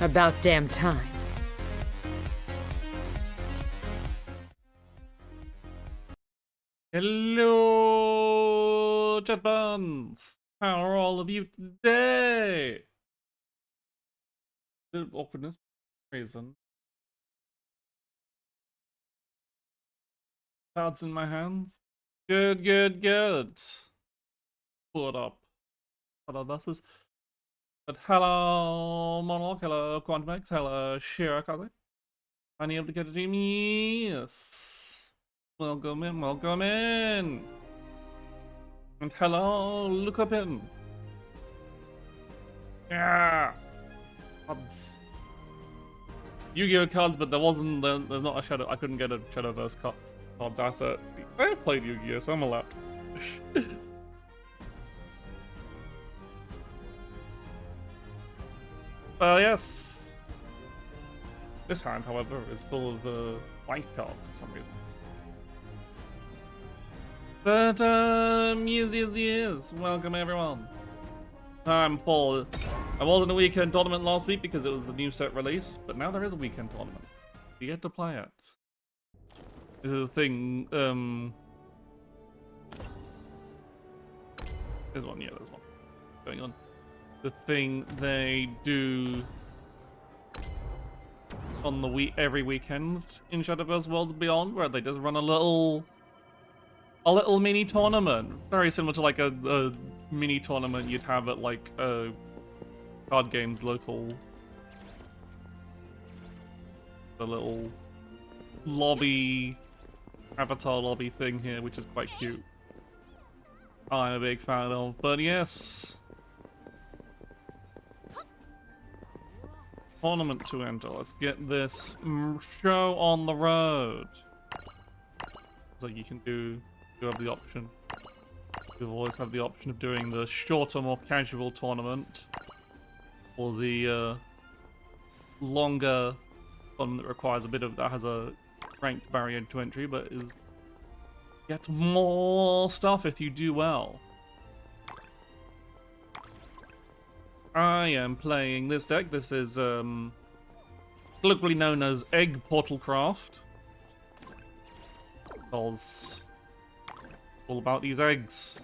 About damn time. Hello, chat buns. How are all of you today? Bit of awkwardness, reason. Cards in my hands. Good, good, good. Pull it up. Hello, buses. But hello, Monarch. Hello, Quantumx. Hello, Shira. Are you able to get a dream? Yes. Welcome in, welcome in. And hello, look up in. Yeah. Cards. Yu-Gi-Oh cards, but there's not a Shadow. I couldn't get a Shadowverse cards asset. I've played Yu-Gi-Oh, so I'm allowed. Yes. This hand, however, is full of blank cards for some reason. But yes. Welcome everyone. Time for. I wasn't a weekend tournament last week because it was the new set release, but now there is a weekend tournament. You get to play it. This is a thing. There's one. Yeah, there's one going on. The thing they do on the every weekend in Shadowverse Worlds Beyond, where they just run a little a little mini tournament, very similar to like a mini tournament you'd have at like a card games local. The little lobby, avatar lobby thing here, which is quite cute. I'm a big fan of, but yes. Tournament to enter. Let's get this show on the road. So you can you have the option. You always have the option of doing the shorter, more casual tournament, or the longer one that requires that has a ranked barrier to entry, but gets more stuff if you do well. I am playing this deck. This is colloquially known as Egg Portalcraft. Because all about these eggs.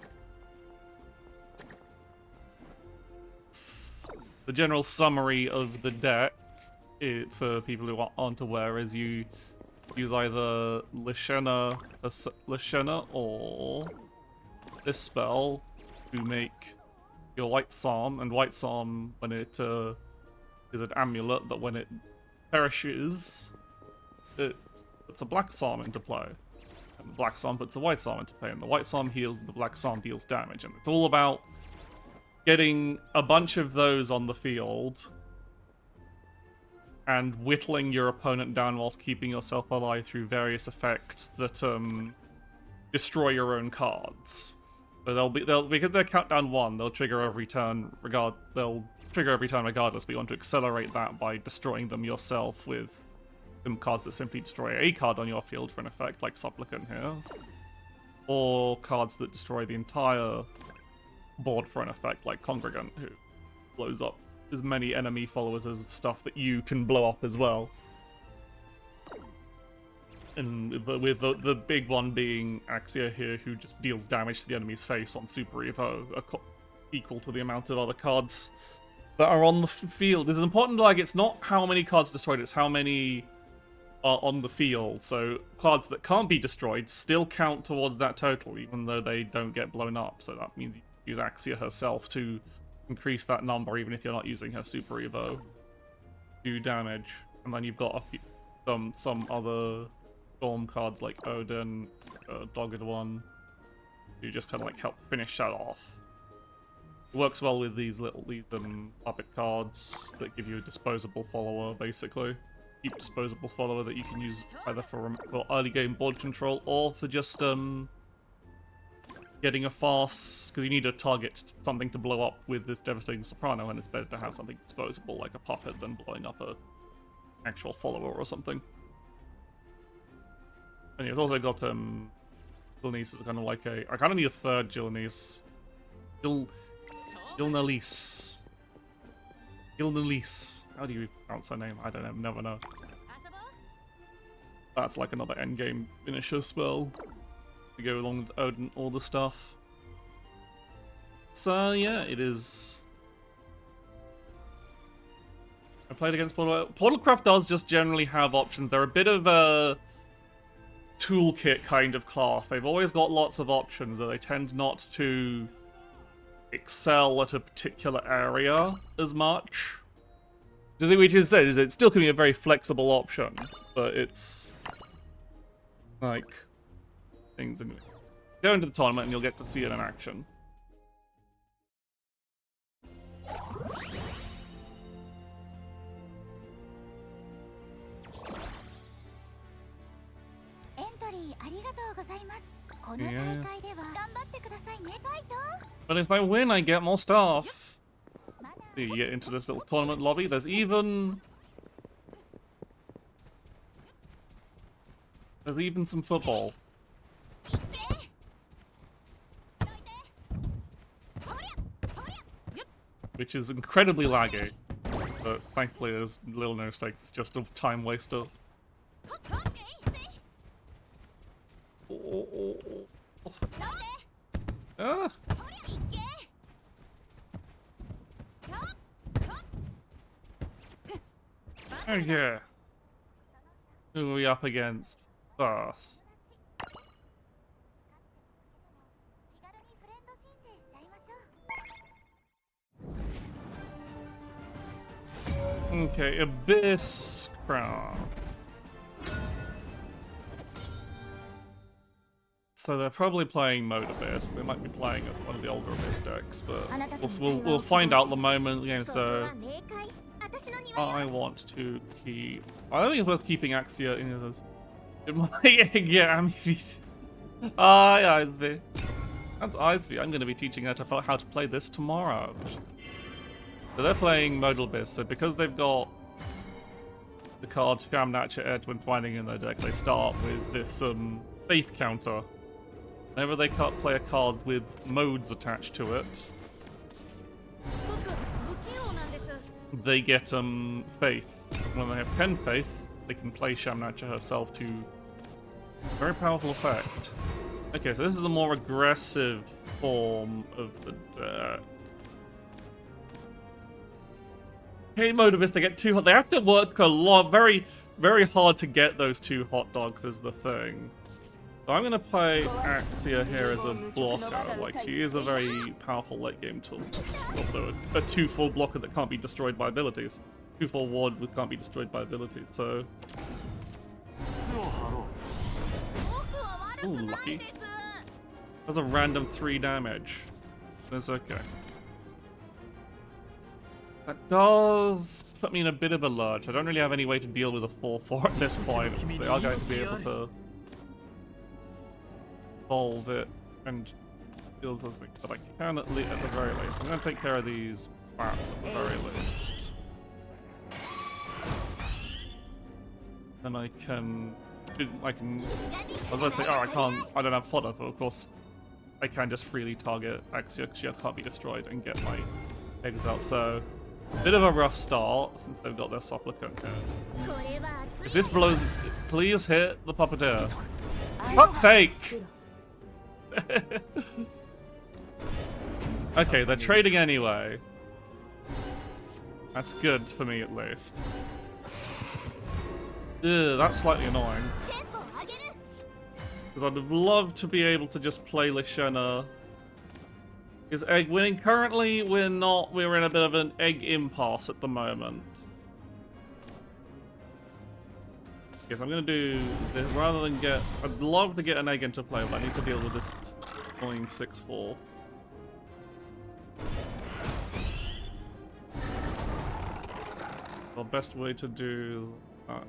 The general summary of the deck, for people who aren't aware, is you use either Lashena or this spell to make your White Psalm, and White Psalm, when it is an amulet that when it perishes, it puts a Black Psalm into play. And the Black Psalm puts a White Psalm into play, and the White Psalm heals and the Black Psalm deals damage. And it's all about getting a bunch of those on the field and whittling your opponent down whilst keeping yourself alive through various effects that destroy your own cards. So because they're countdown 1, they'll trigger every turn regardless, but you want to accelerate that by destroying them yourself with some cards that simply destroy a card on your field for an effect, like Supplicant here. Or cards that destroy the entire board for an effect, like Congregant, who blows up as many enemy followers as stuff that you can blow up as well. And with the big one being Axia here, who just deals damage to the enemy's face on Super Evo, equal to the amount of other cards that are on the field. This is important, like, it's not how many cards destroyed, it's how many are on the field. So cards that can't be destroyed still count towards that total, even though they don't get blown up. So that means you use Axia herself to increase that number, even if you're not using her Super Evo, do damage. And then you've got some other Storm cards like Odin, Dogged One, who just kind of like help finish that off. It works well with these puppet cards that give you a disposable follower, basically. Cheap disposable follower that you can use either for early game board control or for just getting a fast, because you need a target, something to blow up with this devastating soprano, and it's better to have something disposable like a puppet than blowing up a actual follower or something. And it's also got Gilneas is kind of like I kind of need a third Gilneas. Gilneas. How do you pronounce her name? I don't know. Never know. That's like another endgame finisher spell to go along with Odin, all the stuff. So yeah, it is. I played against Portal. Portalcraft does just generally have options. They're a bit of a toolkit kind of class. They've always got lots of options, though they tend not to excel at a particular area as much. Which is it still can be a very flexible option, but it's like things. Anyway. Go into the tournament and you'll get to see it in action. Yeah. But if I win, I get more stuff. So you get into this little tournament lobby. There's even some football, which is incredibly laggy. But thankfully, there's little no stakes. It's just a time waster. Ah. Oh yeah. Who are we up against first? Okay, Abyss Craft. So they're probably playing Mode Abyss. They might be playing one of the older Abyss decks, but we'll find out the moment. Yeah, so I want to keep. I don't think it's worth keeping Axia in this. It might, yeah, Amifeet. Ah, yeah, Iceby. That's Iceby. I'm going to be teaching her how to play this tomorrow. So they're playing Modal Abyss. So because they've got the card Scramnatcher Edwin Twining in their deck, they start with this faith counter. Whenever they can't play a card with modes attached to it, they get faith. When they have 10 faith, they can play Shamnatcher herself to very powerful effect. Okay, so this is a more aggressive form of the deck. Hey, Modibus, they get too hot. They have to work a lot, very, very hard to get those 2 hot dogs is the thing. So I'm gonna play Axia here as a blocker. Like, she is a very powerful late game tool. Also a 2/4 blocker that can't be destroyed by abilities. 2/4 ward that can't be destroyed by abilities, so. Ooh, lucky. That's a random 3 damage. That's okay. That does put me in a bit of a lurch. I don't really have any way to deal with a 4/4 at this point. So they are going to be able to solve it and deal something. But I can at the very least. I'm going to take care of these bats at the very least. Then I was going to say, oh, I don't have fodder, but of course I can just freely target Axia because she can't be destroyed and get my eggs out. So, bit of a rough start since they've got their supplicant here. If this blows, please hit the puppeteer. Fuck's sake! Okay, they're trading anyway. That's good for me at least. Ugh, that's slightly annoying. Because I'd love to be able to just play Lishena. Is egg winning? Currently, we're in a bit of an egg impasse at the moment. Yes, I'm gonna do this rather than get. I'd love to get an egg into play, but I need to deal with this annoying 6/4. The best way to do that.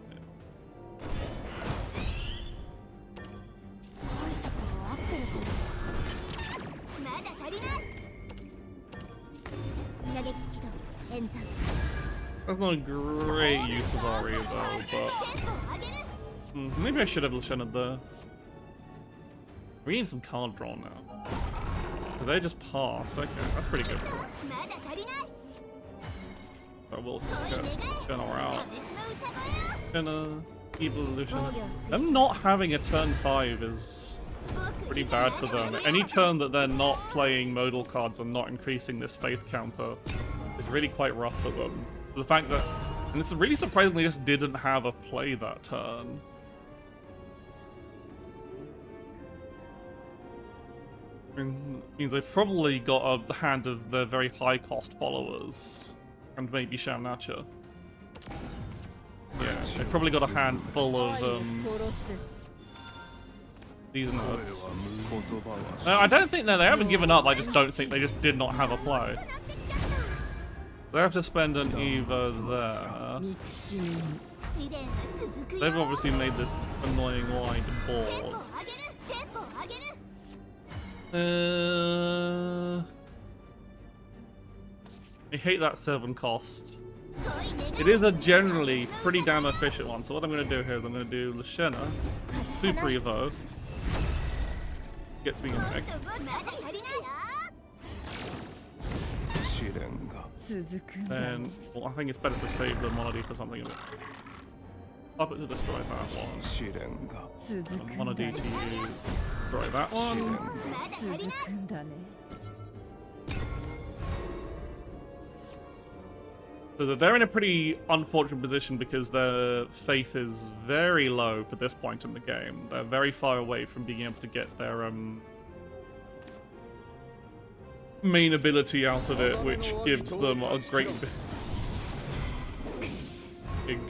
That's not a great use of Aria though, but maybe I should have Lishena there. We need some card draw now. They just passed. Okay, that's pretty good. I will just get Lishena out. Lishena, evolution. Them not having a turn 5 is pretty bad for them. Any turn that they're not playing modal cards and not increasing this faith counter is really quite rough for them. The fact that, and it's really surprising they just didn't have a play that turn. Means they've probably got a hand of their very high cost followers, and maybe Shamnatcher. Yeah, they've probably got a hand full of these nerds. No, I don't think they haven't given up. I just don't think they just did not have a play. They have to spend an Eva there. They've obviously made this annoying wide board. I hate that 7 cost. It is a generally pretty damn efficient one, so what I'm going to do here is I'm going to do Lishena, Super Evo. Gets me in back. Then, well, I think it's better to save the Monody for something a bit. Up it to destroy that one. Monody to destroy that one. So they're in a pretty unfortunate position because their faith is very low for this point in the game. They're very far away from being able to get their main ability out of it, which gives them a great big,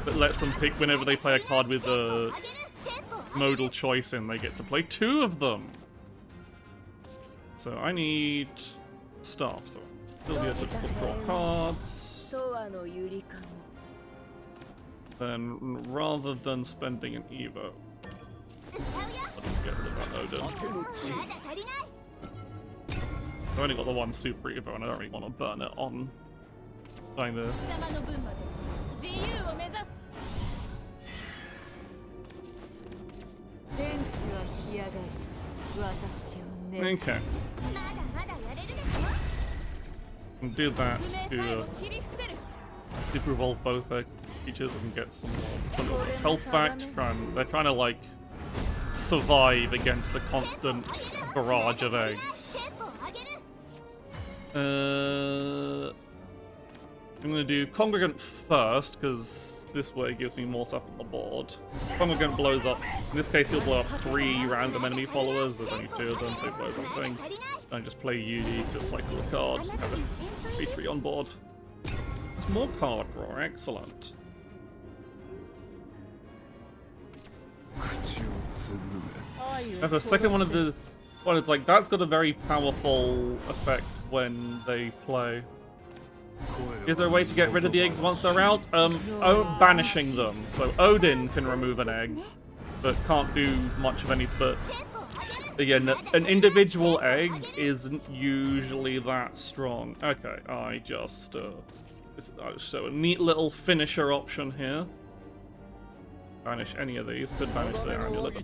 that lets them pick whenever they play a card with a modal choice in, they get to play 2 of them. So I need stuff, so still be able to draw cards. Then rather than spending an Evo, let's get rid of that Odin. I've only got the one Super Evo and I don't really want to burn it on doing this. Okay. Can do that to super evolve both their creatures and get some more health back. They're trying to like survive against the constant barrage of eggs. I'm gonna do Congregant first, because this way it gives me more stuff on the board. Congregant blows up. In this case, he'll blow up 3 random enemy followers. There's only 2 of them, so he blows up things. And I just play UD to cycle a card. Have a 3/3 on board. There's more card draw. Excellent. That's the second one of the. Well, it's like that's got a very powerful effect when they play. Is there a way to get rid of the eggs once they're out? Banishing them. So Odin can remove an egg, but can't do much of any. But again, an individual egg isn't usually that strong. Okay, I just so a neat little finisher option here. Banish any of these. Could banish the amulet.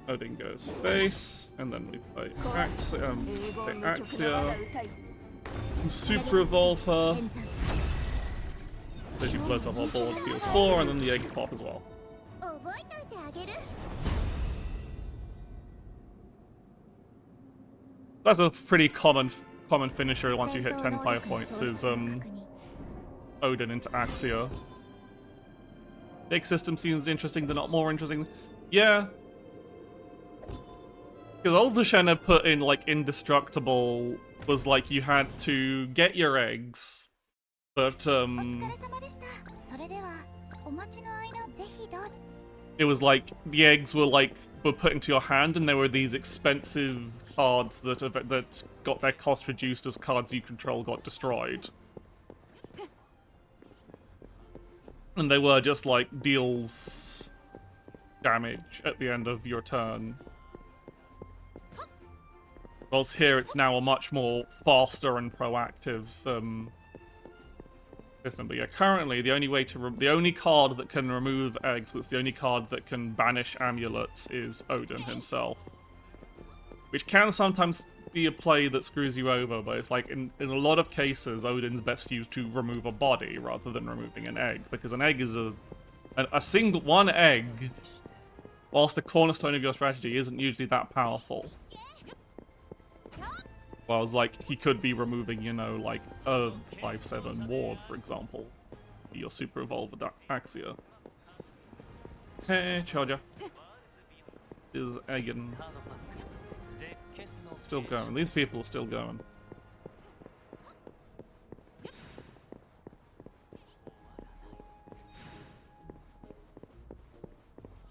Odin goes face, and then we play Axia. Super evolve her. So she blows up our board, deals 4, and then the eggs pop as well. That's a pretty common finisher once you hit 10 player points, is Odin into Axia. Egg system seems interesting, they're not more interesting. Yeah. Because old Lashena put in, like, indestructible was like you had to get your eggs, but, it was like the eggs were put into your hand and there were these expensive cards that got their cost reduced as cards you control got destroyed. And they were just like deals damage at the end of your turn. Whilst here it's now a much more faster and proactive system. But yeah, currently the only card that can remove eggs, that's the only card that can banish amulets, is Odin himself. Which can sometimes be a play that screws you over, but it's like in a lot of cases Odin's best used to remove a body rather than removing an egg, because an egg is one egg, whilst the cornerstone of your strategy, isn't usually that powerful. Whereas like he could be removing, you know, like a 5/7 ward, for example. Your super evolved Axia. Hey, Charger. Is Egan still going? These people are still going.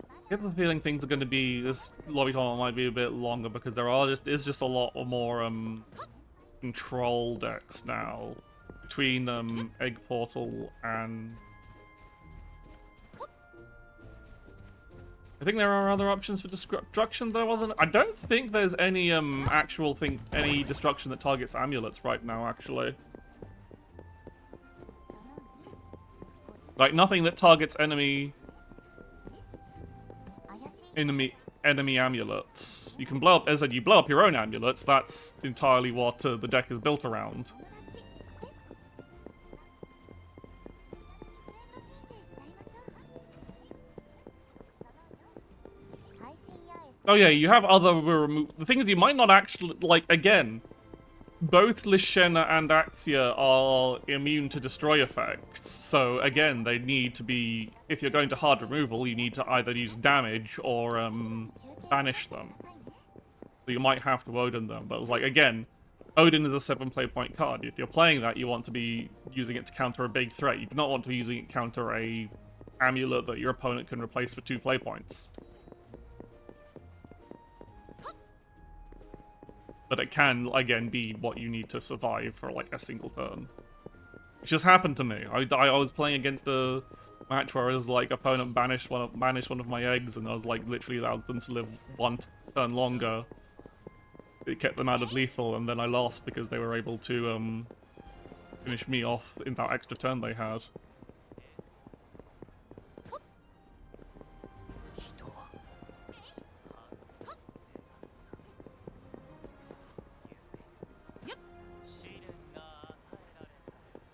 I get the feeling things are going to be, this lobby tournament might be a bit longer because is just a lot more control decks now between Egg Portal and I think there are other options for destruction though. Other than I don't think there's any any destruction that targets amulets right now. Actually, like nothing that targets enemy amulets. You can blow up, as I said, you blow up your own amulets. That's entirely what the deck is built around. Oh yeah, you have other the thing is, you might not actually, like, again, both Lashena and Axia are immune to destroy effects, so again, they need to be, if you're going to hard removal, you need to either use damage or banish them. So you might have to Odin them, but it's like, again, Odin is a 7 play point card. If you're playing that, you want to be using it to counter a big threat. You do not want to be using it to counter a amulet that your opponent can replace for 2 play points. But it can, again, be what you need to survive for, like, a single turn. Which just happened to me. I was playing against a match where his, like, opponent banished one of my eggs, and I was, like, literally allowed them to live 1 turn longer. It kept them out of lethal, and then I lost because they were able to, finish me off in that extra turn they had.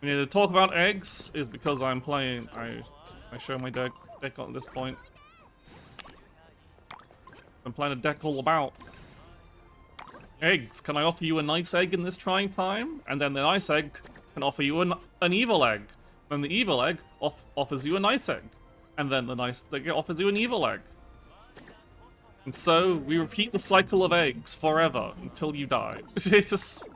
We need to talk about eggs is because I'm playing. I show my deck at this point. I'm playing a deck all about eggs. Can I offer you a nice egg in this trying time? And then the nice egg can offer you an evil egg. Then the evil egg offers you a nice egg. And then the nice egg offers you an evil egg. And so we repeat the cycle of eggs forever until you die. It's just...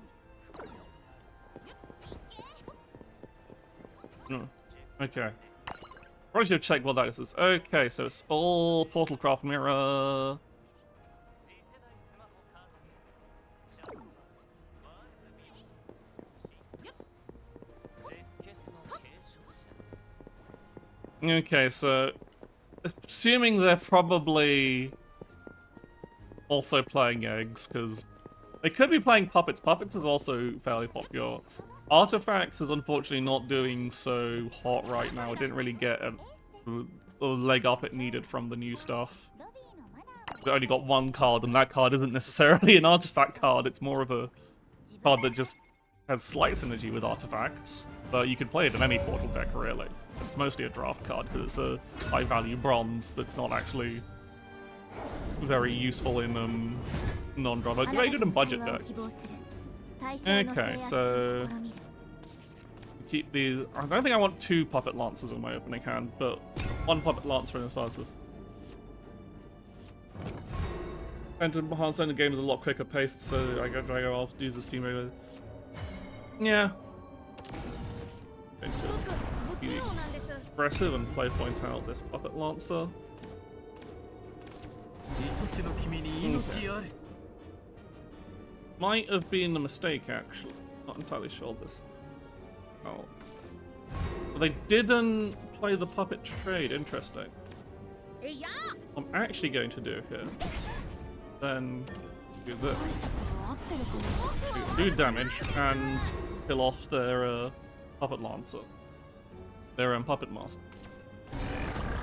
Okay. Probably should have checked what that is. Okay, so it's all Portalcraft Mirror. Okay, so assuming they're probably also playing eggs, because they could be playing puppets. Puppets is also fairly popular. Artifacts is unfortunately not doing so hot right now. It didn't really get a leg up it needed from the new stuff. It only got 1 card, and that card isn't necessarily an artifact card. It's more of a card that just has slight synergy with artifacts. But you can play it in any Portal deck, really. It's mostly a draft card because it's a high-value bronze that's not actually very useful in non-draft. It's very good in budget decks. Okay, so keep these. I don't think I want 2 Puppet Lancers in my opening hand, but 1 Puppet Lancer in this versus. And to enhance the game is a lot quicker paced, so I go off use this team over. Yeah. Going to be aggressive and play point out this Puppet Lancer. Okay. Might have been a mistake, actually. Not entirely sure this. Oh. Well, they didn't play the puppet trade. Interesting. What I'm actually going to do here, then do this. Do damage and kill off their puppet lancer. Their puppet master.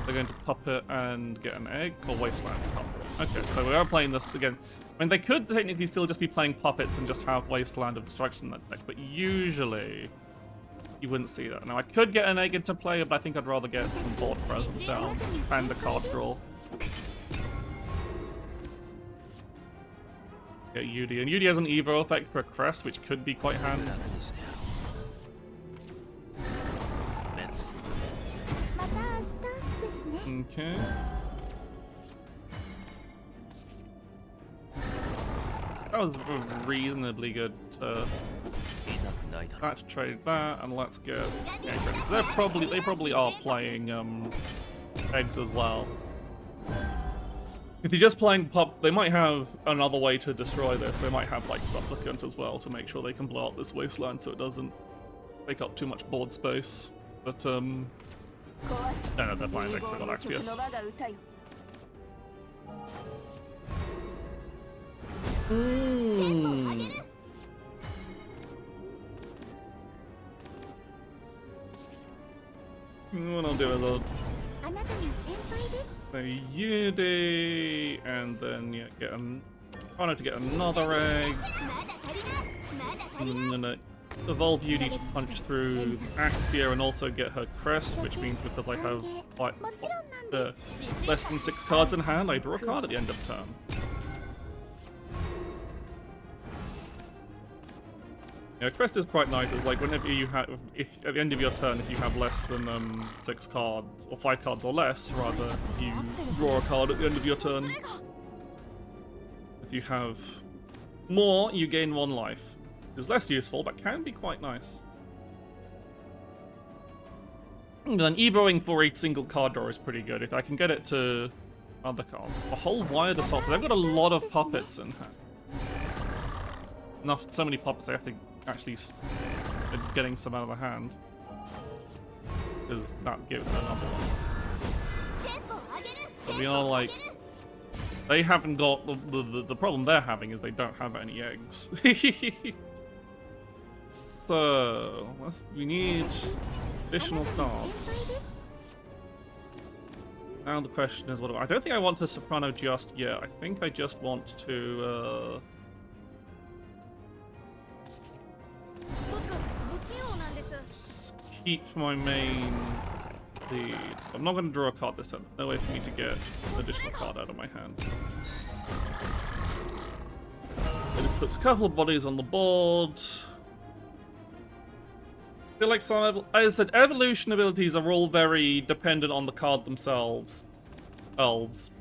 They're going to puppet and get an egg or wasteland for puppet. Okay, so we are playing this again. I mean, they could technically still just be playing puppets and just have Wasteland of Destruction in that deck, but usually you wouldn't see that. Now, I could get an egg into play, but I think I'd rather get some board presence down and a card draw. Get Yudi, and Yudi has an Evo effect for a crest, which could be quite handy. Okay. That was reasonably good to let's trade that and let's get egg. So they probably are playing eggs as well. If you're just playing pup, they might have another way to destroy this. They might have like Supplicant as well to make sure they can blow up this wasteland so it doesn't take up too much board space. But no, they're playing eggs. I got Axia. What I'll do is I'll play Yudi, and then yeah, get trying to get another egg, and then evolve Yudi to punch through Axia and also get her crest, which means because I have quite less than 6 cards in hand, I draw a card at the end of turn. Yeah, crest is quite nice. It's like whenever you have, if at the end of your turn, if you have less than 6 cards or 5 cards or less, rather, you draw a card at the end of your turn. If you have more, you gain 1 life. is less useful, but can be quite nice. And then evoing for a single card draw is pretty good. If I can get it to other cards. A whole wired assault, so they've got a lot of puppets in here. So many puppets they have to actually getting some out of the hand. Because that gives another one. But we are like... They haven't got... The problem they're having is they don't have any eggs. So... we need additional cards. Now the question is, what do I don't think I want to Soprano just yet. I think I just want to... keep my main lead. I'm not going to draw a card this time. No way for me to get an additional card out of my hand. It just puts a couple of bodies on the board. I feel like some, as I said, evolution abilities are all very dependent on the card themselves. Elves.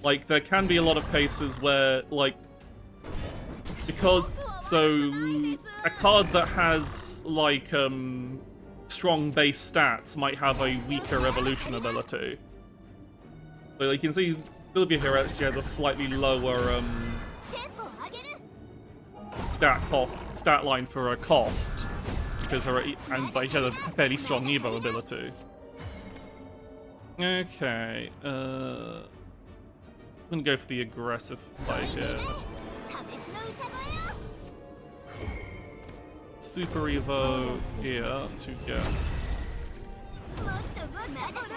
Like, there can be a lot of cases where, like, because, so, a card that has, like, strong base stats might have a weaker evolution ability. So you can see Sylvia here actually has a slightly lower stat line for her cost because but she has a fairly strong Evo ability. Okay, I'm gonna go for the aggressive play here. Super Evo here to get.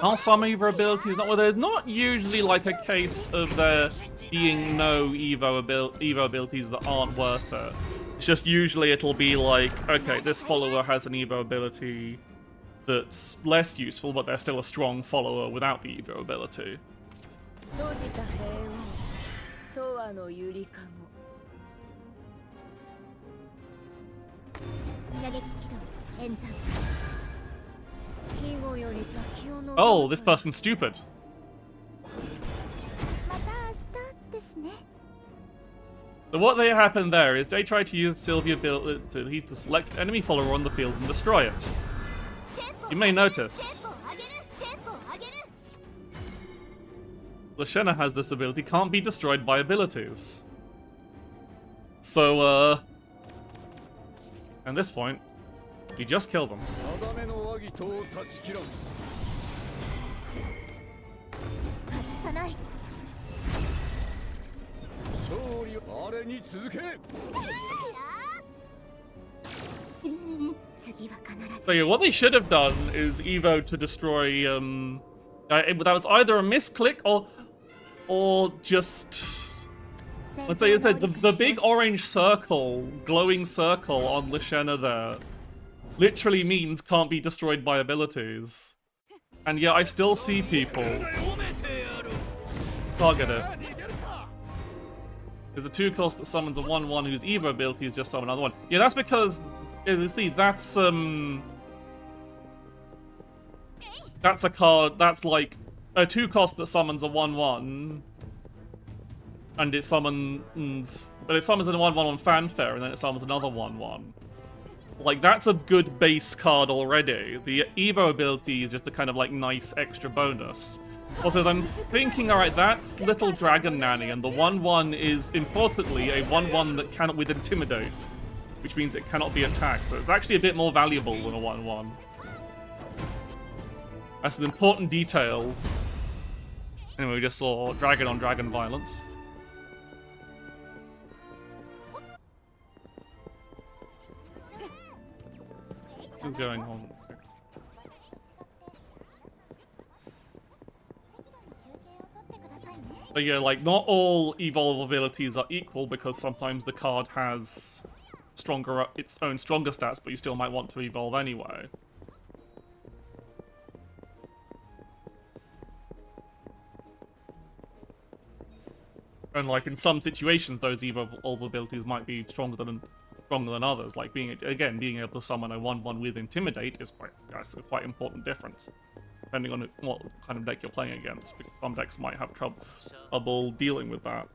Are some Evo abilities not? Well, there's not usually like a case of there being no Evo abilities that aren't worth it. It's just usually it'll be like, okay, this follower has an Evo ability that's less useful, but they're still a strong follower without the Evo ability. Oh, this person's stupid. So what they happened there is they tried to use Sylvia to select an enemy follower on the field and destroy it. You may notice Lashena has this ability, can't be destroyed by abilities. So, at this point, you just kill them. So yeah, what they should have done is Evo to destroy, that was either a misclick or just... Let's say, the big orange circle, glowing circle on Lashena there, literally means can't be destroyed by abilities. And yet I still see people target it. There's a 2-cost that summons a 1/1 whose Evo ability is just summon another one. Yeah, that's because, as you see, that's a card, that's like a 2-cost that summons a 1/1. And it summons... But it summons a 1/1 on Fanfare, and then it summons another 1/1. Like, that's a good base card already. The Evo ability is just a kind of, like, nice extra bonus. Also, I'm thinking, alright, that's Little Dragon Nanny, and the 1/1 is, importantly, a 1/1 that cannot with Intimidate. Which means it cannot be attacked, so it's actually a bit more valuable than a 1/1. That's an important detail. Anyway, we just saw dragon on dragon violence. What's going on? But yeah, like, not all evolve abilities are equal because sometimes the card has its own stronger stats, but you still might want to evolve anyway. And like in some situations, those evolve abilities might be stronger than others. Like being able to summon a 1/1 with Intimidate is that's a quite important difference, depending on what kind of deck you're playing against. Because some decks might have trouble dealing with that.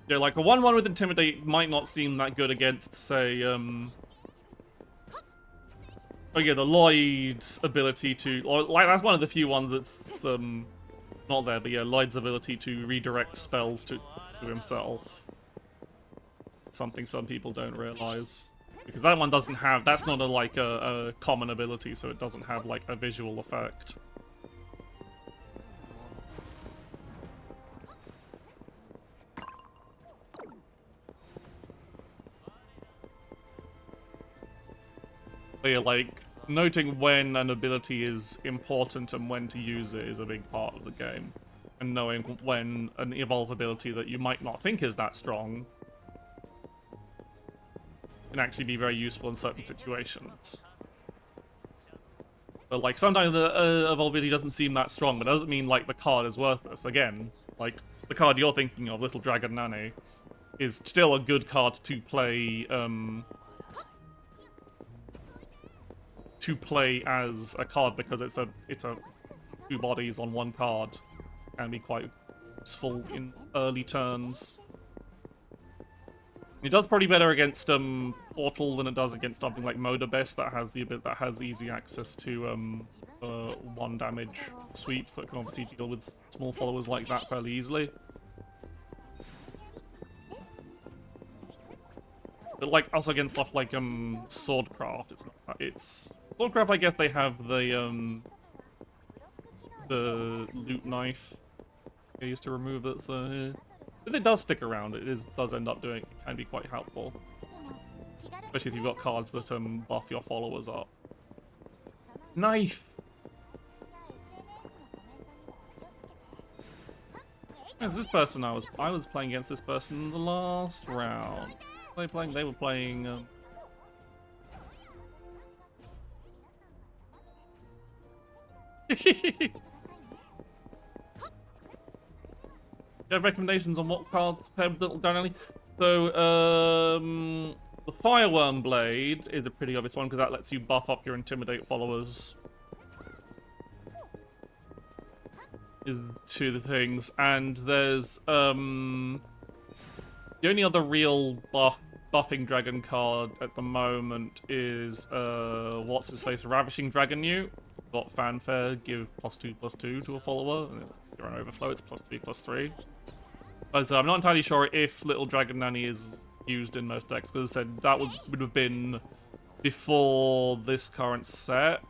Yeah, like a 1/1 with Intimidate might not seem that good against, say, oh yeah, the Lloyd's ability to, or like that's one of the few ones that's not there, but yeah, Lloyd's ability to redirect spells to himself. Something some people don't realize. Because that one doesn't have, that's not a common ability, so it doesn't have like a visual effect. But yeah, like, noting when an ability is important and when to use it is a big part of the game. And knowing when an evolve ability that you might not think is that strong can actually be very useful in certain situations. But like, sometimes the evolve ability doesn't seem that strong, but it doesn't mean like the card is worthless. Again, like, the card you're thinking of, Little Dragon Nanny, is still a good card to play, as a card because it's a two bodies on one card, can be quite useful in early turns. It does probably better against Portal than it does against something like Modabest that has easy access to 1 damage sweeps that can obviously deal with small followers like that fairly easily. But like also against stuff like Swordcraft, it's Swordcraft. I guess they have the loot knife they used to remove it, so if it does stick around, does end up it can be quite helpful, especially if you've got cards that buff your followers up. Knife. As this person I was playing against this person in the last round. They were playing. Do you have recommendations on what cards pair with Little Dragon? So, the Fireworm Blade is a pretty obvious one because that lets you buff up your Intimidate followers. Is two of the things, and there's the only other real buffing dragon card at the moment is what's his face, Ravishing Dragon Newt. Got Fanfare, give +2/+2 to a follower, and it's your own overflow, it's +3/+3. So I'm not entirely sure if Little Dragon Nanny is used in most decks, because I said that would have been before this current set.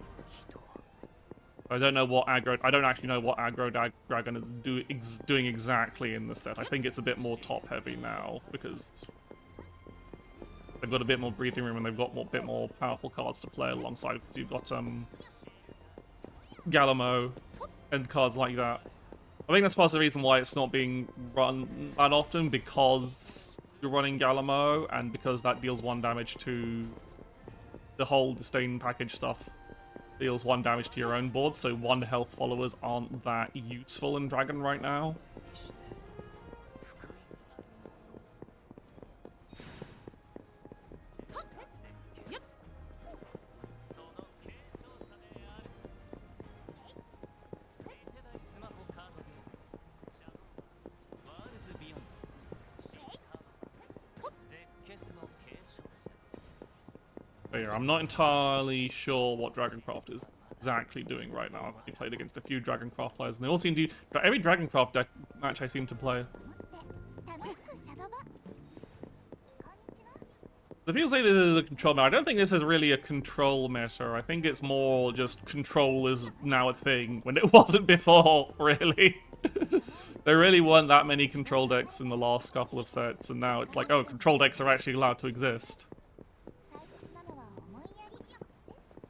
I don't know what aggro. I don't actually know what aggro dragon is doing exactly in the set. I think it's a bit more top heavy now because they've got a bit more breathing room and they've got a bit more powerful cards to play alongside. Because you've got Galamo and cards like that. I think that's part of the reason why it's not being run that often, because you're running Galamo and because that deals 1 damage to the whole Disdain package stuff. Deals 1 damage to your own board, so 1 health followers aren't that useful in Dragon right now. I'm not entirely sure what Dragoncraft is exactly doing right now. I've only played against a few Dragoncraft players, and they all seem to... Every Dragoncraft match I seem to play. The people say this is a control meta. I don't think this is really a control meta. I think it's more just control is now a thing, when it wasn't before, really. There really weren't that many control decks in the last couple of sets, and now it's like, oh, control decks are actually allowed to exist.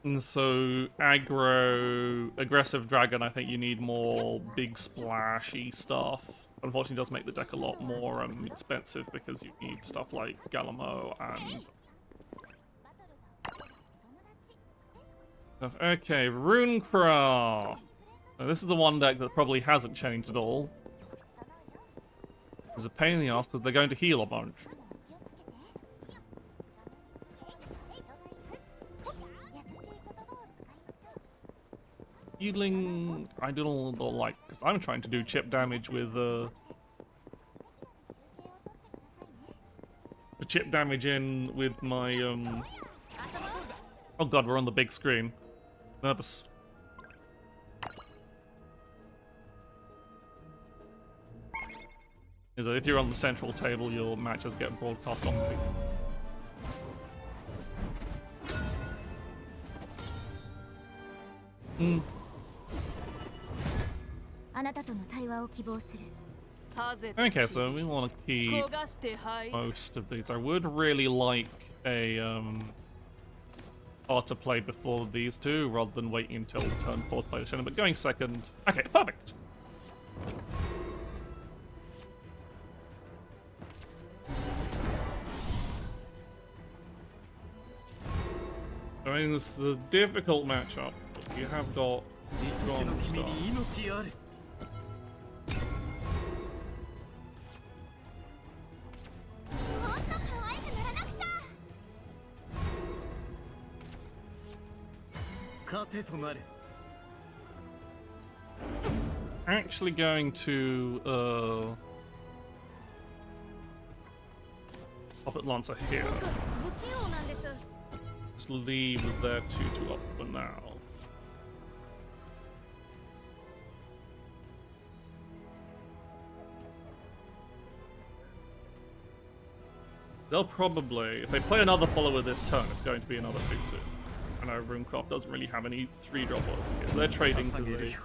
And so, aggressive dragon, I think you need more big splashy stuff. Unfortunately, it does make the deck a lot more expensive because you need stuff like Galamo and... Okay, Runecraft. Now, this is the one deck that probably hasn't changed at all. It's a pain in the ass because they're going to heal a bunch. Healing, I don't like, because I'm trying to do chip damage with chip damage in with my Oh god, we're on the big screen. Nervous. Is that if you're on the central table, your matches get broadcast on the big. Okay, so we want to keep most of these. I would really like a card to play before these two, rather than waiting until turn 4 to play the Shadow, but going second. Okay, perfect. I mean, this is a difficult matchup, but you have got strong stuff. Actually going to Puppet Lancer here. Just leave their 2-2 up for now. They'll probably, if they play another follower this turn, it's going to be another 2-2. I know Runecraft doesn't really have any 3-drop followers here, so they're trading because they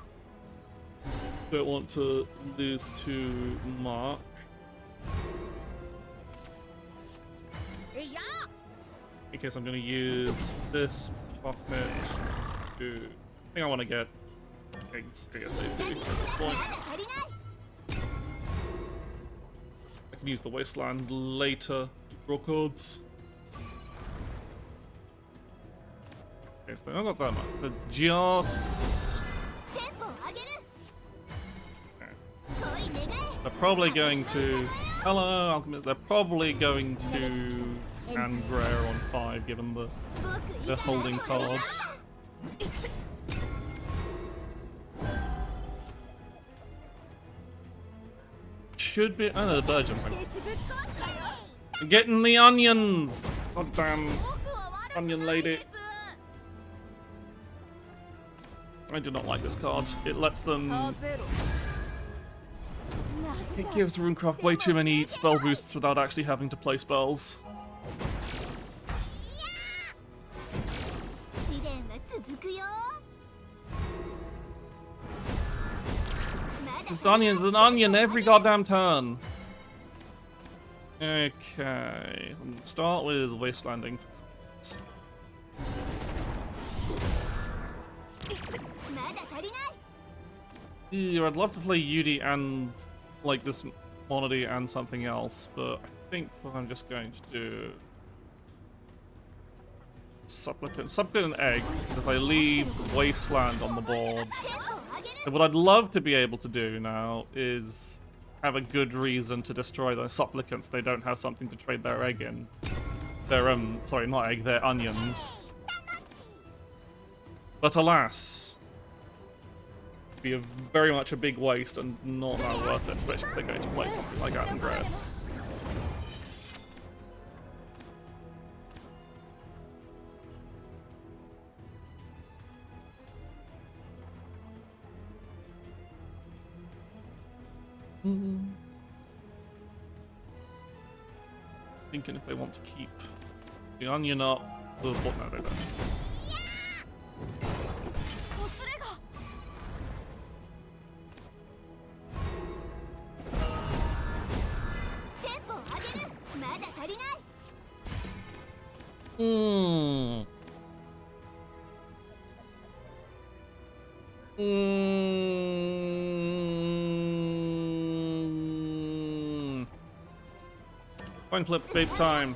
don't want to lose to Mark. In case I'm going to use this pocket to... I think I want to get eggs ASAP at this point. I can use the Wasteland later to draw cards. Okay, so I got that much. But just... Okay. They're probably going to... Hello, Alchemist. They're probably going to... and Greer on 5, given the holding cards. Should be. Oh, no, the Burgeon. I'm getting the onions! God damn. Onion lady. I do not like this card. It lets them. It gives Runecraft way too many spell boosts without actually having to play spells. Just onions, an onion every goddamn turn. Okay, start with Wastelanding. Yeah, I'd love to play Yudi and like this Monody and something else, but I think what I'm just going to do Supplicant and Egg. If I leave Wasteland on the board. And what I'd love to be able to do now is have a good reason to destroy those supplicants. They don't have something to trade their egg in. Their sorry, not egg, their onions. But alas, it'd be very much a big waste and not that worth it, especially if they're going to play something like that in Dread. Thinking if they want to keep the onion up. Oh, what? No, they don't. Coin flip big time.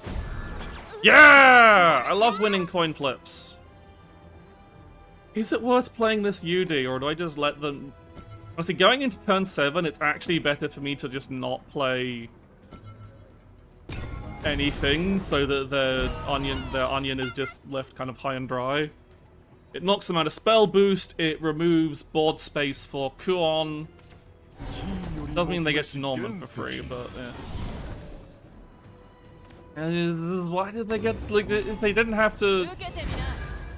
Yeah! I love winning coin flips. Is it worth playing this UD, or do I just let them... Honestly, going into turn 7, it's actually better for me to just not play anything, so that their onion is just left kind of high and dry. It knocks them out of spell boost, it removes board space for Kuon. Doesn't mean they get to Norman for free, but yeah. Why did they get, like, if they didn't have to,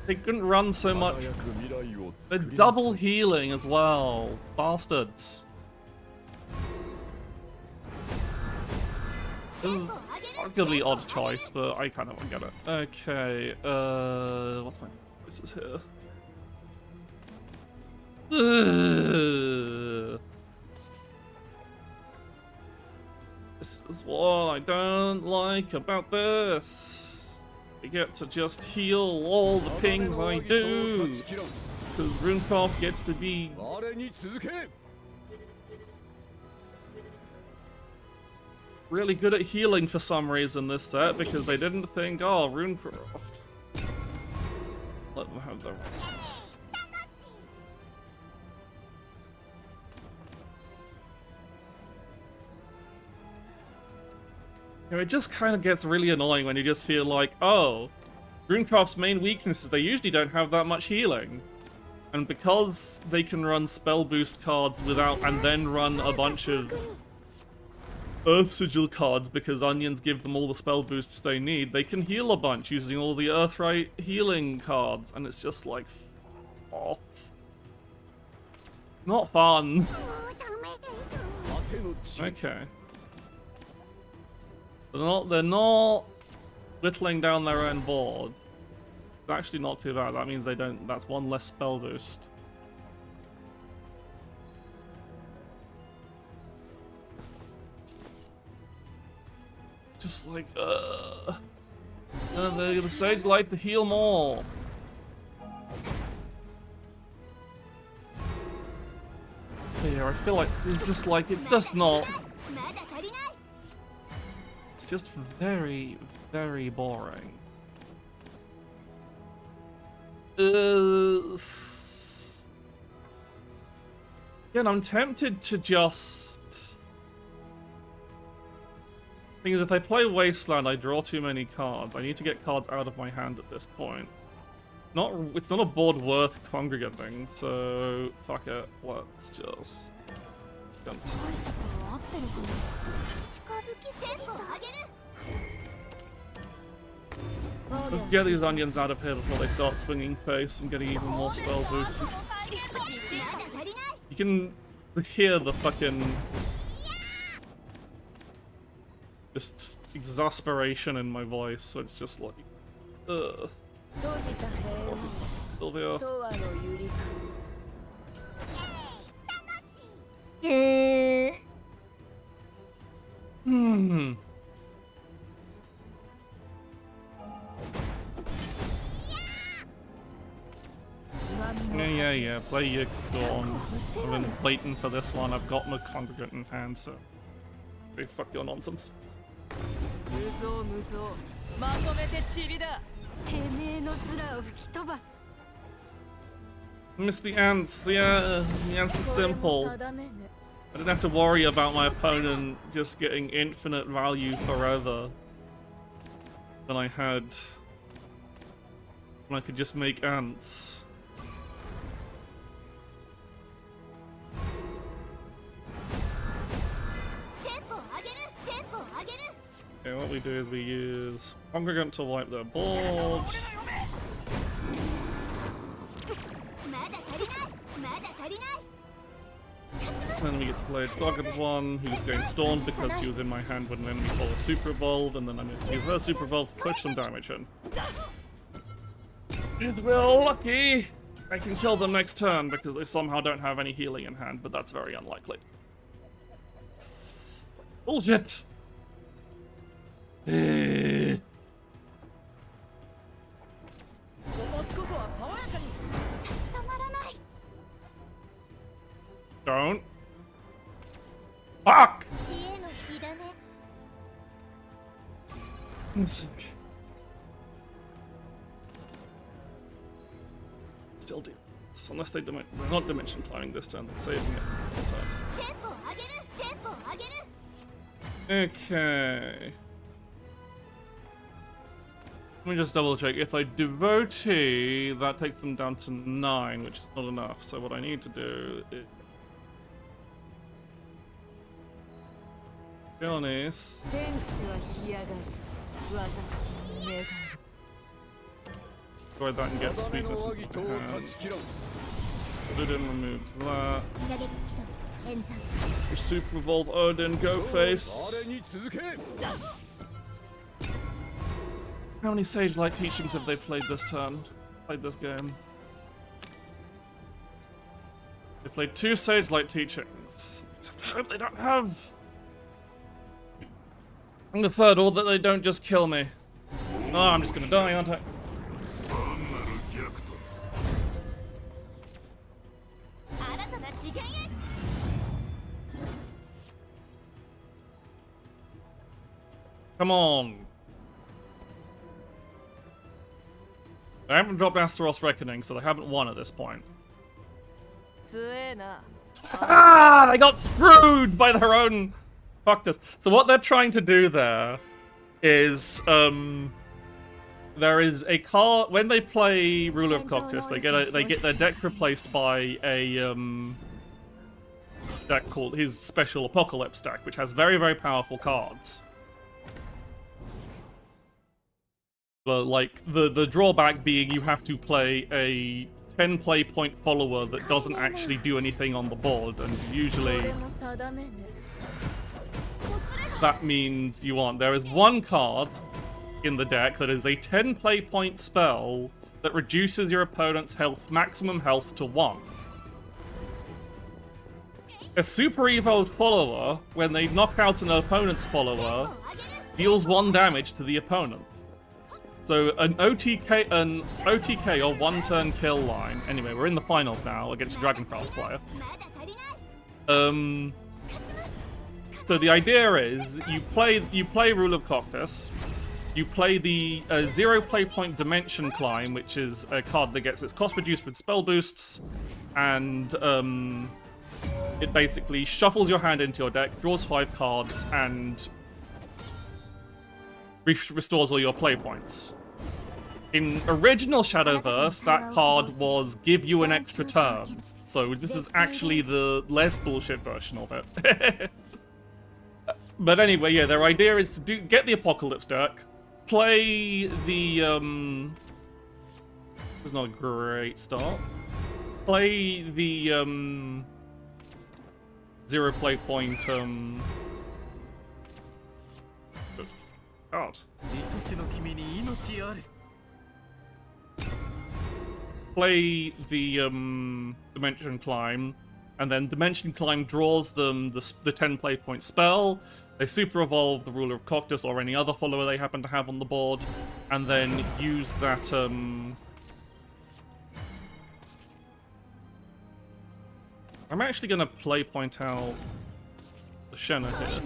they couldn't run so much. They're double healing as well. Bastards. This is arguably odd choice, but I kind of want to get it. Okay, what's my choices here? This is what I don't like about this. I get to just heal all the pings I do. Because Runecraft gets to be really good at healing for some reason this set, because they didn't think, oh, Runecraft. Let them have their rights. You know, it just kind of gets really annoying when you just feel like, oh, Runecraft's main weakness is they usually don't have that much healing. And because they can run spell boost cards without, and then run a bunch of Earth Sigil cards because onions give them all the spell boosts they need, they can heal a bunch using all the Earthright healing cards, and it's just like, oh, not fun. Okay. They're not whittling down their own board. It's actually not too bad. That means they don't. That's one less spell boost. Just like, the Sage like to heal more. Yeah, I feel like it's just like, it's just not. It's just very, very boring. Again, I'm tempted to just... Thing is, if I play Wasteland, I draw too many cards. I need to get cards out of my hand at this point. It's not a board worth congregating, so fuck it. Let's just... Let's get these onions out of here before they start swinging face and getting even more spell boosts. You can hear the fucking... just exasperation in my voice, so it's just like... Ugh. Sylvia. Yeah, play your Dawn. I've been waiting for this one. I've got my Congregant in hand, so... Hey, fuck your nonsense. Miss the ants. Yeah, the ants were simple. I didn't have to worry about my opponent just getting infinite value forever than I had when I could just make ants. Okay, what we do is we use Congregant to wipe their board. Then we get to play a dogged one who's getting stormed because she was in my hand when an enemy called a Super Evolved, and then I'm going to use her Super Evolve to push some damage in. If we're lucky, I can kill them next turn because they somehow don't have any healing in hand, but that's very unlikely. Bullshit! Don't. Fuck! Still do. Unless they're not dimension climbing this turn, they're saving it all the time. Okay. Let me just double check. If I Devotee, that takes them down to 9, which is not enough. So what I need to do is... Be honest. Destroy that and get sweetness into the hand. Odin removes that. Your Super Evolved Odin, go face. How many Sage Light Teachings have they played this turn? Played this game? They played 2 Sage Light Teachings. Except I hope they don't have. And the third, or that they don't just kill me. Oh, I'm just gonna die, aren't I? Come on. I haven't dropped Astaros Reckoning, so they haven't won at this point. Ah! They got screwed by their own fuckness. So what they're trying to do there is, there is a card when they play Ruler of Coctus, they get their deck replaced by a deck called his special Apocalypse deck, which has very, very powerful cards. But like the drawback being you have to play a 10 play point follower that doesn't actually do anything on the board, and usually that means you aren't. There is one card in the deck that is a 10 play point spell that reduces your opponent's maximum health to 1. A Super Evolved follower, when they knock out an opponent's follower, deals 1 damage to the opponent. So an OTK or 1 turn kill line. Anyway, we're in the finals now against a Dragoncraft player. So the idea is you play Rule of Coctus, you play the 0 play point Dimension Climb, which is a card that gets its cost reduced with spell boosts, and it basically shuffles your hand into your deck, draws 5 cards, and restores all your play points. In original Shadowverse, that card was give you an extra turn. So this is actually the less bullshit version of it. But anyway, yeah, their idea is to get the Apocalypse deck, play the this is not a great start. Play the 0 play point God. Play the Dimension Climb, and then Dimension Climb draws them the 10 play point spell. They Super Evolve the Ruler of Coctus or any other follower they happen to have on the board, and then use that I'm actually gonna play point out the Shenna here.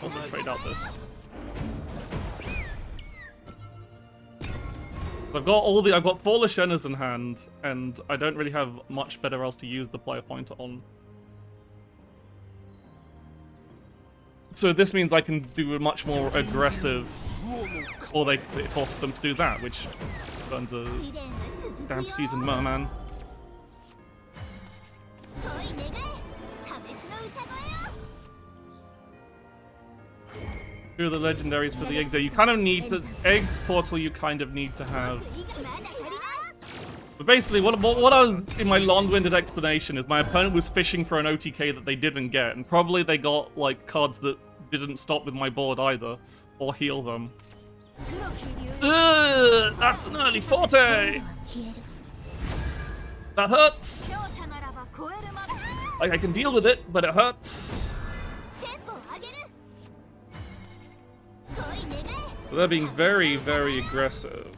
Also trade out this. I've got 4 Lashennas in hand, and I don't really have much better else to use the player pointer on. So this means I can do a much more aggressive, or it forces them to do that, which burns a damn seasoned merman. Do the legendaries for the eggs. You kind of need to eggs portal. You kind of need to have. But basically, what I was in my long-winded explanation is my opponent was fishing for an OTK that they didn't get, and probably they got like cards that didn't stop with my board either, or heal them. Ugh, that's an early forte. That hurts. Like I can deal with it, but it hurts. They're being very, very aggressive.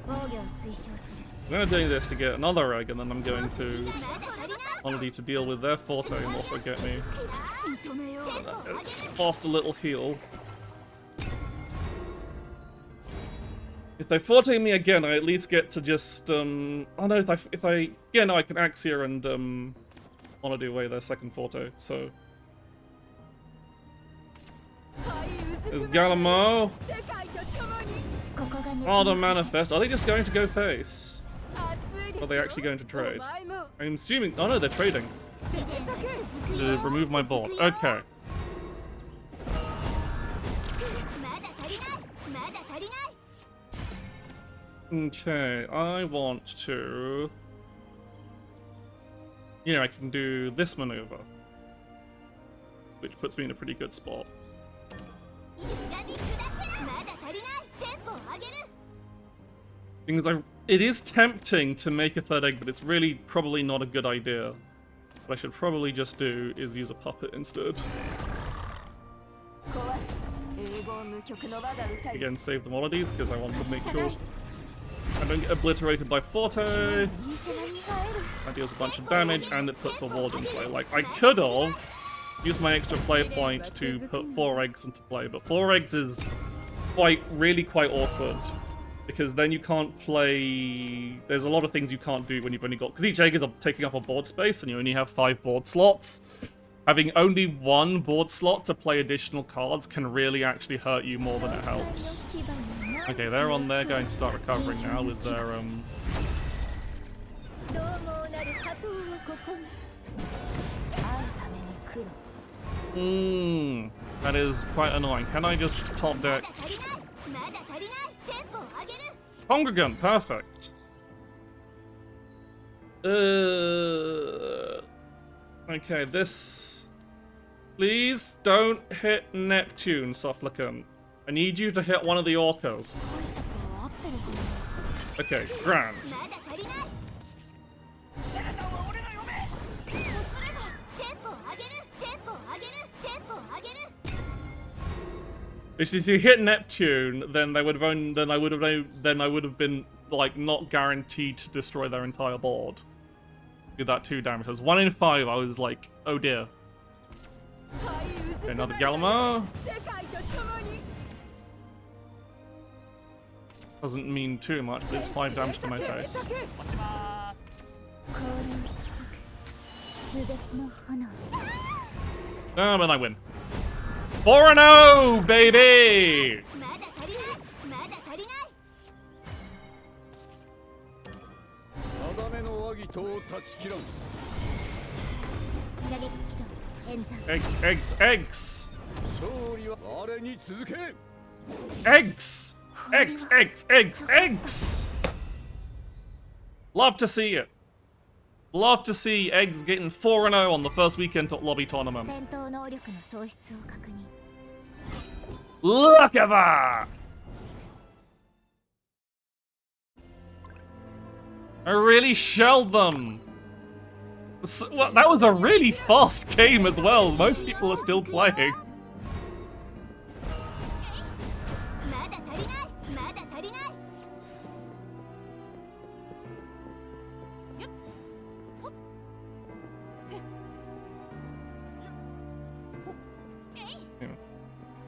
I'm going to do this to get another egg, and then I'm going to Only to deal with their forte and also get me fast a little heal. If they forte me again, I at least get to just oh no, yeah, no, I can Axia and Onody away their second forte. So there's Galamo. Harder Manifest. Are they just going to go face? Or are they actually going to trade? I'm assuming. Oh no, they're trading. To remove my board. Okay. Okay, I want to... Yeah, I can do this maneuver, which puts me in a pretty good spot. It is tempting to make a third egg, but it's really probably not a good idea. What I should probably just do is use a puppet instead. Again, save them all of these because I want to make sure I don't get obliterated by Forte. That deals a bunch of damage and it puts a ward in play. Like, I could have used my extra play point to put 4 eggs into play, but 4 eggs is really quite awkward. Because then you can't play... There's a lot of things you can't do when you've only got... Because each egg is taking up a board space and you only have 5 board slots. Having only 1 board slot to play additional cards can really actually hurt you more than it helps. Okay, they're on there, going to start recovering now with their... That is quite annoying. Can I just top deck... Congregant, perfect. Okay, this... Please don't hit Neptune, Supplicant. I need you to hit one of the orcas. Okay, grand. If you hit Neptune, then I would have been like not guaranteed to destroy their entire board. Do that 2 damage. It was 1 in 5. I was like, oh dear. Okay, another Gallimard. Doesn't mean too much, but it's 5 damage to my face. Ah, but I win. 4-0, baby! Eggs, eggs, eggs! Eggs! Eggs, eggs, eggs, eggs! Love to see it. Love to see eggs getting 4-0 on the first weekend lobby tournament. Look at that! I really shelled them. Well, that was a really fast game as well. Most people are still playing.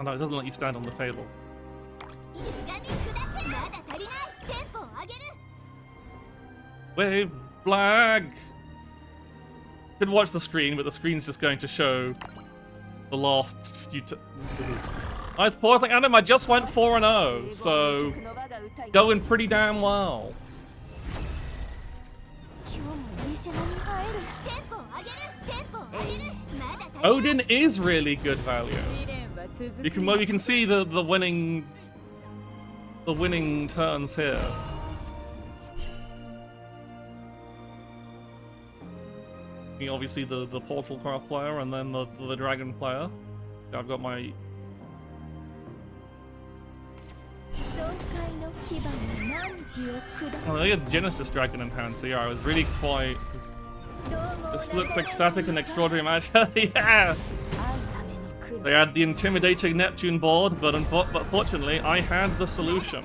Oh no, it doesn't let you stand on the table. Wave flag! Could watch the screen, but the screen's just going to show the last few Nice portling Adam, I just went 4-0, so going pretty damn well. Odin is really good value. You can see the winning turns here. Obviously the portal craft player and then the dragon player. Yeah, I've got my... Oh, they had Genesis Dragon in hand, so yeah, I was really quite... This looks like static and extraordinary match. Yeah! They had the intimidating Neptune board, but fortunately, I had the solution.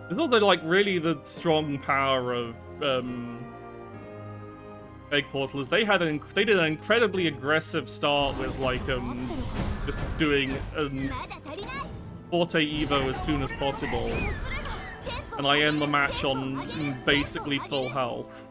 There's also like really the strong power of Egg Portalers. They did an incredibly aggressive start with like just doing Forte Evo as soon as possible, and I end the match on basically full health.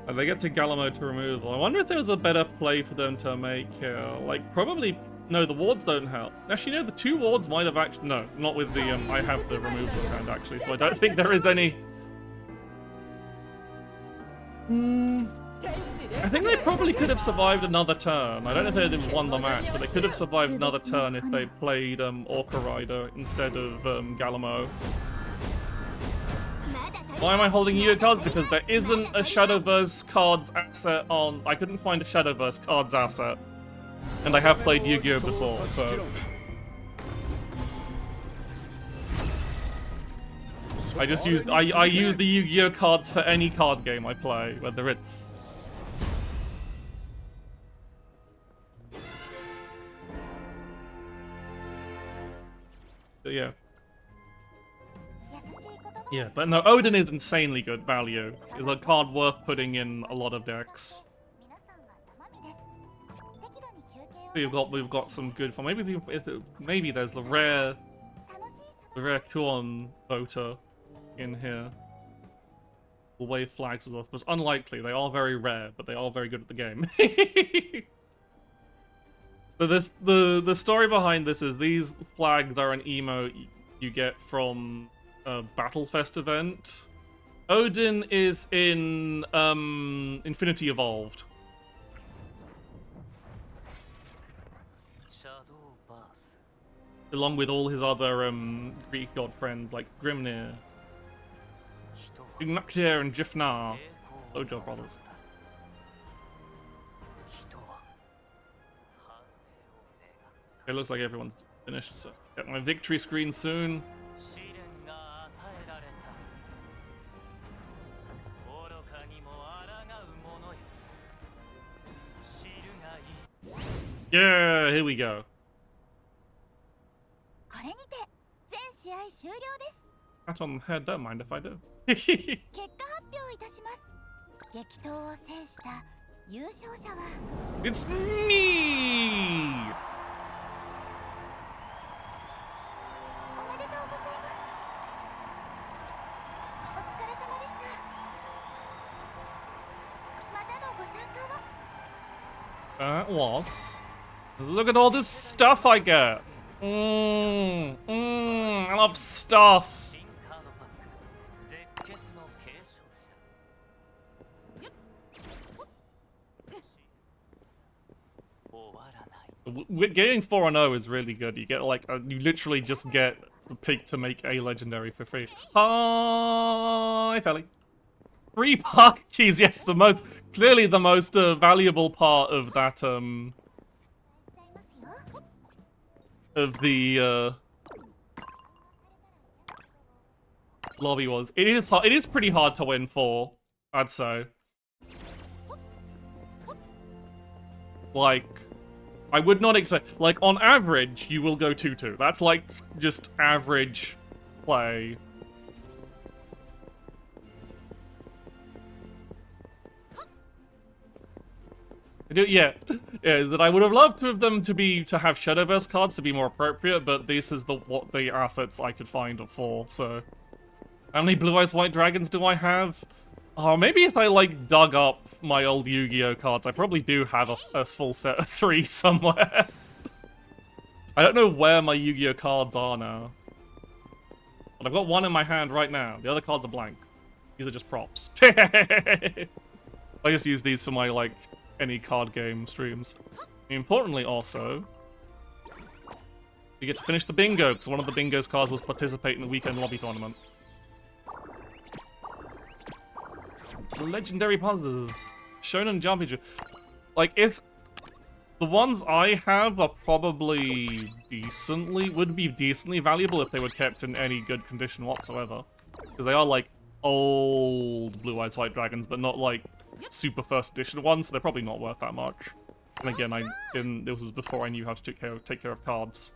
And they get to Gallimard to removal. I wonder if there was a better play for them to make here. Like, probably... No, the wards don't help. Actually, no, the 2 wards might have actually... No, not with the... I have the removal in hand, actually, so I don't think there is any... I think they probably could have survived another turn. I don't know if they'd have won the match, but they could have survived another turn if they played Orca Rider instead of Galamo. Why am I holding Yu-Gi-Oh cards? Because there isn't a Shadowverse cards asset on... I couldn't find a Shadowverse cards asset. And I have played Yu-Gi-Oh before, so... I just used... I use the Yu-Gi-Oh cards for any card game I play, whether it's... But yeah. Yeah, but no, Odin is insanely good value. It's a card worth putting in a lot of decks. We've got some good fun. Maybe there's the rare Kuon voter in here. Will wave flags with us, but it's unlikely. They are very rare, but they are very good at the game. The story behind this is these flags are an emote you get from a Battlefest event. Odin is in Infinity Evolved. Along with all his other Greek god friends like Grimnir, Ignactir and Jifnar. Ojo brothers. It looks like everyone's finished, so get my victory screen soon. Yeah, here we go. Pat on the head, don't mind if I do. It's me! That was. Look at all this stuff I get. I love stuff. Getting 4-0 is really good. You get like you literally just get the pick to make a legendary for free. Hi, Felly. 3 park keys. Yes, clearly the most valuable part of that of the lobby was. It is pretty hard to win 4, I'd say. Like, I would not expect, like, on average, you will go 2-2. That's, like, just average play. Yeah, that I would have loved to have them to have Shadowverse cards to be more appropriate, but this is what the assets I could find for, so... How many Blue Eyes White Dragons do I have? Oh, maybe if I, like, dug up my old Yu-Gi-Oh cards, I probably do have a full set of 3 somewhere. I don't know where my Yu-Gi-Oh cards are now. But I've got one in my hand right now. The other cards are blank. These are just props. I just use these for my, like, any card game streams. Importantly, also, you get to finish the bingo, because one of the bingo's cards was participate in the weekend lobby tournament. Legendary puzzles. Shonen Jumpy. Like, if the ones I have are probably would be decently valuable if they were kept in any good condition whatsoever. Because they are, like, old Blue Eyes White Dragons, but not, like, super first edition ones, so they're probably not worth that much. And again, this was before I knew how to take care of cards.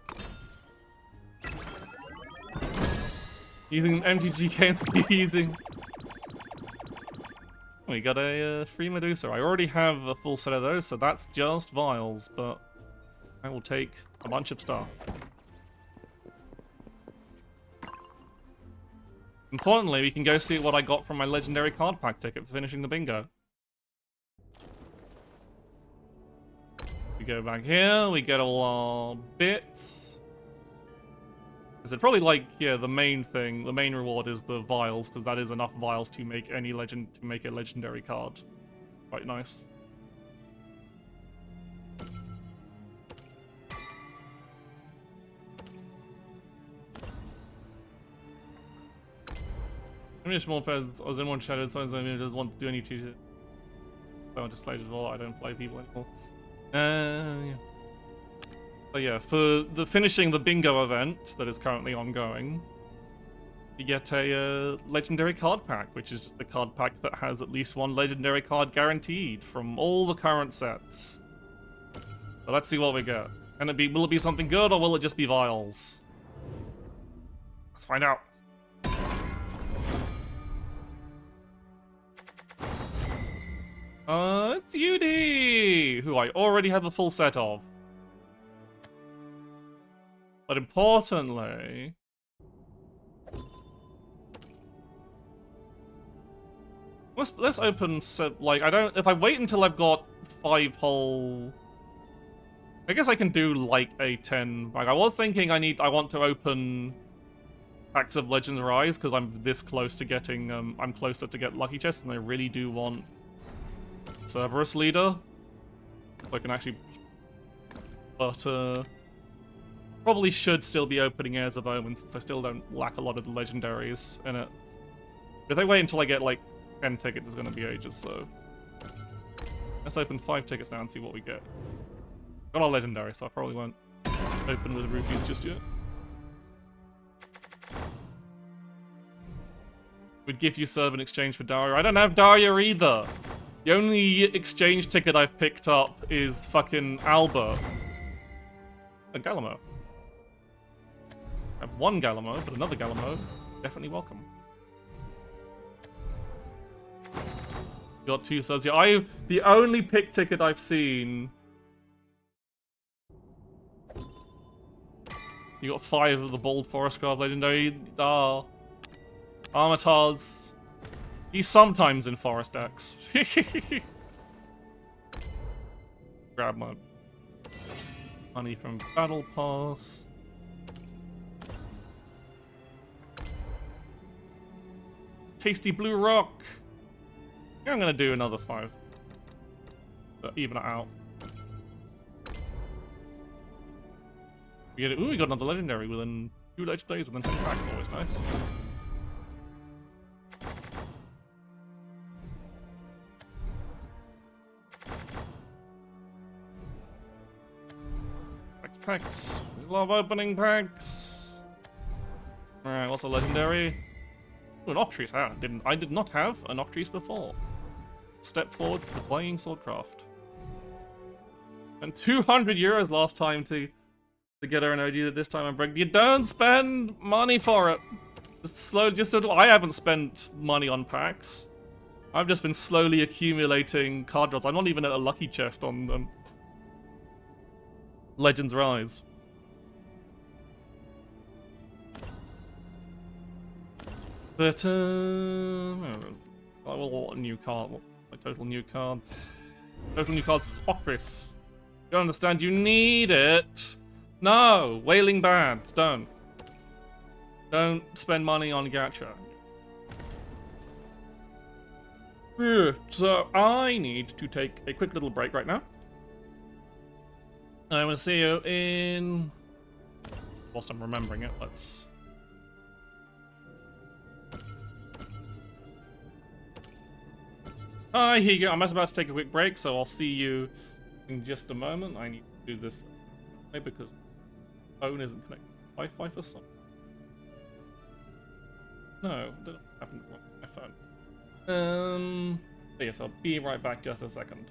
Using MTG games to be using. We got a free Medusa. I already have a full set of those, so that's just vials, but I will take a bunch of stuff. Importantly, we can go see what I got from my legendary card pack ticket for finishing the bingo. We go back here, we get all our bits. Is it probably like, yeah, the main thing, the main reward is the vials, because that is enough vials to make a legendary card. Quite nice. Finish more pairs. I was in one shadow, so I doesn't want to do any t-shirt. I don't just play as well. I don't play people anymore. Yeah. So yeah, for the finishing the bingo event that is currently ongoing, you get a legendary card pack, which is just the card pack that has at least one legendary card guaranteed from all the current sets. So let's see what we get. Will it be something good or will it just be vials? Let's find out. It's Yudi, who I already have a full set of. But importantly, let's open, like, if I wait until I've got 5 whole, I guess I can do like a 10, like I was thinking I want to open packs of Legends Rise, because I'm this close to getting, I'm closer to get Lucky Chests, and I really do want Cerberus Leader, so I can actually, but, probably should still be opening Heirs of Omen since I still don't lack a lot of the legendaries in it. If I wait until I get like 10 tickets, it's going to be ages, so let's open 5 tickets now and see what we get. Got our legendary, so I probably won't open with rupees just yet. We'd give you Serve in exchange for Daria. I don't have Daria either! The only exchange ticket I've picked up is fucking Alba. A Galamo. I have 1 Galamo, but another Galamo, definitely welcome. Got 2 subs. Yeah, the only pick ticket I've seen. You got 5 of the Bold Forest Craft Legendary. Armitage. He's sometimes in Forest X. Grab my money from Battle Pass. Tasty Blue Rock. Yeah, I'm gonna do another 5. Even it out. We got another legendary within 2 legendaries within 10 packs. Always nice. Packs. We love opening packs. Alright, what's a legendary? Ooh, an Octrease. I did not have an Octrease before. Step forward to playing Swordcraft. And 200 euros last time to get her an OG that this time I'm breaking. You don't spend money for it. I haven't spent money on packs. I've just been slowly accumulating card draws. I'm not even at a lucky chest on Legends Rise. But, I will want a new card. My total new cards. Total new cards is Octrease. You don't understand, you need it. No! Wailing Band, don't. Don't spend money on gacha. So, I need to take a quick little break right now. I will see you in... Whilst I'm remembering it, let's... Hi, here you go. I'm about to take a quick break, so I'll see you in just a moment. I need to do this because my phone isn't connected to Wi-Fi for some. No, that happened wrong with my phone. Yes, I'll be right back just a second.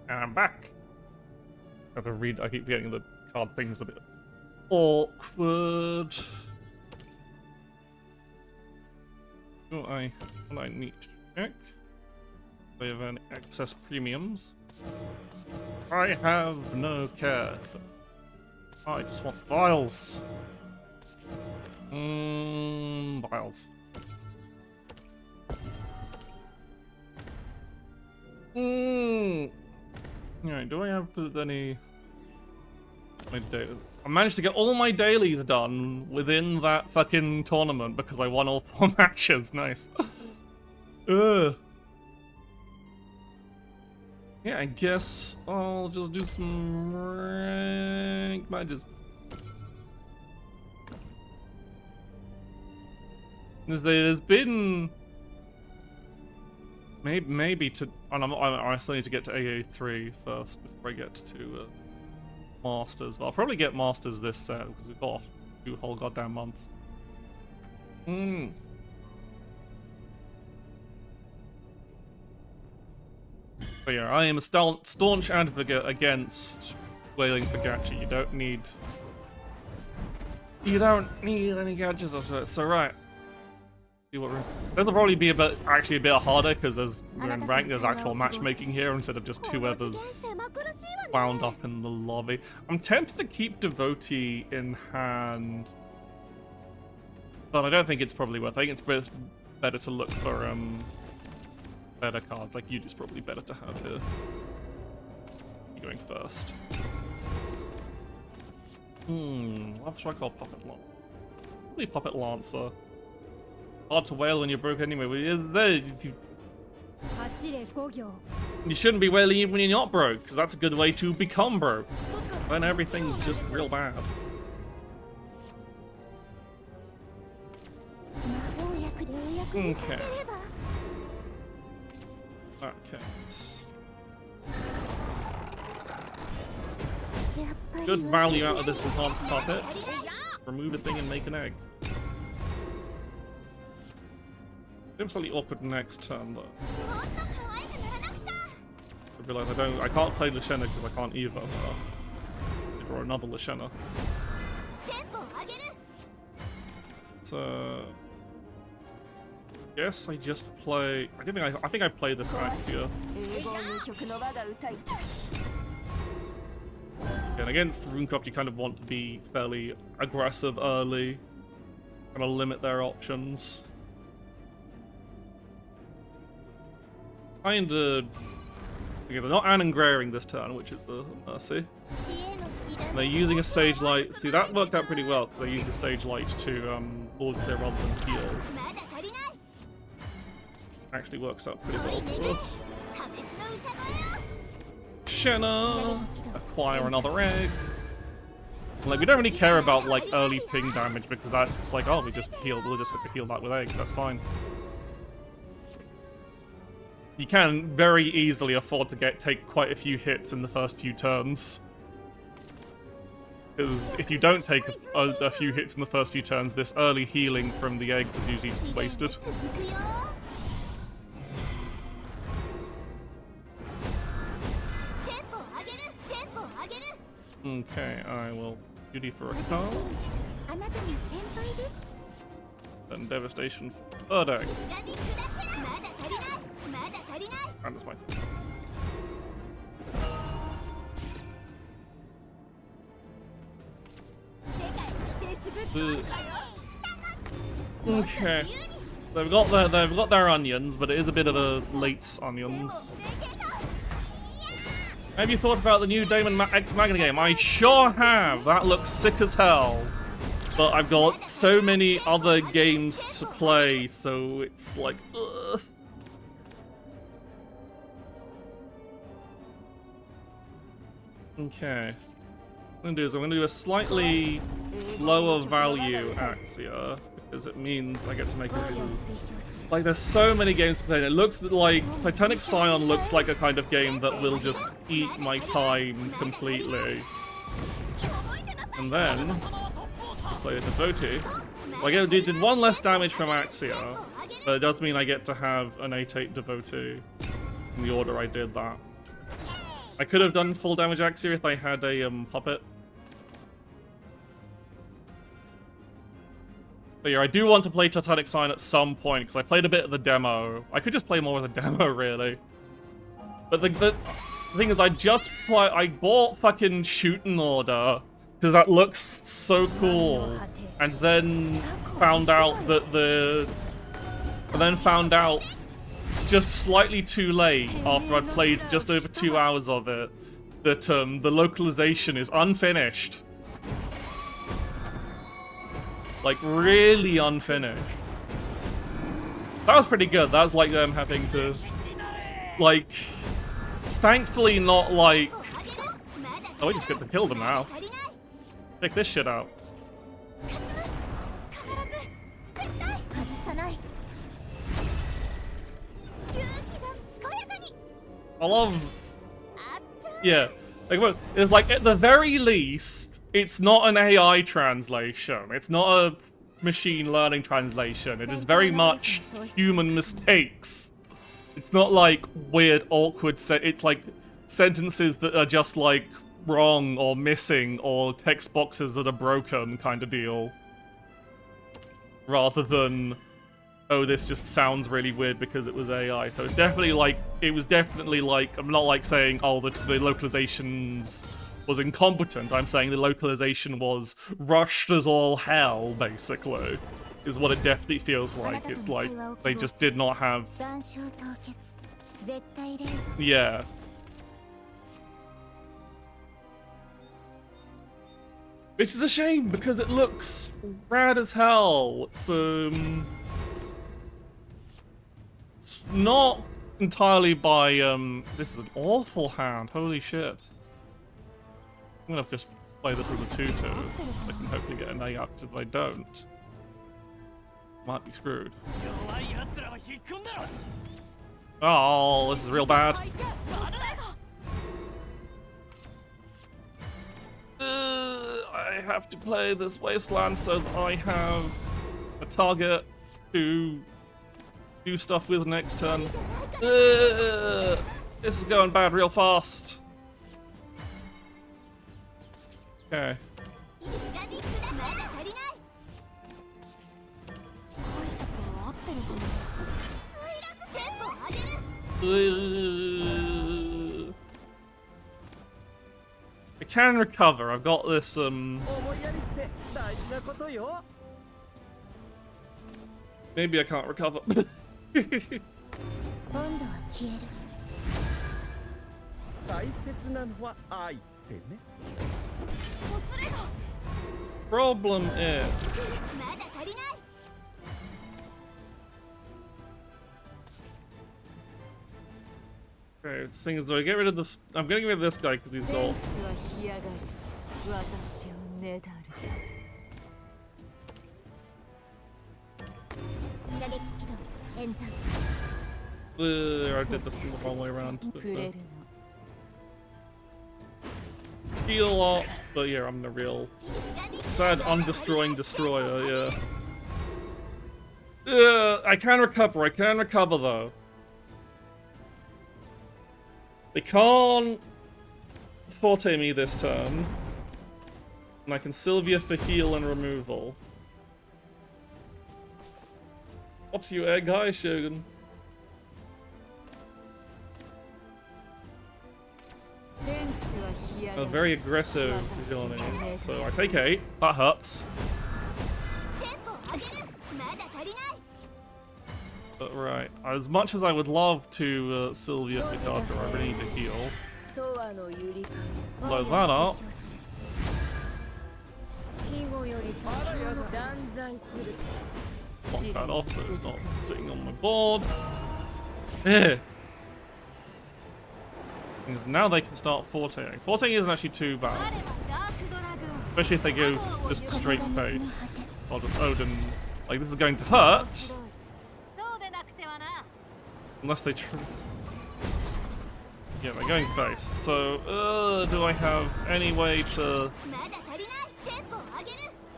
And I'm back. I have to read. I keep getting the card things a bit awkward. What I need to check. Do I have any excess premiums? I have no care. I just want vials. Vials. Alright, do I have any... I managed to get all my dailies done within that fucking tournament because I won all 4 matches. Nice. Ugh. Yeah, I guess I'll just do some rank matches. There's been... Maybe to... And I still need to get to AA3 first before I get to Masters. But I'll probably get Masters this set because we've got 2 whole goddamn months. But yeah, I am a staunch advocate against whaling for gacha. You don't need any gadgets, so it's alright. See what this will probably be actually a bit harder because as we're in rank, there's actual matchmaking here instead of just whoever's wound up in the lobby. I'm tempted to keep Devotee in hand, but I don't think it's probably worth. I think it's better to look for better cards. Like Yuji's probably better to have here. You're going first. What should I call Puppet Lancer? Probably Puppet Lancer. Hard to wail when you're broke anyway. You shouldn't be wailing even when you're not broke, because that's a good way to become broke. When everything's just real bad. Okay. Okay. Good value out of this enhanced puppet. Remove a thing and make an egg. Seems slightly awkward next turn though. I realise I can't play Lashena because I can't either. Draw another Lashena. So guess I just play. I think I play this Axia. And against Runecraft, you kind of want to be fairly aggressive early, kind of limit their options. Kind of. They're not Anangraring this turn, which is the Mercy. And they're using a Sage Light. See, that worked out pretty well because they used the Sage Light to Lord Clear rather than heal. Actually works out pretty well for us. Shenna, acquire another egg. Like we don't really care about like early ping damage because that's just like, oh, we'll just have to heal that with eggs. That's fine. You can very easily afford to take quite a few hits in the first few turns. Because if you don't take a few hits in the first few turns, this early healing from the eggs is usually just wasted. Okay, I will duty for a card. Then Devastation for third egg. And it's my turn. Okay. They've got their onions, but it is a bit of a late onions. Have you thought about the new Daemon X Magna game? I sure have. That looks sick as hell. But I've got so many other games to play, so it's like, ugh. Okay. What I'm gonna do a slightly lower value Axia, because it means I get to make a really... Like, there's so many games to play, and it looks like Titanic Scion looks like a kind of game that will just eat my time completely. And then play a Devotee. Well, I did 1 less damage from Axia, but it does mean I get to have an 8/8 Devotee in the order I did that. I could have done full damage Axia if I had a puppet. But yeah, I do want to play Titanic Sign at some point, because I played a bit of the demo. I could just play more of the demo, really. But the thing is, I bought fucking Shooting Order, because that looks so cool. And then found out that it's just slightly too late after I'd played just over 2 hours of it, that the localization is unfinished. Like, really unfinished. That was pretty good. That was like them having to, like, thankfully not like... Oh, we just get to kill them now. Check this shit out. I love... Yeah. Like, it's like, at the very least, it's not an AI translation. It's not a machine learning translation. It is very much human mistakes. It's not like weird, awkward... It's like sentences that are just like wrong or missing or text boxes that are broken kind of deal. Rather than, oh, this just sounds really weird because it was AI. So it's definitely like, I'm not like saying, oh, the localizations was incompetent. I'm saying the localization was rushed as all hell, basically, is what it definitely feels like. It's like they just did not have... Yeah. Which is a shame, because it looks rad as hell. It's not entirely by, this is an awful hand, holy shit. I'm gonna just play this as a 2-2. I can hopefully get an A up, if I don't. Might be screwed. Oh, this is real bad. I have to play this Wasteland so that I have a target to do stuff with next turn. This is going bad real fast. Okay. I can recover. I've got this, Maybe I can't recover. Problem is... Okay, the thing is, do I get rid of the... I'm gonna get rid of this guy because he's got... I did this the wrong way around. Heal up, but yeah, I'm the real sad undestroying destroyer, yeah. I can recover though. They can't Forte me this turn. And I can Sylvia for heal and removal. Up to you, egg. Hi, Shogun. A very aggressive Johnny. So I take 8. That hurts. But right, as much as I would love to Sylvia Pitaka, I really need to heal. Blow that up. Knock that off, but it's not sitting on my board. Yeah. Because now they can start forteing. Forteing isn't actually too bad. Especially if they go just straight face. Or just Odin. Like, this is going to hurt. Unless they try. Yeah, they're going face. So, do I have any way to...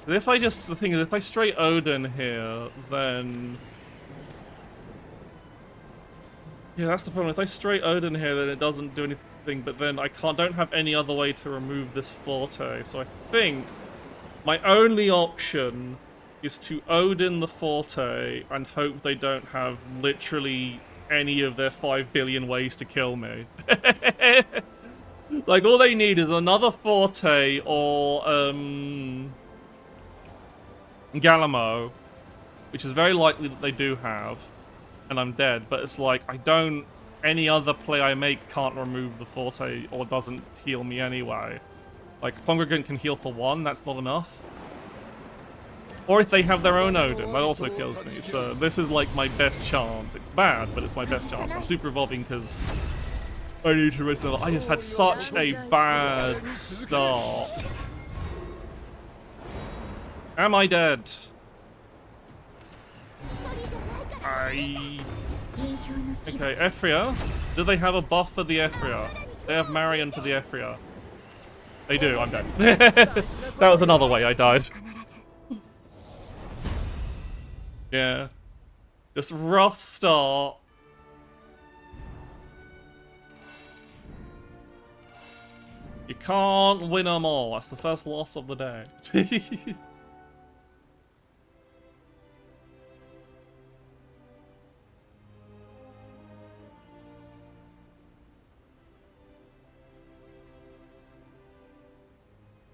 If I just... The thing is, if I straight Odin here, then... Yeah, that's the problem. If I straight Odin here, then it doesn't do anything. thing, but then I don't have any other way to remove this forte, so I think my only option is to Odin the forte and hope they don't have literally any of their 5 billion ways to kill me. Like, all they need is another forte or, Galamo, which is very likely that they do have, and I'm dead, but it's like, any other play I make can't remove the forte or doesn't heal me anyway. Like, Congregant can heal for 1, that's not enough. Or if they have their own Odin, that also kills me, so this is like my best chance. It's bad, but it's my best chance. I'm super evolving because I need to raise level. I just had such a bad start. Am I dead? Okay, Ephria. Do they have a buff for the Ephria? They have Marion for the Ephria. They do, I'm dead. That was another way I died. Yeah. Just rough start. You can't win them all. That's the first loss of the day.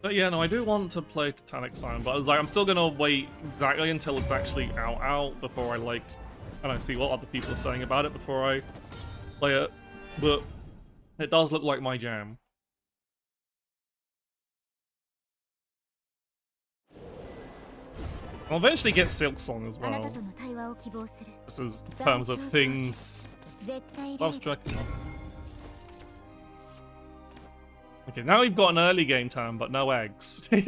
But yeah, no, I do want to play Titanic Sign, but like, I'm still gonna wait exactly until it's actually out before I like, I don't see what other people are saying about it before I play it. But it does look like my jam. I'll eventually get Silksong as well. This is in terms of things. Love's Dragon. Okay, now we've got an early game time, but no eggs. Like,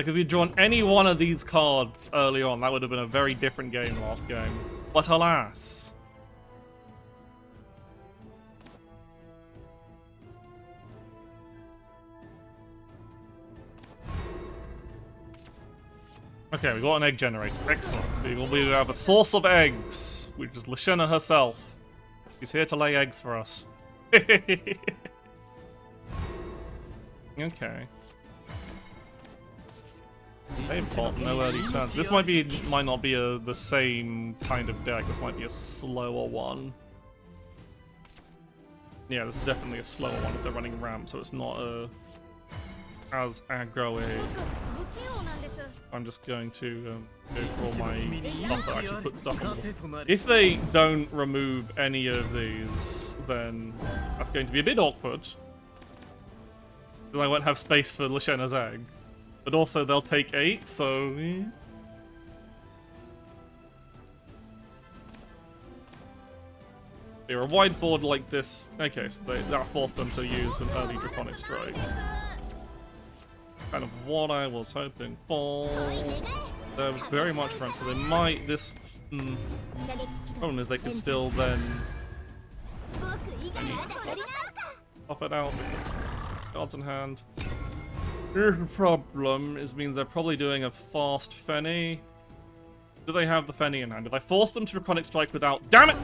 if you'd drawn any one of these cards early on, that would have been a very different game last game. But alas. Okay, we got an egg generator. Excellent. We have a source of eggs, which is Lashena herself. She's here to lay eggs for us. Okay. They've got no early turns. This might not be the same kind of deck. This might be a slower one. Yeah, this is definitely a slower one if they're running ramp, so it's not as aggro-y. I'm just going to go for all my stuff that actually put stuff on them. If they don't remove any of these, then that's going to be a bit awkward. Because I won't have space for Lashena's egg. But also they'll take 8, so... They're a wide board like this. Okay, so that forced them to use an early Draconic Strike. Kind of what I was hoping for. They're very much front, so they might. Problem is, they could still then pop it out. Cards in hand. Here's the problem: means they're probably doing a fast Fenny. Do they have the Fenny in hand? If I force them to Draconic Strike without, damn it!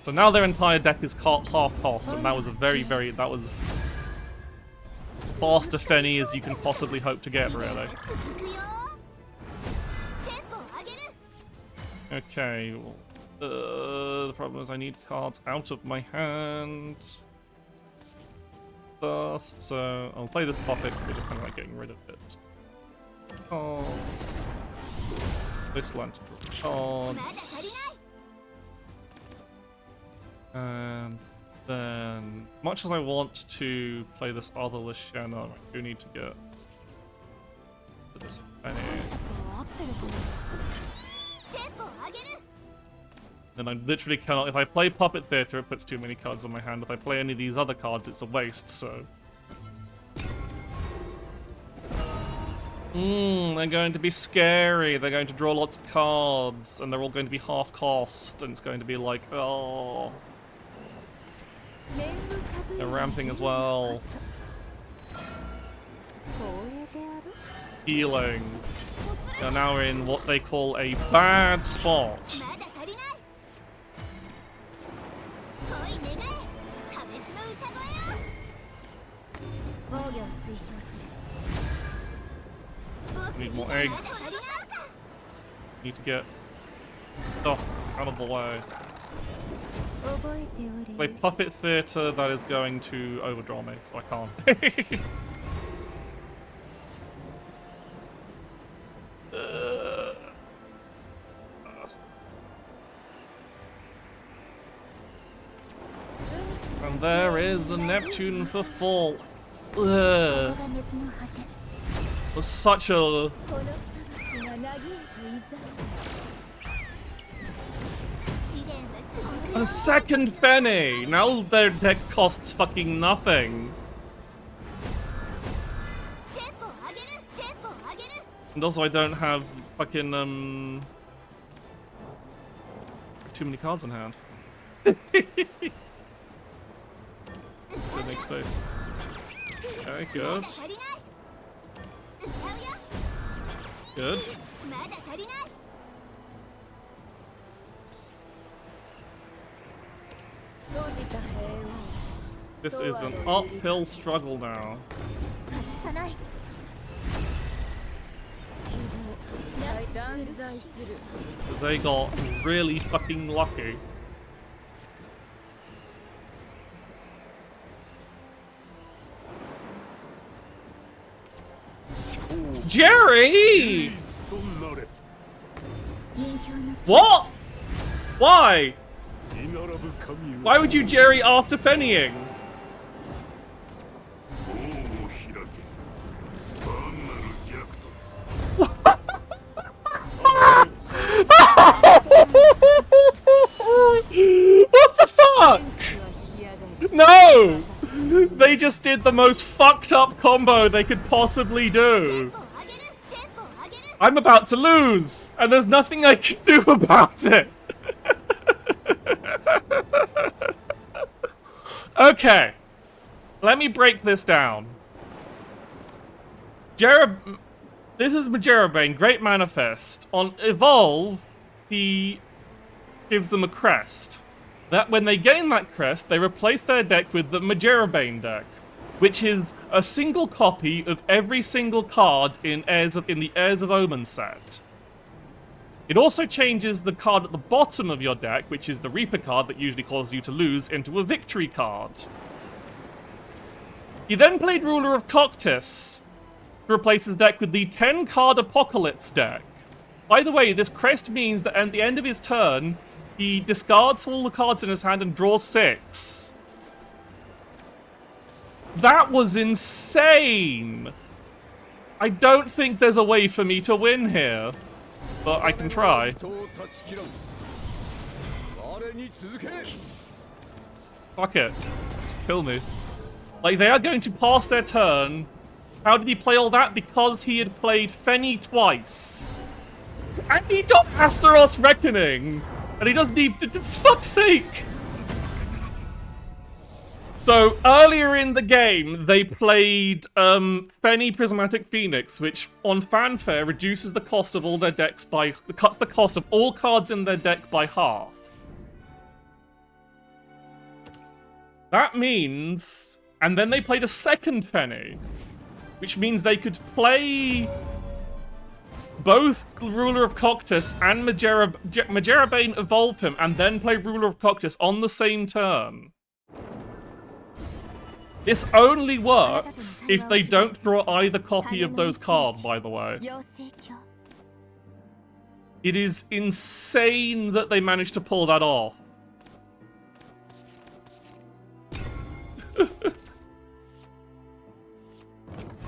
So now their entire deck is half cost, and that was a that was as fast a Fenny as you can possibly hope to get, really. Okay, well, the problem is I need cards out of my hand first, so I'll play this puppet because we're just kind of like getting rid of it. Cards. This land to draw cards. And then, much as I want to play this other Lashena, I do need to get to this Penny. And I literally cannot, if I play Puppet Theater, it puts too many cards on my hand. If I play any of these other cards, it's a waste, so... they're going to be scary. They're going to draw lots of cards, and they're all going to be half cost, and it's going to be like, oh... They're ramping as well. healing. You're now in what they call a bad spot. Need more eggs. Need to get stuff out of the way. Play Puppet Theatre, that is going to overdraw me, so I can't. And there is a Neptune for faults. Was such a... A second penny! Now their deck costs fucking nothing. And also I don't have fucking, too many cards in hand. To make space. Okay, good. Good. This is an uphill struggle now. They got really fucking lucky. Jerry! What? Why? Why would you Jerry after Fennying? What the fuck? No! They just did the most fucked up combo they could possibly do. I'm about to lose, and there's nothing I can do about it. Okay, let me break this down. This is Majerabane, Great Manifest. On Evolve, he gives them a crest. That when they gain that crest, they replace their deck with the Majerabane deck, which is a single copy of every single card in the Heirs of Omen set. It also changes the card at the bottom of your deck, which is the Reaper card that usually causes you to lose, into a victory card. He then played Ruler of Coctis to replace his deck with the 10-card Apocalypse deck. By the way, this crest means that at the end of his turn, he discards all the cards in his hand and draws 6. That was insane! I don't think there's a way for me to win here. But I can try. Fuck it. Just kill me. Like, they are going to pass their turn. How did he play all that? Because he had played Fenny twice. And he got Astaros Reckoning! And he doesn't even... For fuck's sake! So, earlier in the game, they played Fenny Prismatic Phoenix, which, on Fanfare, reduces the cost of all their decks by... cuts the cost of all cards in their deck by half. That means... And then they played a second Fenny, which means they could play both Ruler of Coctis and Majerabane evolve him, and then play Ruler of Coctis on the same turn. This only works if they don't draw either copy of those cards, by the way. It is insane that they managed to pull that off.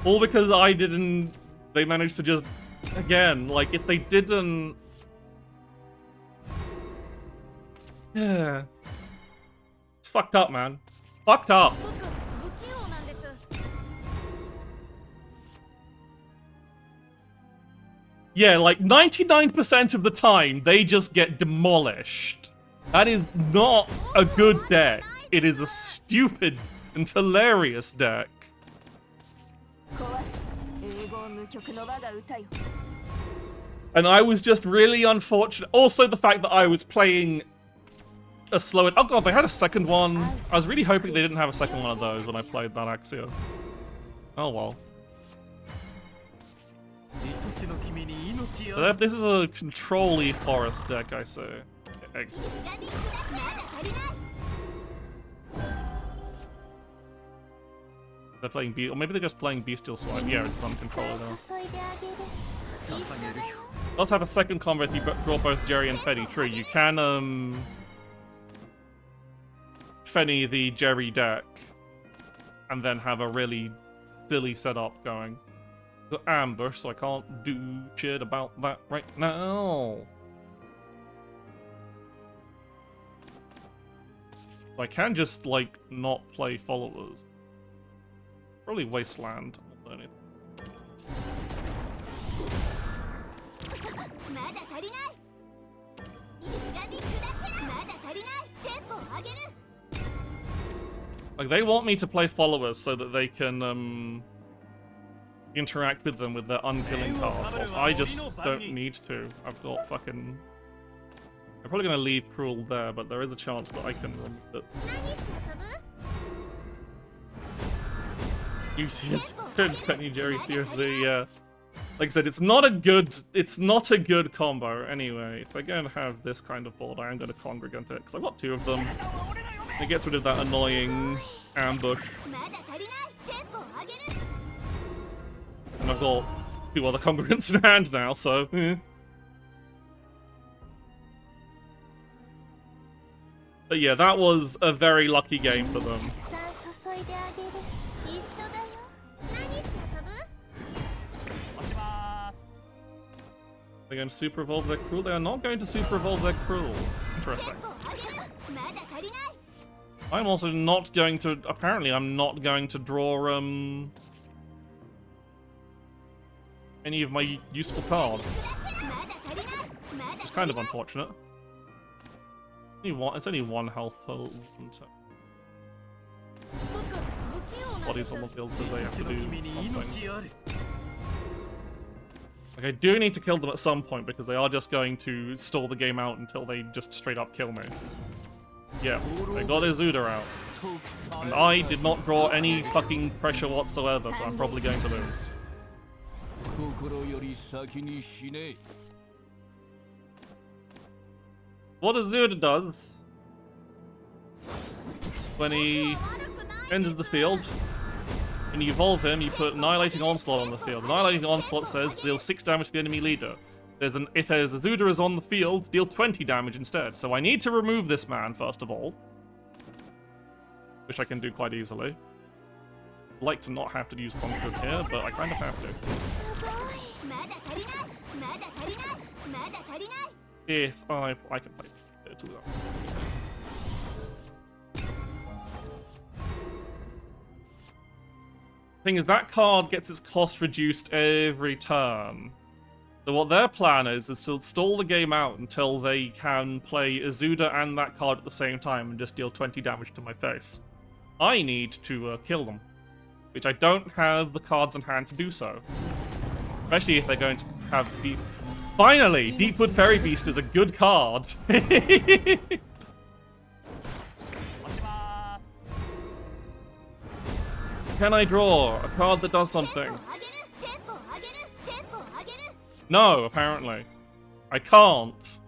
All because I didn't... They managed to just... Again, like, if they didn't... Yeah. It's fucked up, man. Fucked up. Yeah, like 99% of the time, they just get demolished. That is not a good deck. It is a stupid and hilarious deck. And I was just really unfortunate. Also, the fact that I was playing a slow... Oh god, they had a second one. I was really hoping they didn't have a second one of those when I played that Axia. Oh well. But this is a control-y forest deck, I say. They're playing or maybe they're just playing Bestial Swipe. Yeah, it's on controller though. Let's have a second combo if you draw both Jerry and Fenny. True, you can Fenny the Jerry deck and then have a really silly setup going. The ambush, so I can't do shit about that right now. I can just like not play followers. Probably Wasteland more than anything. Like, they want me to play followers so that they can, interact with them with their unkilling cards. Also, I just don't need to. I've got fucking... I'm probably gonna leave Cruel there, but there is a chance that I can remove it. UCS Penny Jerry CSZ, yeah. Like I said, it's not a good combo anyway. If they're going to have this kind of board, I am going to congregate it, because I've got two of them. It gets rid of that annoying ambush. And I've got two other congregants in hand now, so... But yeah, that was a very lucky game for them. They're going to super evolve their Cruel? They are not going to super evolve their Cruel. Interesting. I'm also not going to... Apparently, I'm not going to draw, any of my useful cards. It's kind of unfortunate. It's only one health pull. Bodies on the field, so they have to do something. Like, I do need to kill them at some point, because they are just going to stall the game out until they just straight up kill me. Yeah, they got Izuda out. And I did not draw any fucking pressure whatsoever, so I'm probably going to lose. What Izuda does, when he enters the field, when you evolve him, you put Annihilating Onslaught on the field. Annihilating Onslaught says deal 6 damage to the enemy leader. If there's Izuda is on the field, deal 20 damage instead. So I need to remove this man, first of all. Which I can do quite easily. I'd like to not have to use Conqueror here, but I kind of have to. If I can play it too. Thing is, that card gets its cost reduced every turn. So what their plan is to stall the game out until they can play Izuda and that card at the same time and just deal 20 damage to my face. I need to kill them, which I don't have the cards in hand to do so. Especially if they're going to have the... Finally! Deepwood Fairy Beast is a good card! Can I draw a card that does something? No, apparently. I can't.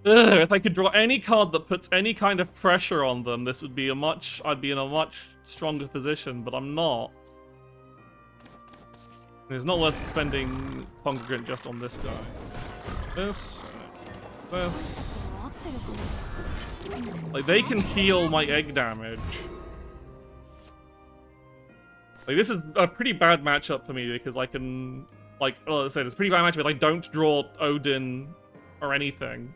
If I could draw any card that puts any kind of pressure on them, this would be I'd be in a much stronger position, but I'm not. It's not worth spending Congregant just on this guy. This. Like, they can heal my egg damage. Like, this is a pretty bad matchup for me because I can, like I said, it's a pretty bad matchup, but I don't draw Odin or anything.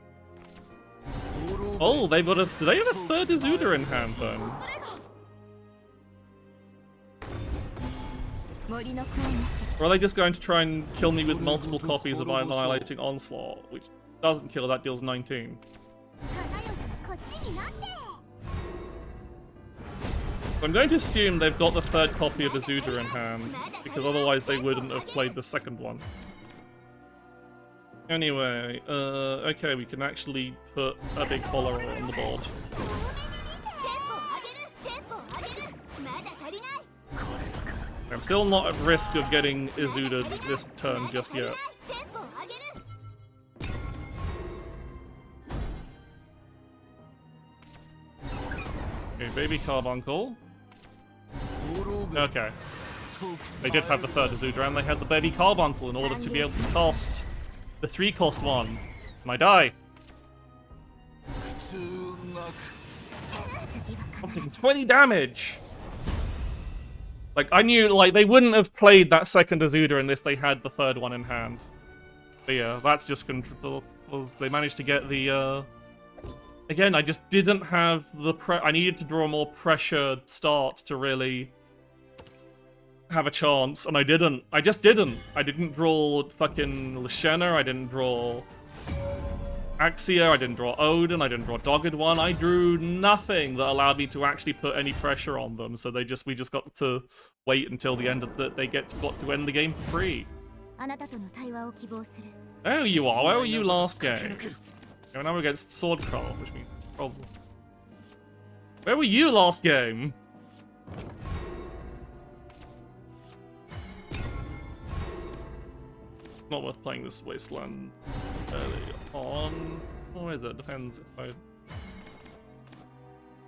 Oh, they've got do they have a third Izuda in hand then? Or are they just going to try and kill me with multiple copies of Annihilating Onslaught, which doesn't kill, that deals 19. I'm going to assume they've got the third copy of Izuda in hand, because otherwise they wouldn't have played the second one. Anyway, okay, we can actually put a big follower on the board. I'm still not at risk of getting Izuda this turn just yet. Okay, baby carbuncle. Okay. They did have the third Izuda and they had the baby carbuncle in order to be able to cast the 3-cost one. And I die. I'm taking 20 damage! Like, I knew, like, they wouldn't have played that second Izuda unless they had the third one in hand. But yeah, that's just control. They managed to get the, Again, I just didn't have the I needed to draw a more pressured start to really have a chance, and I didn't. I just didn't. I didn't draw fucking Lashena, I didn't draw Axia, I didn't draw Odin, I didn't draw Dogged One. I drew nothing that allowed me to actually put any pressure on them, so we just got to wait until the end of got to end the game for free. There you are, where were you last game? Okay, now we're against Swordcraft, which means problem. Where were you last game? Not worth playing this Wasteland early on. Or is it? Depends if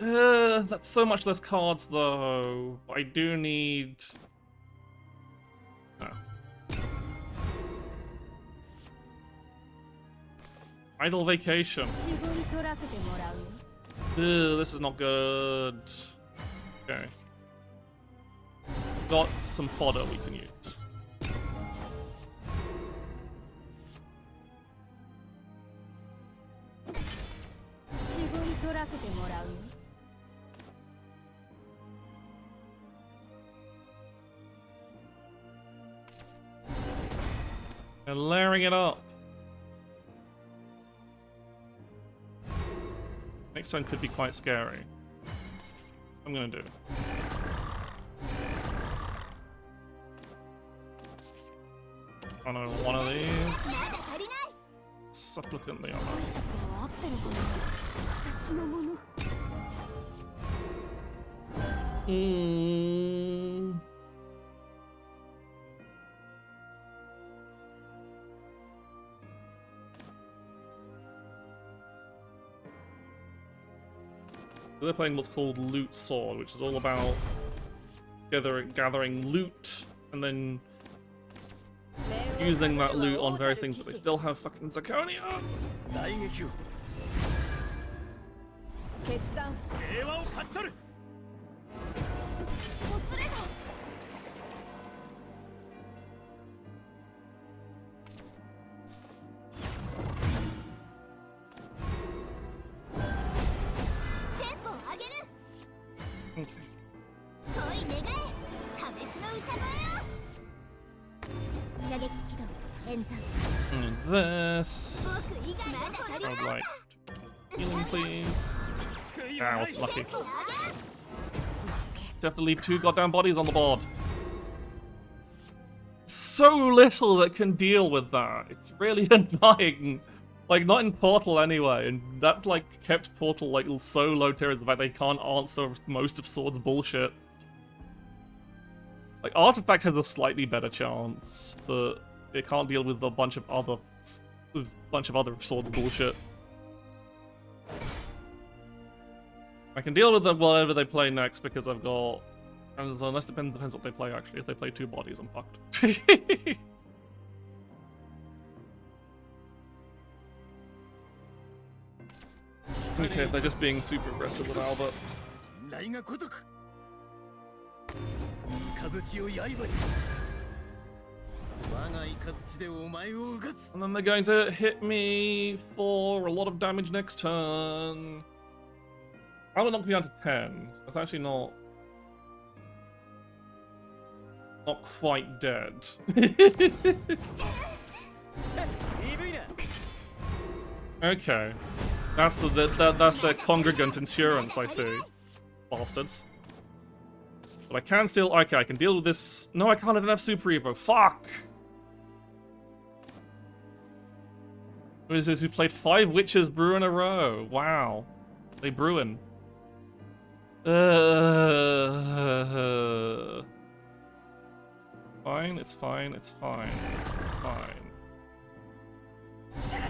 I... that's so much less cards though. I do need... Oh. Idle Vacation. This is not good. Okay. Got some fodder we can use. And layering it up. Next turn could be quite scary. I'm gonna do. I know one of these. Supplicant the other. They're playing what's called Loot Sword, which is all about gathering loot and then using that loot on various things, but they still have fucking Zirconia. And this. I would like healing, please. Ah, I wasn't lucky. You have to leave 2 goddamn bodies on the board. So little that can deal with that. It's really annoying. Like, not in Portal anyway, and that, like, kept Portal, like, so low tier is the fact they can't answer most of Sword's bullshit. Like, Artifact has a slightly better chance, but it can't deal with a bunch of other Sword's bullshit. I can deal with them whatever they play next because I've got... Unless depends what they play, actually. If they play 2 bodies, I'm fucked. Okay, they're just being super aggressive with Albert. And then they're going to hit me for a lot of damage next turn. Albert knocked me down to 10. So that's actually not quite dead. Okay. That's the congregant insurance, I see. Bastards. But I can still... Okay, I can deal with this. No, I can't. I don't have Super Evo. Fuck! What is this? We played 5 Witches brew in a row. Wow. They brewing. Fine, it's fine, it's fine. Fine.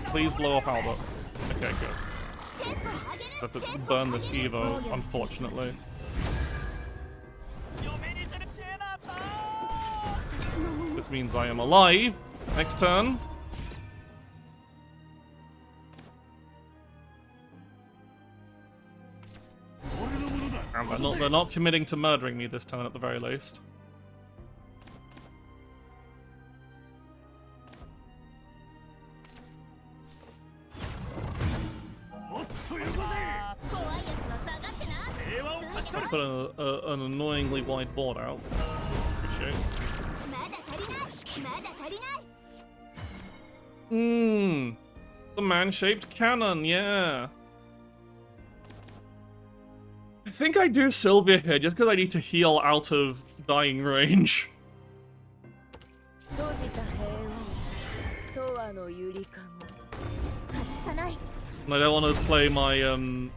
Please blow up Albert. Okay, good. I have to burn this Evo, unfortunately. This means I am alive. Next turn. And they're not committing to murdering me this turn at the very least. Put an annoyingly wide board out. Appreciate it. The man-shaped cannon, yeah. I think I do Sylvia here just because I need to heal out of dying range. And I don't want to play my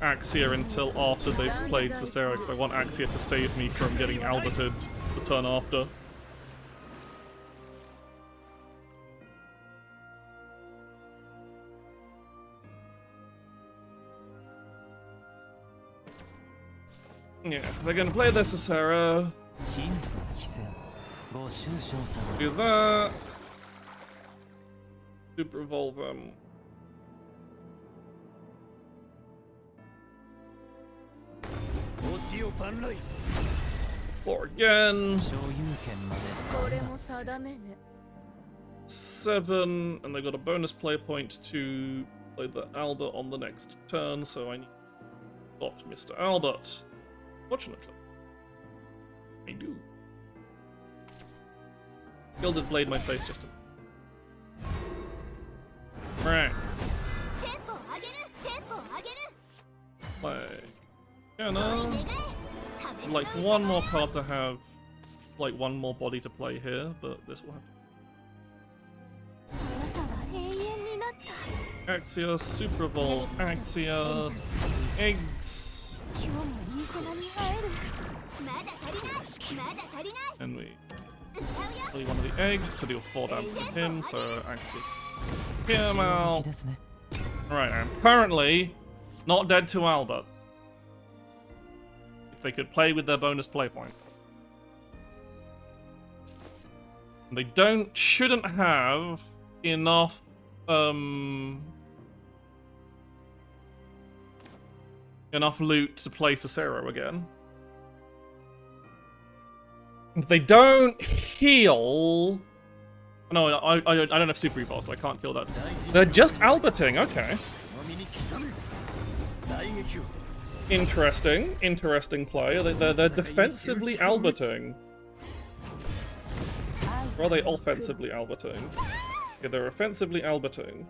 Axia until after they've played Cicera, because I want Axia to save me from getting Alberted the turn after. Yeah, so they're gonna play their Cicera. Do that. Super Evolve them. Four again. 7, and they got a bonus play point to play the Albert on the next turn, so I need to stop Mr. Albert. Fortunately, I do. Gilded Blade my face just a... Right. Play. Yeah, no. Like one more card to have, like one more body to play here, but this will have to. Axia, Super Evolve, Axia, eggs. And we play one of the eggs to deal 4 damage to him, so Axia. Him out. Alright, I'm currently not dead to Albert. If they could play with their bonus play point. And they shouldn't have enough enough loot to play Cicero again. If they don't heal... No, I don't have Super Evolve, so I can't kill that. They're just Alberting, okay. Interesting play. They're defensively Alberting. Or are they offensively Alberting? Yeah, they're offensively Alberting.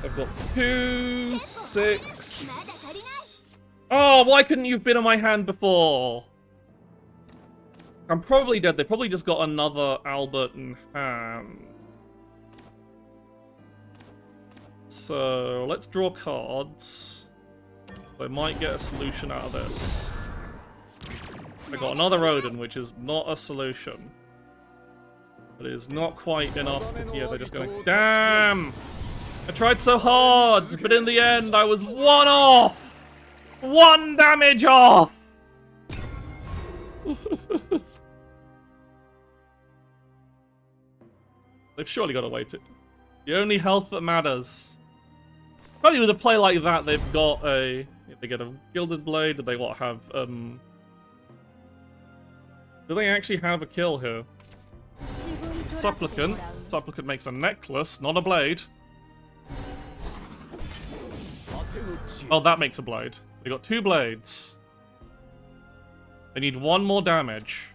I've got 2, 6... Oh, why couldn't you have been on my hand before? I'm probably dead. They probably just got another Albert in hand. So, let's draw cards. They might get a solution out of this. I got another Odin, which is not a solution. But it is not quite enough. Yeah, they're just gonna... Damn! I tried so hard, but in the end, I was 1 off! 1 damage off! They've surely got a way to... The only health that matters. Probably with a play like that, they've got a... They get a Gilded Blade, do they what have, Do they actually have a kill here? Supplicant. Supplicant makes a necklace, not a blade. Oh, that makes a blade. They got 2 blades. They need 1 more damage.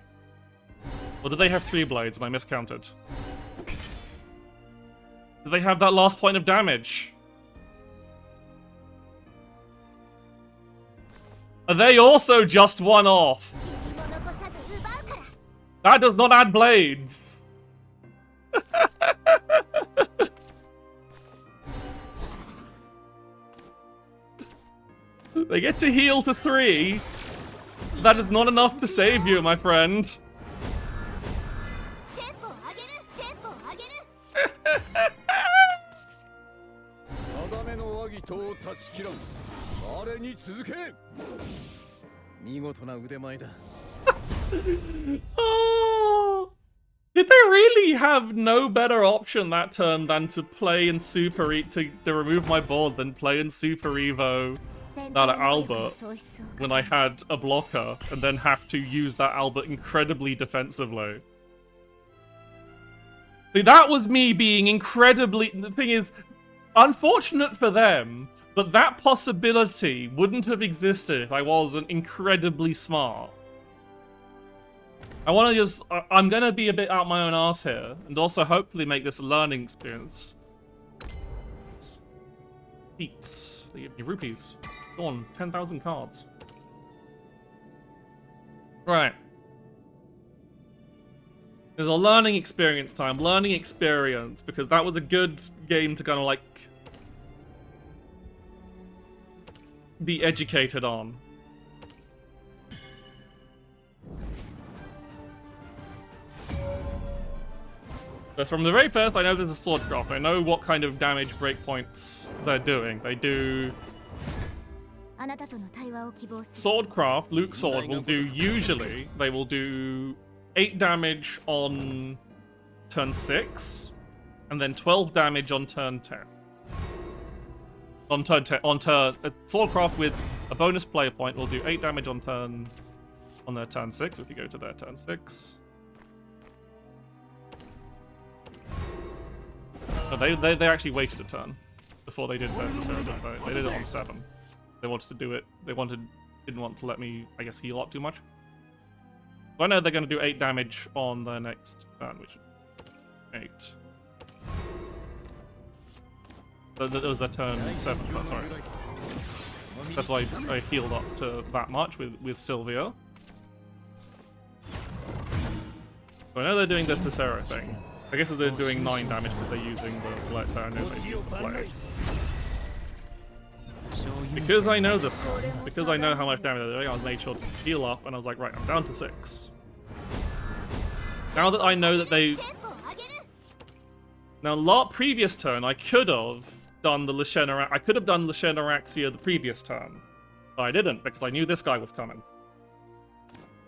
Or did they have 3 blades and I miscounted? Do they have that last point of damage? They also just one off. That does not add blades. They get to heal to 3. That is not enough to save you, my friend. Oh, did they really have no better option that turn than to play in Super to remove my board than play in Super Evo that Albert when I had a blocker and then have to use that Albert incredibly defensively? See, that was me being incredibly... The thing is, unfortunate for them, but that possibility wouldn't have existed if I wasn't incredibly smart. I want to just... I'm going to be a bit out my own arse here, and also hopefully make this a learning experience. Beats. They give me rupees. Go on, 10,000 cards. Right. There's a learning experience time. Learning experience, because that was a good game to kind of, like, be educated on. But from the very first, I know there's a Swordcraft. I know what kind of damage breakpoints they're doing. They do... Swordcraft, Luke Sword, will do usually, they will do 8 damage on turn 6, and then 12 damage on turn 10. On turn 10, Swordcraft with a bonus player point will do 8 damage on their turn 6, if you go to their turn 6. No, they actually waited a turn before they did necessarily, didn't they? They did it on 7. They wanted to do it. They didn't want to let me, I guess, heal up too much. So I know they're going to do 8 damage on their next turn, which is 8. That was their turn 7. Oh, sorry. That's why I healed up to that much with Sylvia. So I know they're doing this Cicero thing. I guess they're doing 9 damage because they're using the blade. I know they use the blade. Because I know this, because I know how much damage they're doing, I made sure to heal up, and I was like, right, I'm down to 6. Now that I know that they... Now, previous turn, I could have done the Lashenaraxia the previous turn. But I didn't, because I knew this guy was coming.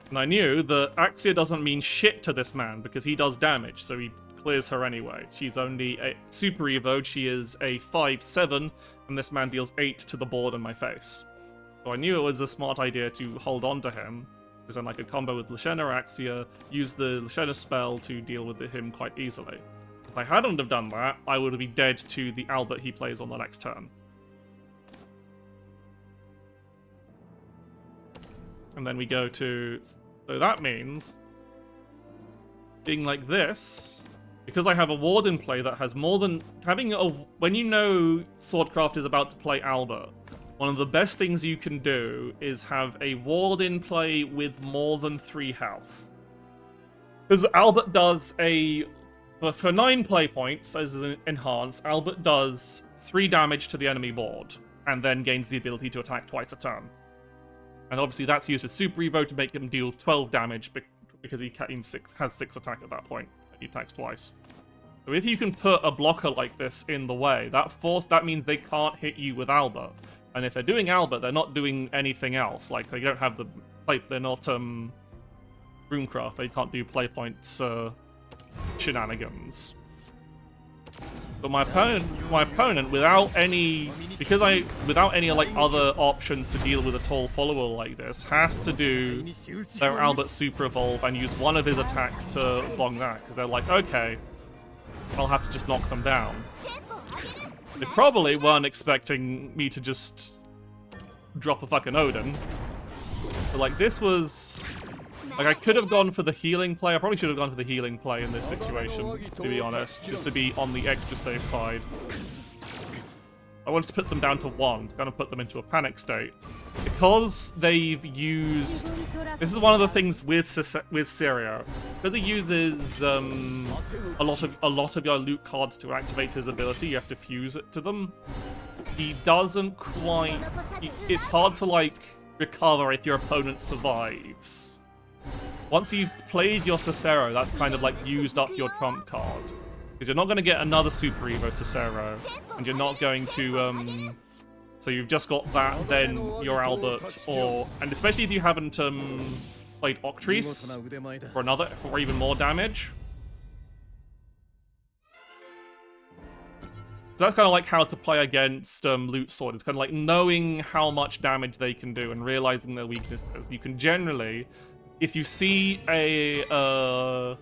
And I knew that Axia doesn't mean shit to this man, because he does damage, so he clears her anyway. She's only a Super Evoed, she is a 5/7, and this man deals 8 to the board in my face. So I knew it was a smart idea to hold on to him, because then I could combo with Lashenaraxia, use the Lashena spell to deal with him quite easily. If I hadn't have done that, I would be dead to the Albert he plays on the next turn. And then we go to... So that means... being like this... Because I have a ward in play that has more than... When you know Swordcraft is about to play Albert, one of the best things you can do is have a ward in play with more than 3 health. Because Albert does a... For 9 play points as an enhance, Albert does 3 damage to the enemy board, and then gains the ability to attack twice a turn. And obviously that's used with Super Evo to make him deal 12 damage, because he has 6 attack at that point. He attacks twice. So if you can put a blocker like this in the way, that means they can't hit you with Albert. And if they're doing Albert, they're not doing anything else. Like, they don't have the play, they're not Runecraft, they can't do play points shenanigans. But my opponent without any like other options to deal with a tall follower like this, has to do their Albert Super Evolve and use one of his attacks to bong that, because they're like, okay, I'll have to just knock them down. They probably weren't expecting me to just drop a fucking Odin. But like, this was... Like, I could have gone for the healing play. I probably should have gone for the healing play in this situation, to be honest, just to be on the extra safe side. I wanted to put them down to 1 to kind of put them into a panic state. Because they've used... This is one of the things with Sirio. Because he uses a lot of your loot cards to activate his ability, you have to fuse it to them. He doesn't quite... It's hard to, like, recover if your opponent survives. Once you've played your Cicero, that's kind of like used up your trump card. Because you're not going to get another Super Evo Cicero, and you're not going to, so you've just got that, then your Albert, and especially if you haven't, played Octrice for even more damage. So that's kind of like how to play against Loot Sword. It's kind of like knowing how much damage they can do and realizing their weaknesses. You can generally, if you see a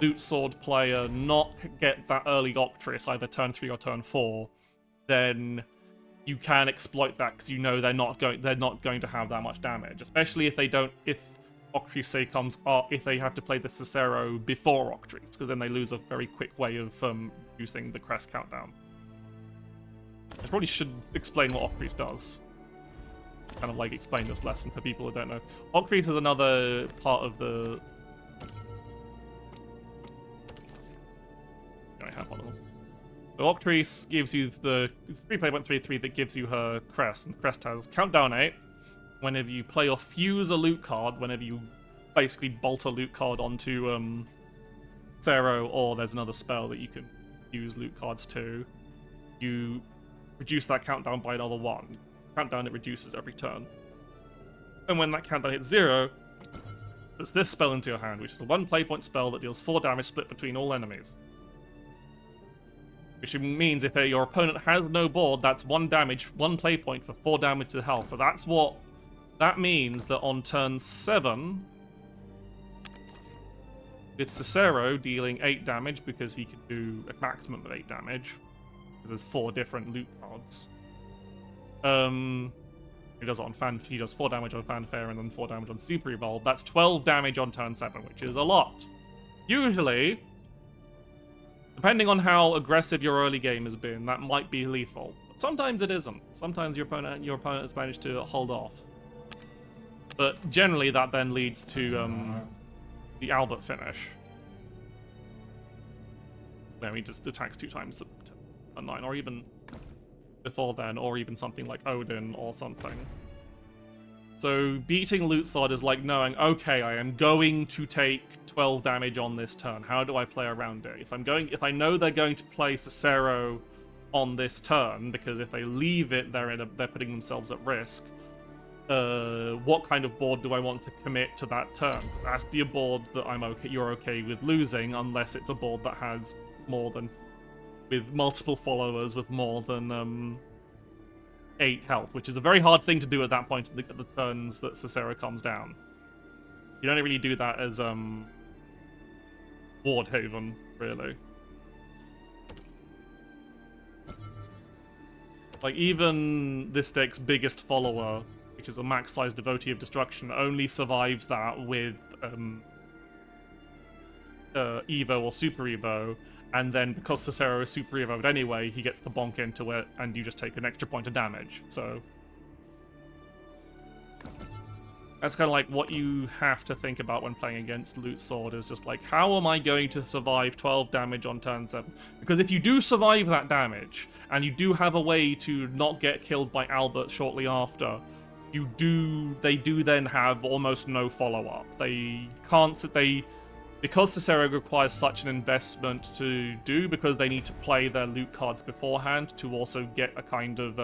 Loot Sword player not get that early Octrice, either turn 3 or turn 4, then you can exploit that because you know they're not going to have that much damage. Especially if they don't, if Octrice say comes up, if they have to play the Cicero before Octrice, because then they lose a very quick way of using the crest countdown. I probably should explain what Octrice does. Kind of like explain this lesson for people who don't know. Octrice is another part of the... I have one of them. So Octrice gives you the 3play.33 that gives you her crest, and the crest has countdown 8. Whenever you play or fuse a loot card, whenever you basically bolt a loot card onto Zero, or there's another spell that you can use loot cards to, you reduce that countdown by another 1. Countdown, it reduces every turn. And when that countdown hits 0, puts this spell into your hand, which is a 1 play point spell that deals 4 damage split between all enemies. Which means if your opponent has no board, that's 1 damage, 1 play point for 4 damage to health. So that's what... That means that on turn 7, it's Cicero dealing 8 damage because he can do a maximum of 8 damage. Because there's 4 different loot cards. He does it on he does 4 damage on Fanfare and then 4 damage on Super Evolve. That's 12 damage on turn 7, which is a lot. Usually, depending on how aggressive your early game has been, that might be lethal. But sometimes it isn't. Sometimes your opponent has managed to hold off. But generally, that then leads to the Albert finish, where he just attacks 2 times a 9, or even before then, or even something like Odin or something. So beating Loot Sword is like knowing, okay, I am going to take 12 damage on this turn. How do I play around it? If I know they're going to play Cicero on this turn, because if they leave it, they're putting themselves at risk. What kind of board do I want to commit to that turn? Because it has to be a board that you're okay with losing, unless it's a board that has more than, with multiple followers with more than 8 health, which is a very hard thing to do at that point at the turns that Cicero comes down. You don't really do that as Ward Haven, really. Like, even this deck's biggest follower, which is a max-sized Devotee of Destruction, only survives that with Evo or Super Evo, and then because Cicero is Super Evo'd anyway, he gets to bonk into it, and you just take an extra point of damage, so... That's kind of like what you have to think about when playing against Loot Sword, is just like, how am I going to survive 12 damage on turn 7? Because if you do survive that damage, and you do have a way to not get killed by Albert shortly after, they do then have almost no follow-up. Because Cicero requires such an investment to do, because they need to play their loot cards beforehand to also get a kind of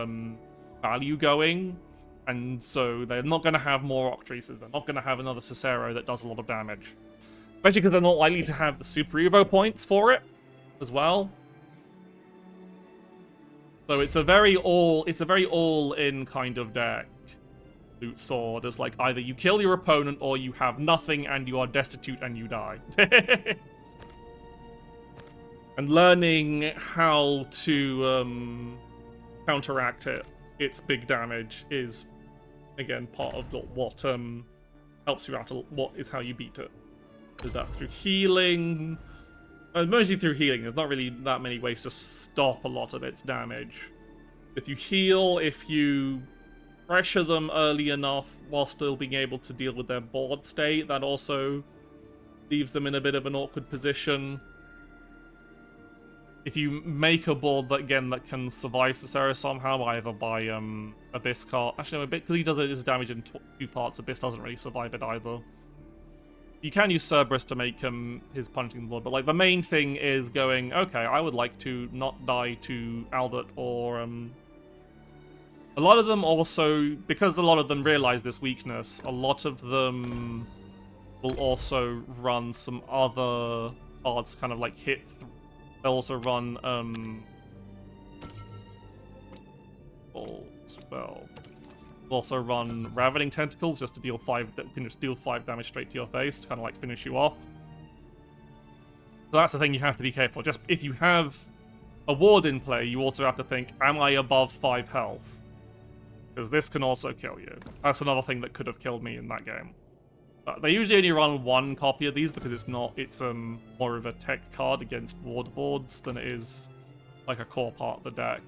value going, and so they're not going to have more Octrices, they're not going to have another Cicero that does a lot of damage. Especially because they're not likely to have the Super Evo points for it, as well. So it's a very all-in kind of deck. Loot Sword is like, either you kill your opponent or you have nothing and you are destitute and you die. And learning how to counteract its big damage is, again, part of what helps you out. What is how you beat it. So that's through healing. Mostly through healing. There's not really that many ways to stop a lot of its damage. If you heal, if you pressure them early enough while still being able to deal with their board state, that also leaves them in a bit of an awkward position. If you make a board that, again, that can survive Cicero somehow, either by Abyss card. Actually, no, a bit because he does his damage in two parts. Abyss doesn't really survive it either. You can use Cerberus to make his punching board, but like the main thing is going, okay, I would like to not die to Albert or a lot of them also, because a lot of them realize this weakness, a lot of them will also run some other cards, kind of like hit. They'll also run They'll also run Ravening Tentacles just to deal 5. That can just deal 5 damage straight to your face to kind of like finish you off. So that's the thing you have to be careful. Just if you have a ward in play, you also have to think, am I above 5 health? Because this can also kill you. That's another thing that could have killed me in that game. They usually only run 1 copy of these because it's more of a tech card against ward boards than it is like a core part of the deck.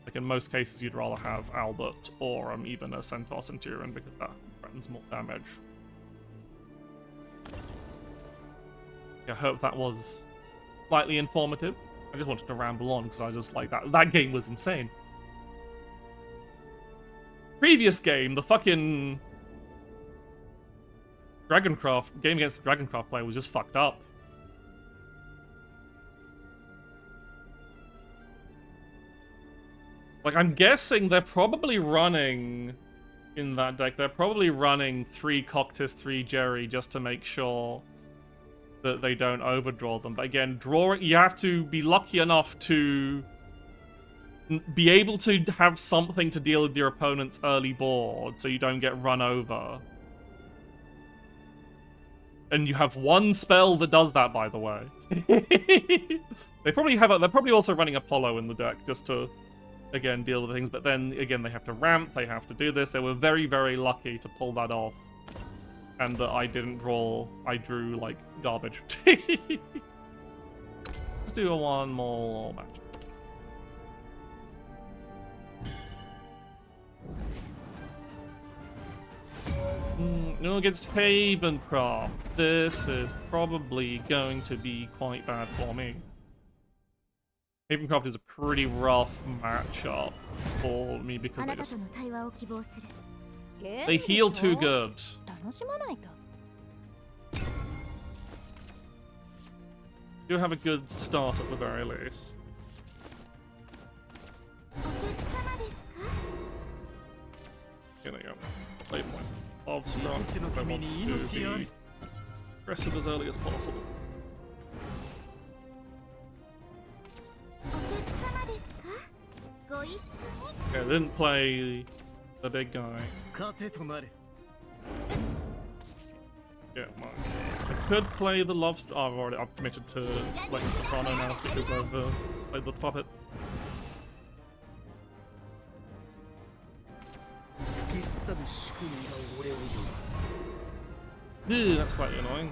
Like in most cases, you'd rather have Albert or even a Centaur Centurion because that threatens more damage. I hope that was slightly informative. I just wanted to ramble on because I just like that. That game was insane. Previous game, the fucking Dragoncraft game against the Dragoncraft player was just fucked up. Like, I'm guessing they're probably running in that deck. They're probably running 3 Coctis, 3 Jerry just to make sure that they don't overdraw them. But again, you have to be lucky enough to be able to have something to deal with your opponent's early board so you don't get run over. And you have 1 spell that does that, by the way. They're probably also running Apollo in the deck just to, again, deal with things. But then, again, they have to ramp, they have to do this. They were very, very lucky to pull that off. And that I drew, like, garbage. Let's do one more match. Against Havencraft. This is probably going to be quite bad for me. Havencraft is a pretty rough matchup for me because they heal too good. Do have a good start at the very least. Here they go. Play point. Obviously, I want to be aggressive as early as possible. Okay, I didn't play the big guy. Yeah, I could play the love. Oh, I've committed to playing Soprano now because I've played the puppet. Ew, that's slightly annoying.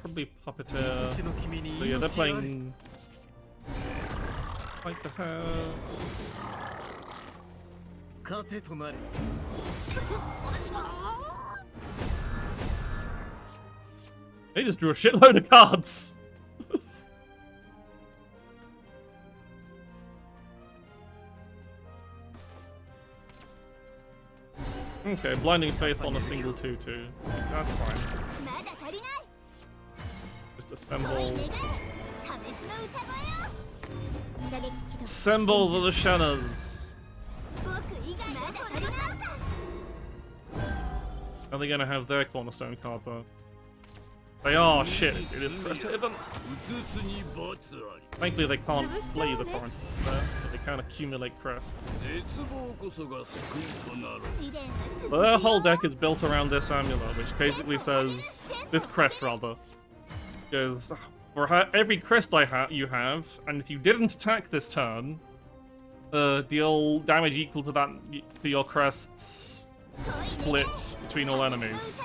Probably Puppeteer. So yeah, they're playing Fight the Hair. They just drew a shitload of cards. Okay, Blinding Faith on a single 2/2. That's fine. Just assemble the Lushanas. Are they gonna have their cornerstone card though? They are. Shit, it is Crest Haven. Thankfully they can't play the torrent there, but they can accumulate crests. But their whole deck is built around this amulet, which basically says, this crest rather, because for every crest you have, and if you didn't attack this turn, deal damage equal to that for your crests split between all enemies.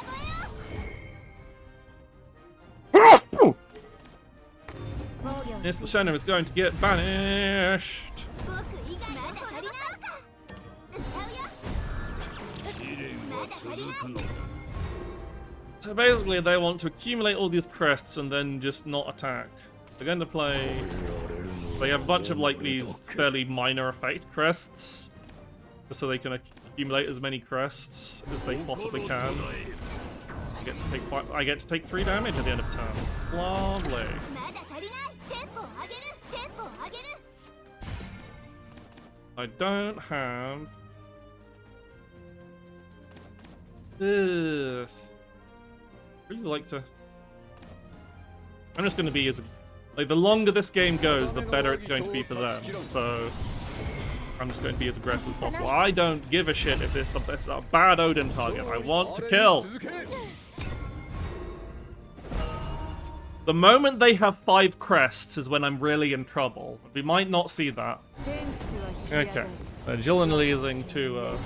Yes, the Shannon is going to get banished. So basically they want to accumulate all these crests and then just not attack. They're going to play... They have a bunch of like these fairly minor effect crests, so they can accumulate as many crests as they possibly can. I get to take 3 damage at the end of turn. Lovely. I don't have... Ugh. Really like to... I'm just going to be as... Like, the longer this game goes, the better it's going to be for them. So, I'm just going to be as aggressive as possible. I don't give a shit if it's a bad Odin target. I want to kill. The moment they have 5 crests is when I'm really in trouble. We might not see that. Okay. Jillian leasing to...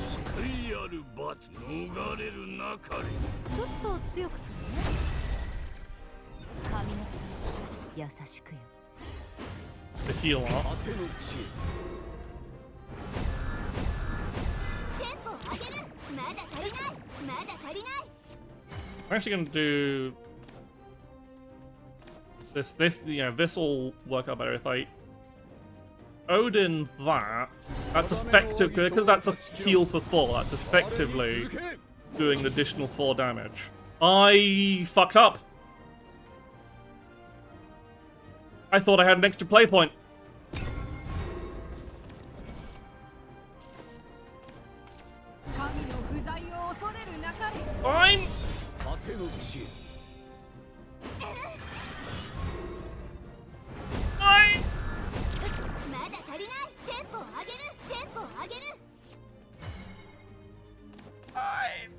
to heal up. I'm actually going to do this, yeah, this will work out better if I Odin that's effective, because that's a heal for 4, that's effectively doing an additional 4 damage. I fucked up. I thought I had an extra play point. Fine. Fine. Fine.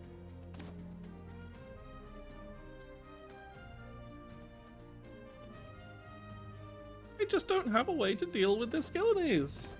I just don't have a way to deal with this Gillenese.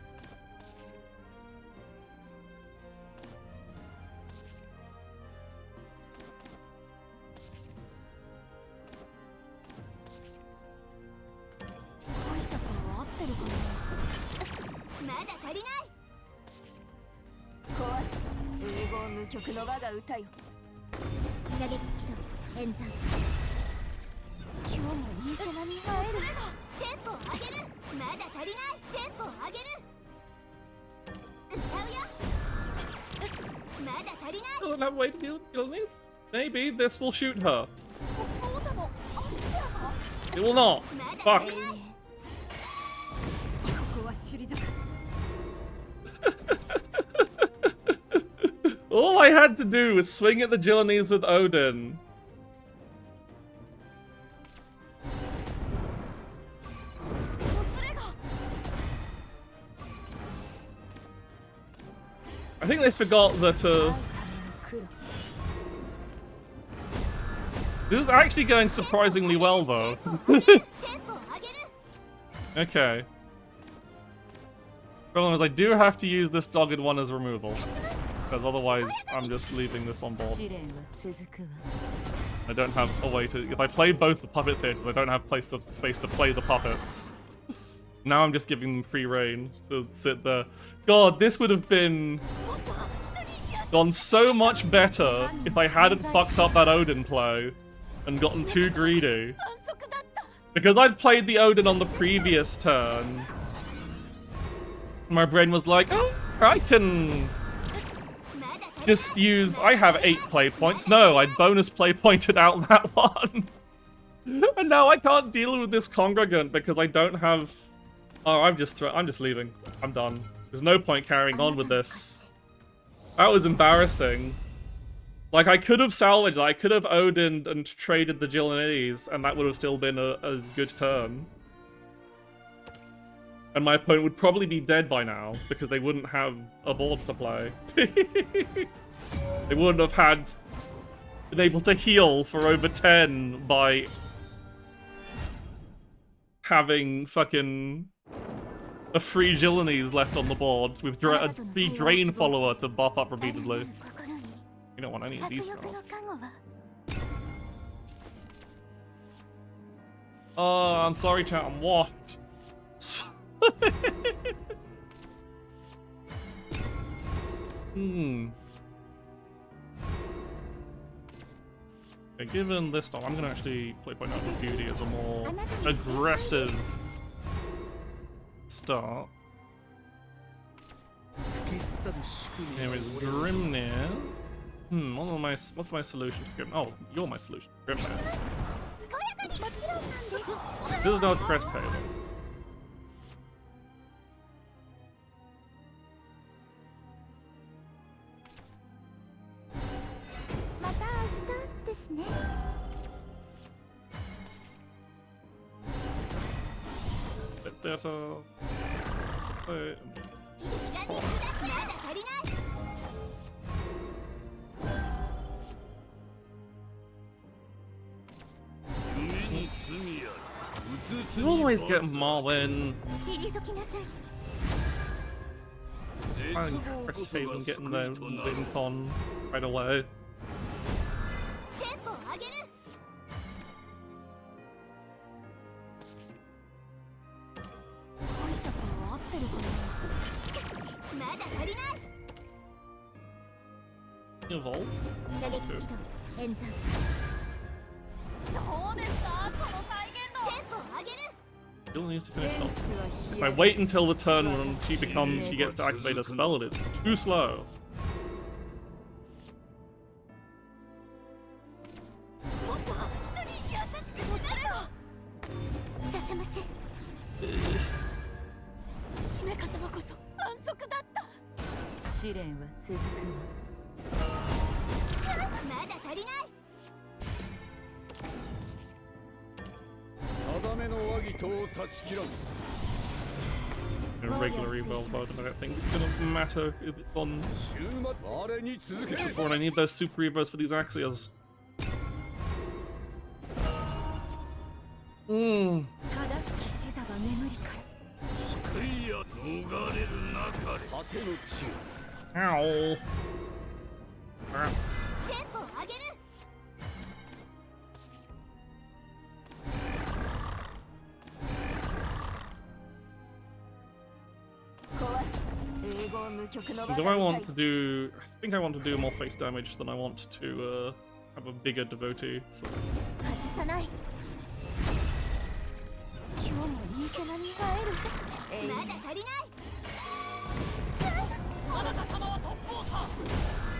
I don't have a way to deal with Gillenese. Maybe this will shoot her. It will not. Fuck. All I had to do was swing at the Gillenese with Odin. I think they forgot that, this is actually going surprisingly well, though. Okay. Problem is, I do have to use this dogged one as removal, because otherwise I'm just leaving this on board. I don't have a way to... If I play both the puppet theaters, I don't have space to play the puppets. Now I'm just giving them free reign to sit there. God, this would have gone so much better if I hadn't fucked up that Odin play and gotten too greedy. Because I'd played the Odin on the previous turn. My brain was like, oh, I can just use... I have 8 play points. No, I bonus play pointed out that one. And now I can't deal with this congregant because I don't have... Oh, I'm just leaving. I'm done. There's no point carrying on with this. That was embarrassing. Like, I could have salvaged it. I could have Odin'd and traded the Gillenese, and that would have still been a good turn. And my opponent would probably be dead by now, because they wouldn't have a board to play. They wouldn't have been able to heal for over 10 by having fucking a free Gillenese left on the board with a free Drain follower to buff up repeatedly. You don't want any of these cards. Oh, I'm sorry, chat. I'm what? Okay, given this time, I'm gonna actually play Point Out of Beauty as a more aggressive start. Here is Grimnir. What's my solution to Grimnir? Oh, you're my solution to Grimnir. This is no crest table. Bit better. You always get Marwyn. Finding Cresthaven, getting the win con right away. Evolve. Still needs to finish off. If I wait until the turn when she gets to activate a spell, it's too slow. A regular evolve mode, I don't think it's gonna matter if it's on. When I need those super evos for these Axias. Ow. Ah. Do I want to do... I think I want to do more face damage than I want to have a bigger devotee. So.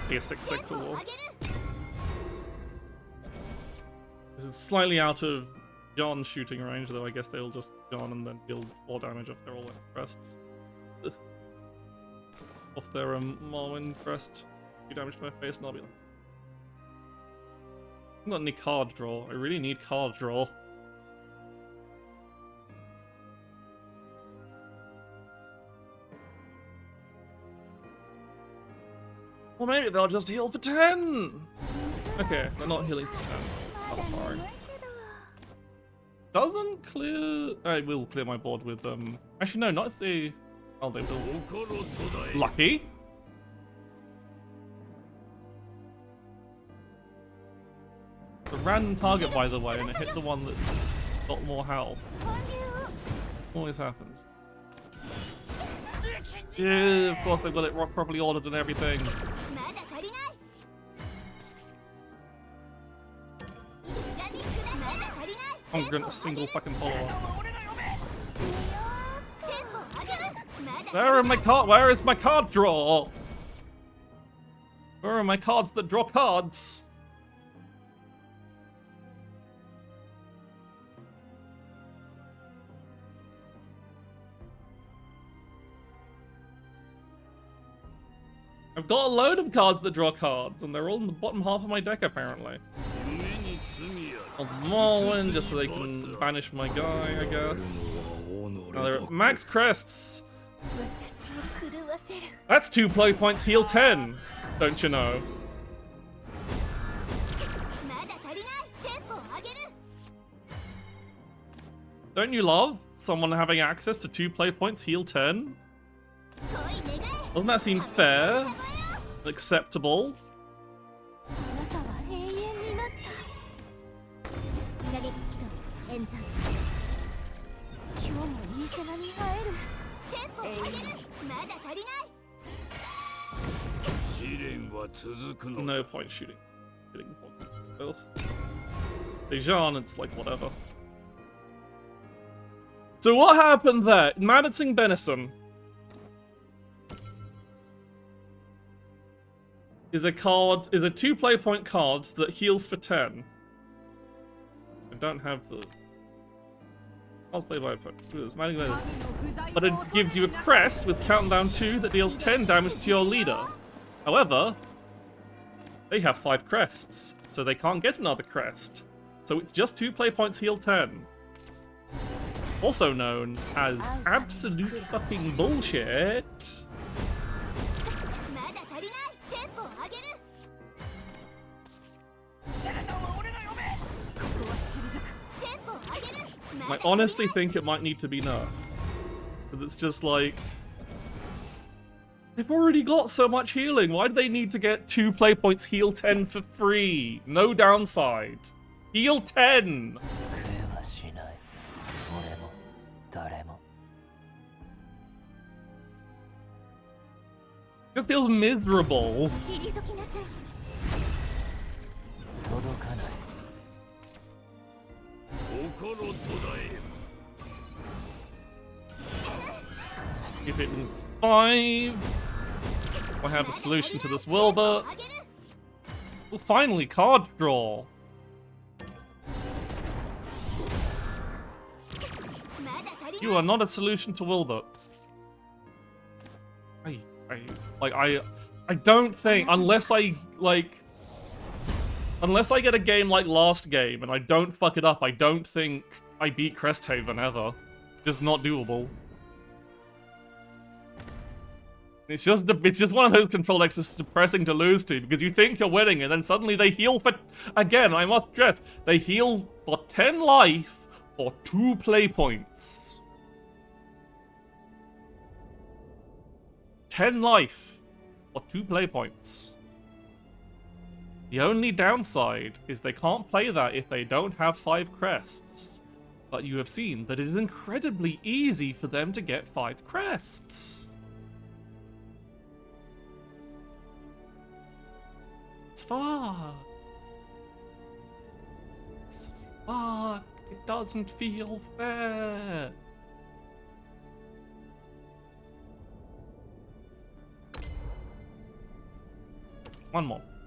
Be a 6/6 as well. This is slightly out of John's shooting range, though I guess they'll just John and then deal 4 damage if they're all at crests. Off their Marwyn crest, 2 damage to my face, and I'll be like, I haven't got any card draw. I really need card draw. Well, maybe they'll just heal for 10! Okay, they're not healing for 10. Oh, sorry. Doesn't clear... I will clear my board with, Actually, no, not if they... Oh, they will. Lucky. A random target, by the way, and it hit the one that's got more health. Always happens. Yeah, of course they've got it properly ordered and everything. I'm going to single fucking follow-up. Where is my card draw? Where are my cards that draw cards? I've got a load of cards that draw cards, and they're all in the bottom half of my deck apparently. I'll Marwyn just so they can banish my guy, I guess. Now they're at max crests. That's 2 play points, heal 10, don't you know? Don't you love someone having access to 2 play points, heal 10? Doesn't that seem fair? Acceptable? No point shooting. Well, Dejan, it's like whatever. So what happened there? Madison Benison is a 2 play point card that heals for 10. I don't have the I'll play by but it gives you a crest with countdown 2 that deals 10 damage to your leader. However, they have 5 crests, so they can't get another crest. So it's just 2 play points heal 10. Also known as absolute fucking bullshit. I honestly think it might need to be nerfed. Because it's just like... they've already got so much healing. Why do they need to get 2 play points heal 10 for free? No downside. Heal 10! Just feels miserable. Give it 5. I have a solution to this Wilbur. Well, finally, card draw. You are not a solution to Wilbur. I don't think, unless I get a game like last game and I don't fuck it up, I don't think I beat Cresthaven ever. Just not doable. It's just one of those control decks that's depressing to lose to, because you think you're winning and then suddenly they heal for, again, I must stress, they heal for 10 life or 2 play points. 10 life or 2 play points. The only downside is they can't play that if they don't have 5 crests. But you have seen that it is incredibly easy for them to get 5 crests. It's fucked. It's fucked. It doesn't feel fair.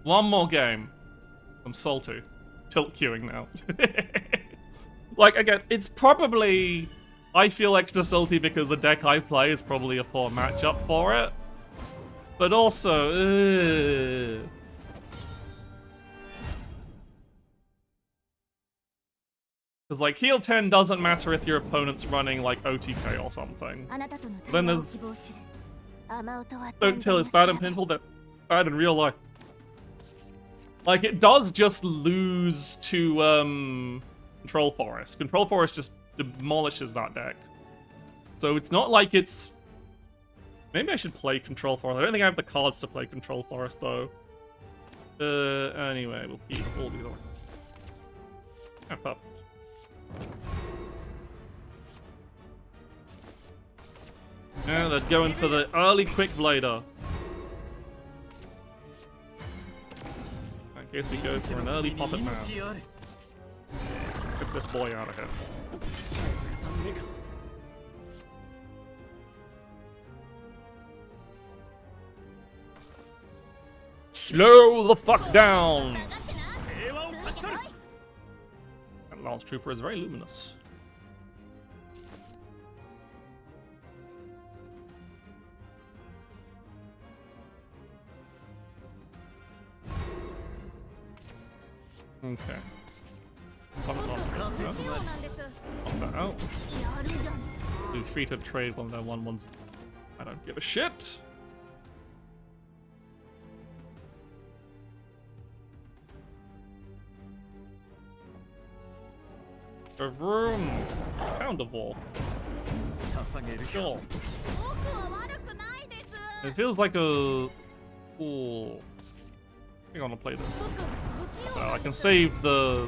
One more game. I'm salty. Tilt queuing now. Like, again, it's probably... I feel extra salty because the deck I play is probably a poor matchup for it. But also... Because, like, heal 10 doesn't matter if your opponent's running, like, OTK or something. Then there's... Don't tell it's bad in pinball, they're bad in real life. Like, it does just lose to, Control Forest. Control Forest just demolishes that deck. So it's not like it's... Maybe I should play Control Forest. I don't think I have the cards to play Control Forest, though. Anyway, we'll keep all these on. Ah, perfect. Yeah, they're going for the early Quick Blader. I guess we go for an early Puppet Man. Get this boy out of here. Slow the fuck down! That Lance Trooper is very luminous. Okay. Pop that out. Do free to trade one of their 1/1s. I don't give a shit. A room. Poundable. Sure. It feels like a. Ooh. I think I want to play this. I can save the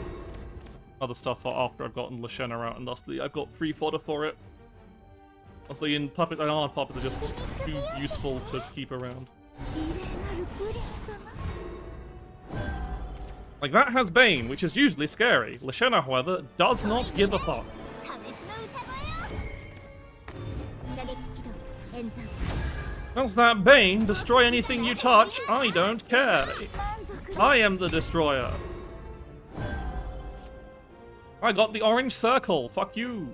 other stuff for after I've gotten Lashena out, and thusly I've got free fodder for it. Also, in puppet and armored puppets are just too useful to keep around. Like, that has Bane, which is usually scary. Lashana, however, does not give a fuck. How's that, Bane? Destroy anything you touch, I don't care. I am the destroyer. I got the orange circle, fuck you.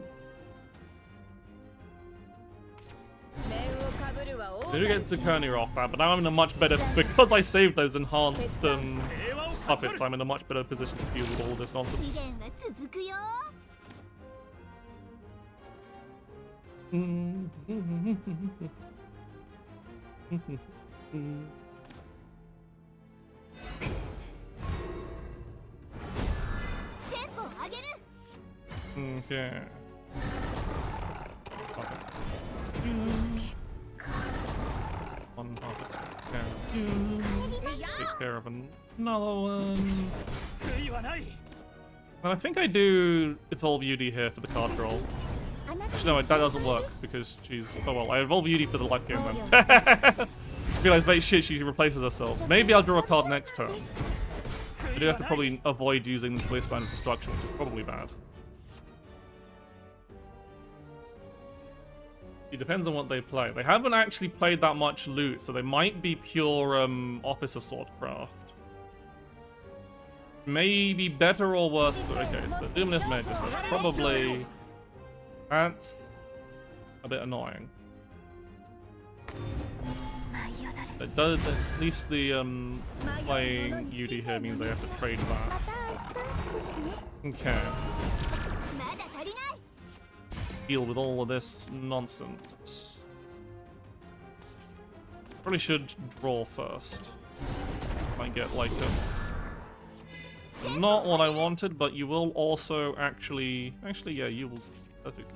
I did get Zucchini off that, but now I'm in a much better, because I saved those enhanced puppets, I'm in a much better position to deal with all this nonsense. Okay. One puppet. Take care of another one. And I think I do evolve UD here for the card roll. Actually, no, that doesn't work because she's. Oh well, I evolve UD for the life game then. Realize, wait, shit, she replaces herself. Maybe I'll draw a card next turn. I do have to probably avoid using this wasteland of destruction, which is probably bad. It depends on what they play. They haven't actually played that much loot, so they might be pure officer swordcraft. Maybe better or worse. Okay, so the Luminous Magus, that's probably... That's a bit annoying. It does, at least the playing UD here means they have to trade that. Okay. Deal with all of this nonsense. Probably should draw first. Might get like a... Not what I wanted, but you will also actually... Actually, yeah, you will... Perfect.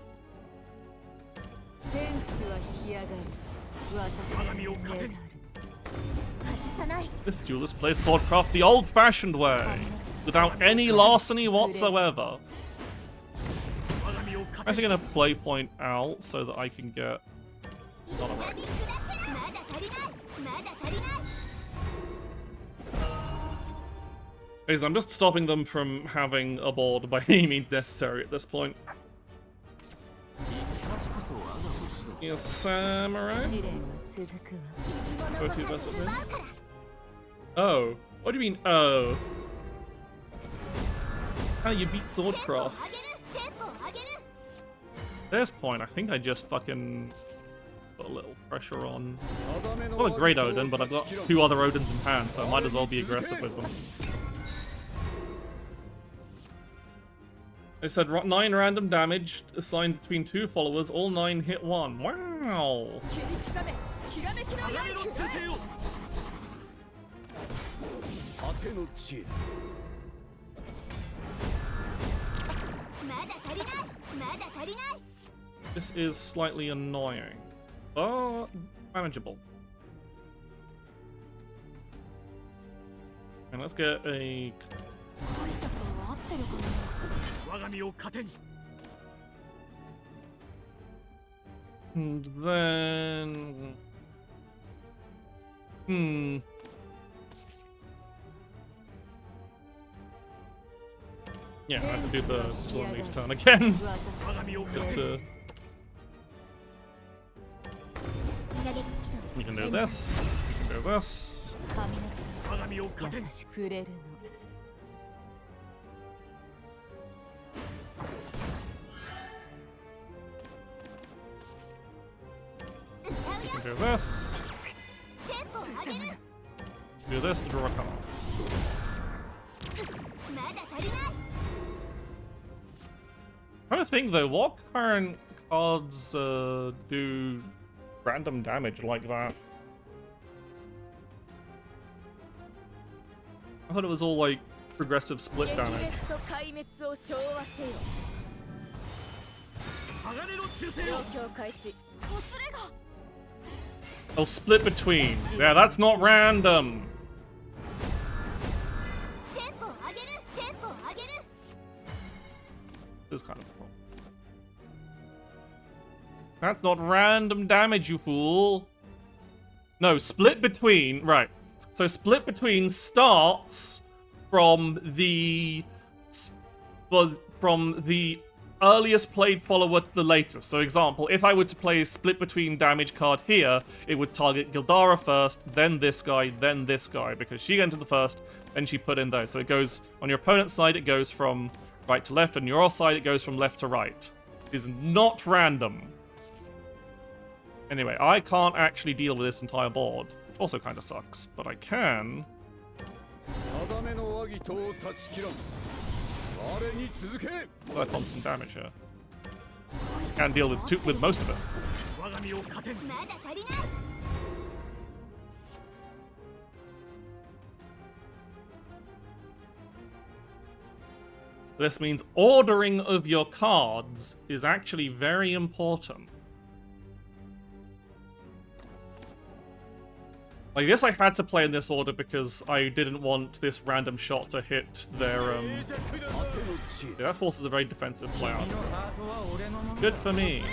This duelist plays swordcraft the old-fashioned way, without any larceny whatsoever. I'm actually gonna play point out so that I can get not a right. Basically, I'm just stopping them from having a board by any means necessary at this point. Yes, samurai. Oh, what do you mean? Oh, how you beat swordcraft? At this point, I think I just fucking put a little pressure on. Not a great Odin, but I've got two other Odins in hand, so I might as well be aggressive with them. I said 9 random damage assigned between 2 followers, all 9 hit 1. Wow! This is slightly annoying, but manageable. And let's get a... And then... Yeah, I have to do the Chinese turn again. Just to... You can do this. You can do this. You can do this. Do this to draw a card. I'm trying to think though, what current cards do random damage like that? I thought it was all like progressive split damage. Oh, split between. Yeah, that's not random. This is kind of cool. That's not random damage, you fool. No, split between, right. So split between starts from the earliest played follower to the latest. So example, if I were to play split between damage card here, it would target Gildara first, then this guy, because she entered the first, then she put in those. So it goes, on your opponent's side, it goes from right to left, and your side, it goes from left to right. It is not random. Anyway, I can't actually deal with this entire board, which also kind of sucks, but I can. Work on some damage here. Can deal with most of it. This means ordering of your cards is actually very important. Like this I had to play in this order because I didn't want this random shot to hit their, Yeah, that forces a very defensive play out. Good for me.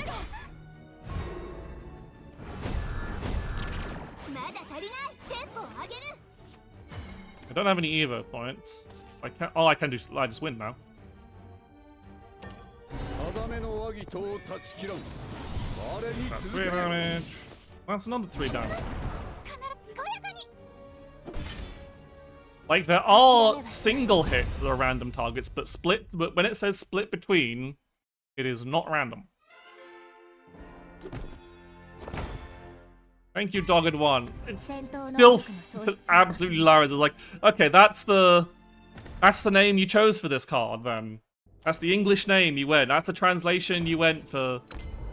I don't have any Evo points. I can't, I just win now. That's 3 damage. That's another 3 damage. Like, there are single hits that are random targets, but when it says split between, it is not random. Thank you, Dogged One. It's still absolutely hilarious. It's like, okay, that's the name you chose for this card, then. That's the English name you went. That's the translation you went for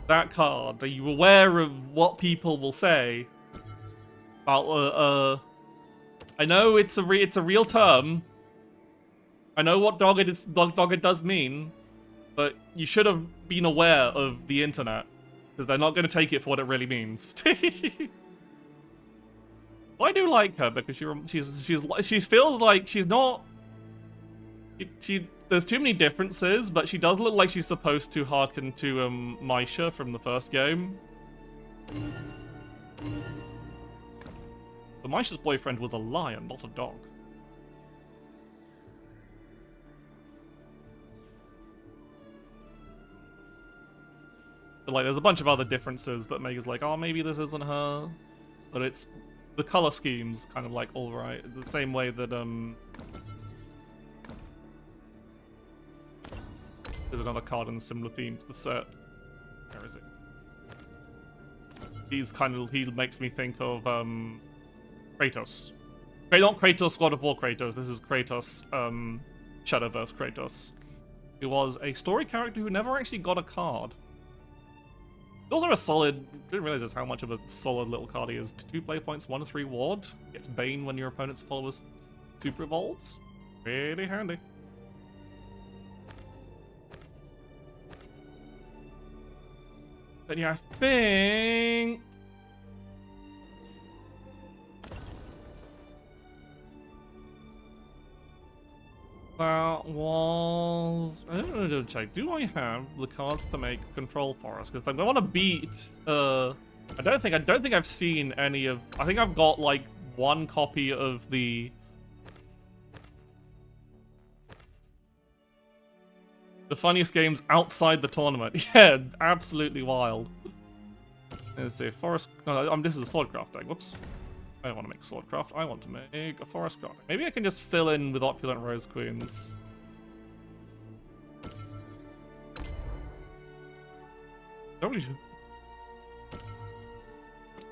that card. Are you aware of what people will say about, I know it's a real term. I know what dogged does mean, but you should have been aware of the internet because they're not going to take it for what it really means. Well, I do like her because she feels like she's not. There's too many differences, but she does look like she's supposed to hearken to Maisha from the first game. But Maisha's boyfriend was a lion, not a dog. But like, there's a bunch of other differences that make us like, oh, maybe this isn't her. But it's the color scheme's kind of like all right, the same way that there's another card in a similar theme to the set. Where is it? He makes me think of Kratos. Not Kratos, God of War Kratos. This is Kratos, Shadowverse Kratos. Who was a story character who never actually got a card. He's also a solid, didn't realize just how much of a solid little card he is. 2 play points, 1/3 ward. Gets Bane when your opponent's followers super evolves. Really handy. But yeah, I think that was. I don't know to check. Do I have the cards to make control forest? Because I want to beat. I don't think I've seen any of. I think I've got like 1 copy of the funniest games outside the tournament. Yeah, absolutely wild. Let's see, forest. No, this is a swordcraft deck. Whoops. I don't want to make swordcraft. I want to make a forest craft. Maybe I can just fill in with opulent rose queens. Probably should.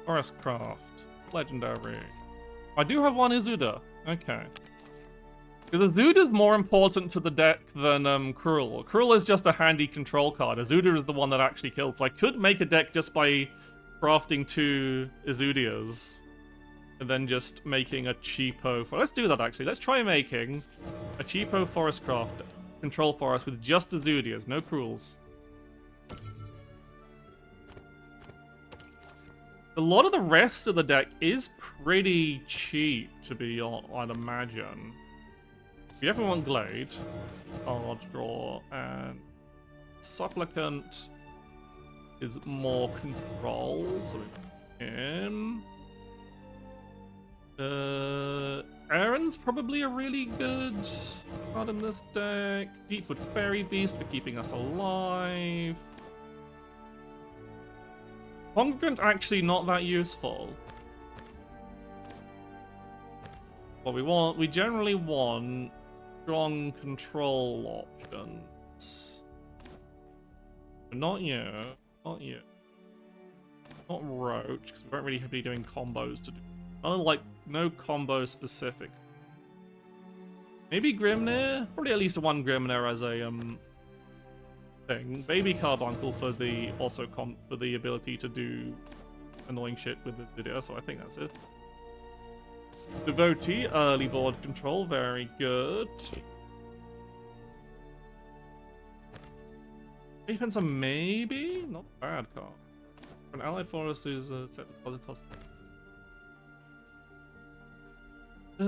Forest craft, legendary. I do have 1 Izuda. Okay. Because Izuda is more important to the deck than Cruel. Cruel is just a handy control card. Izuda is the one that actually kills. So I could make a deck just by crafting 2 Izudias. And then just making a cheapo... Let's do that, actually. Let's try making a cheapo forest craft control forest with just Izudias, no Cruels. A lot of the rest of the deck is pretty cheap, to be honest, I'd imagine. We definitely want Glade, Card Draw, and Supplicant. is more control. So in. Aaron's probably a really good card in this deck. Deepwood Fairy Beast for keeping us alive. Congregant actually not that useful. What we generally want strong control options. But not yet. Not yet. Not Roach, because we don't really have to be doing combos to do. Like, no combo specific. Maybe Grimnir? Probably at least one Grimnir as a thing. Baby Carbuncle for the for the ability to do annoying shit with this video, so I think that's it. Devotee, early board control, very good. Defense, maybe? Not a bad card. An allied forest is a set deposit cost. I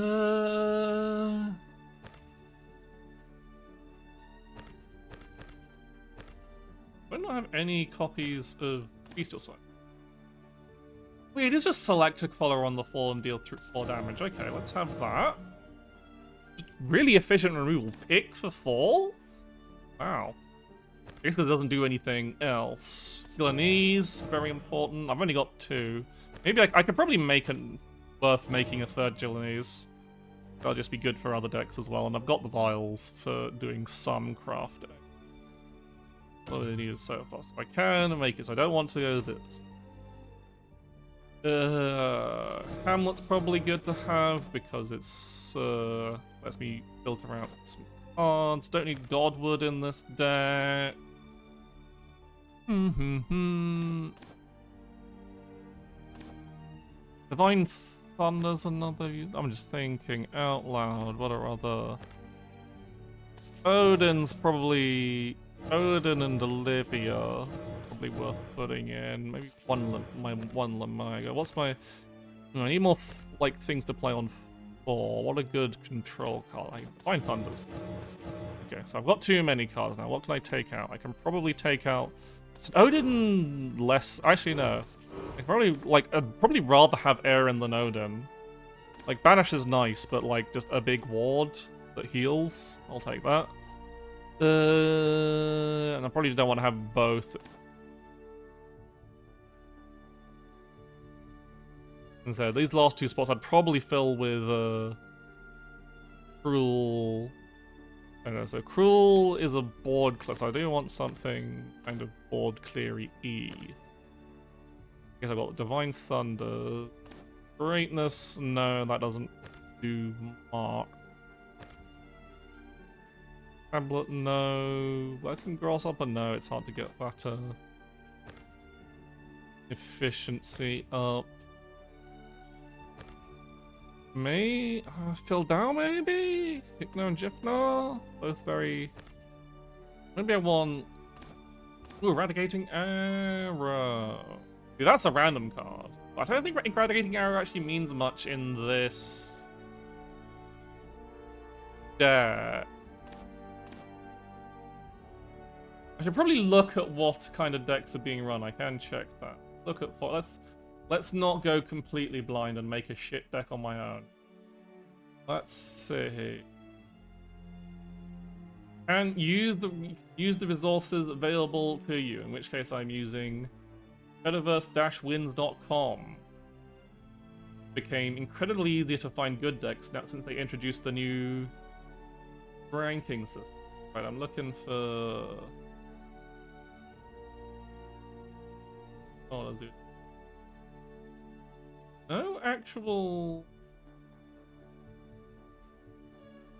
don't have any copies of Bestial Swipe. Wait, it is just select a color on the fall and deal 4 damage. Okay, let's have that. Just really efficient removal. Pick for 4? Wow. I guess because it doesn't do anything else. Gillenese, very important. I've only got 2. Maybe I could probably make it worth making a 3rd Gillenese. That'll just be good for other decks as well. And I've got the vials for doing some crafting. All I need is so fast if I can make it so I don't want to go this. Hamlet's probably good to have because it's lets me build around some cards. Don't need Godwood in this deck. Divine Thunder's another use. I'm just thinking out loud. What are other? Odin's probably Odin and Olivia. Probably worth putting in. Maybe one Lamaga. What's my? I need more like things to play on 4. What a good control card. Divine Thunder's. Okay, so I've got too many cards now. What can I take out? I can probably take out. It's an Odin less. Actually, no. I'd probably rather have Aaron than Odin. Like Banish is nice, but like just a big ward that heals. I'll take that. And I probably don't want to have both. And so these last 2 spots I'd probably fill with Cruel. I don't know, so Cruel is a board clear, so I do want something kind of board cleary-y. I guess I've got Divine Thunder. Greatness, no, that doesn't do much. Tablet, no. Working Grasshopper, no, it's hard to get that efficiency up. Phil Dow, maybe? Hypno and Gypno? Both very... Maybe I want... Ooh, Eradicating Arrow. Dude, that's a random card. I don't think Eradicating Arrow actually means much in this... deck. I should probably look at what kind of decks are being run. I can check that. Look at... Let's not go completely blind and make a shit deck on my own. Let's see. And use the resources available to you, in which case I'm using Shadowverse-wins.com. Became incredibly easier to find good decks now since they introduced the new ranking system. Right, I'm looking for... Oh, let's do... No actual...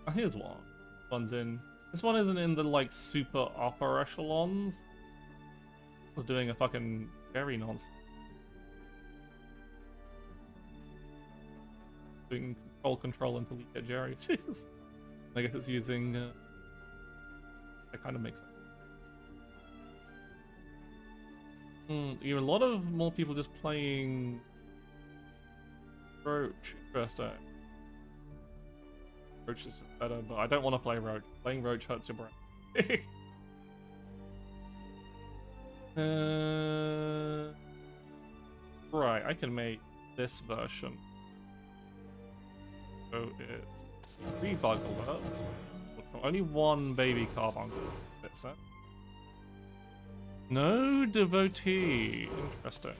Oh, here's one. One's in... This one isn't in the, like, super upper echelons. I was doing a fucking very nonsense. Doing control until you get Jerry. Jesus. I guess it's using... that kind of makes sense. You know, a lot of more people just playing... Roach. Interesting. Roach is just better, but I don't want to play Roach. Playing Roach hurts your brain. Right, I can make this version. So it's 3 bug alerts. Only 1 baby carbuncle. That's it. No devotee. Interesting.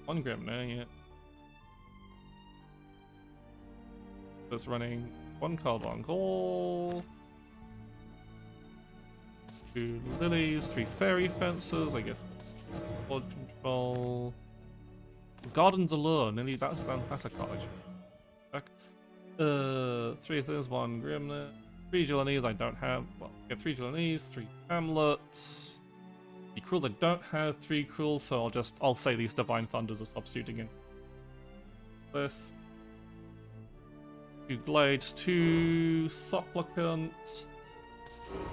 1 Grimner, yeah. Just running 1 carbuncle. 2 lilies, 3 fairy fences, I guess. Board control. Gardens Allure, nearly that's a college. 3 things, 1 Grimner. 3 Gillanese I don't have. Well, get 3 Gillanese, 3 Hamlets. 3 Cruels I don't have, 3 Cruels, so I'll say these Divine Thunders are substituting in. This. 2 Glades, 2 Supplicants.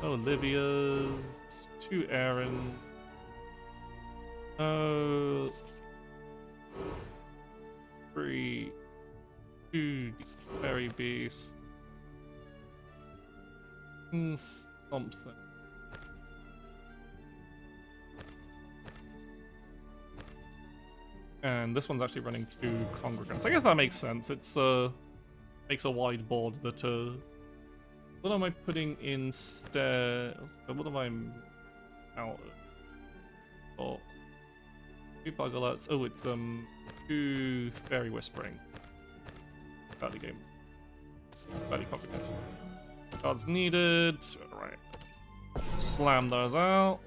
Olivia's, 2 Aaron. 3. 2 Fairy Beasts. Something. And this one's actually running 2 Congregants. I guess that makes sense. It's makes a wide board that what am I putting instead? What am I out of? Oh, 2 bug alerts. Oh, it's 2 Fairy Whispering. Early game. Early complication. Cards needed. Alright. Slam those out.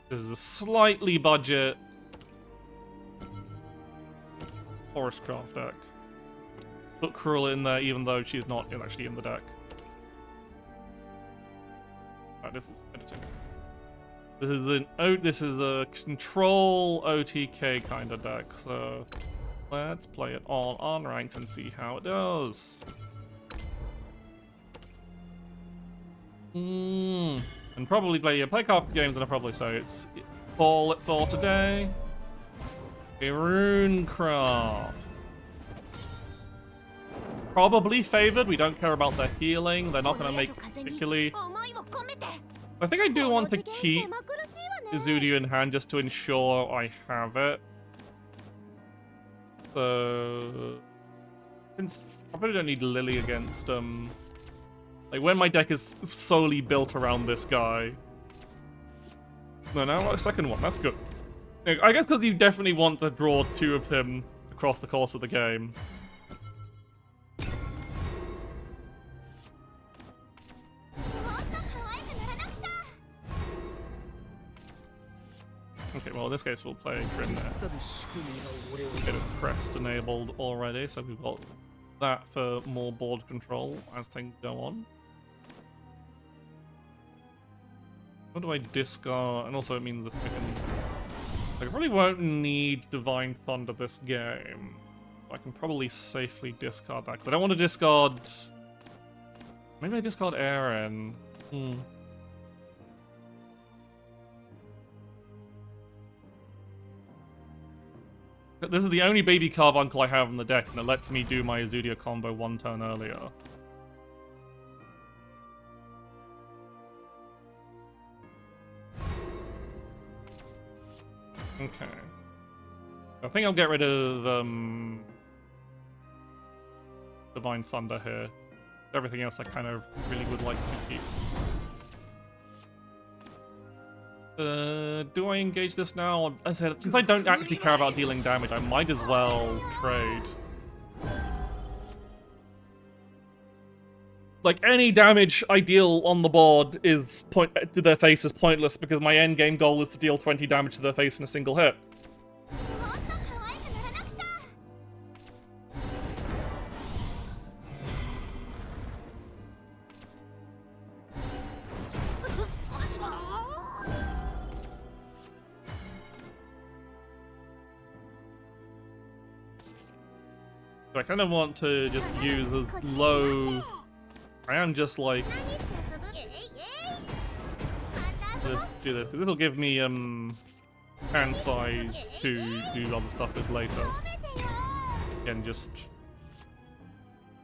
This is a slightly budget Forestcraft deck. Put Cruel in there even though she's not actually in the deck. Right, this is editing. This is a control OTK kind of deck, so let's play it all unranked and see how it does. And probably play a couple games, and I'll probably say it's all it for today. A Runecraft. Probably favored. We don't care about their healing. They're not going to make particularly. I think I do want to keep Izudio in hand just to ensure I have it. So I probably don't need Lily against like when my deck is solely built around this guy. No, now a second one. That's good. I guess because you definitely want to draw 2 of him across the course of the game. Okay, well in this case we'll play Grim there. It is pressed enabled already, so we've got that for more board control as things go on. What do I discard? And also it means if I can... I probably won't need Divine Thunder this game. I can probably safely discard that, because I don't want to discard... Maybe I discard Aaron. This is the only baby carbuncle I have in the deck, and it lets me do my Izudio combo 1 turn earlier. Okay. I think I'll get rid of Divine Thunder here. Everything else I kind of really would like to keep. Do I engage this now? I said, since I don't actually care about dealing damage, I might as well trade. Like, any damage I deal on the board is to their face is pointless because my end game goal is to deal 20 damage to their face in a single hit. So I kind of want to just use as low... I am just like... Just do this. This will give me hand size to do other stuff with later. Again, just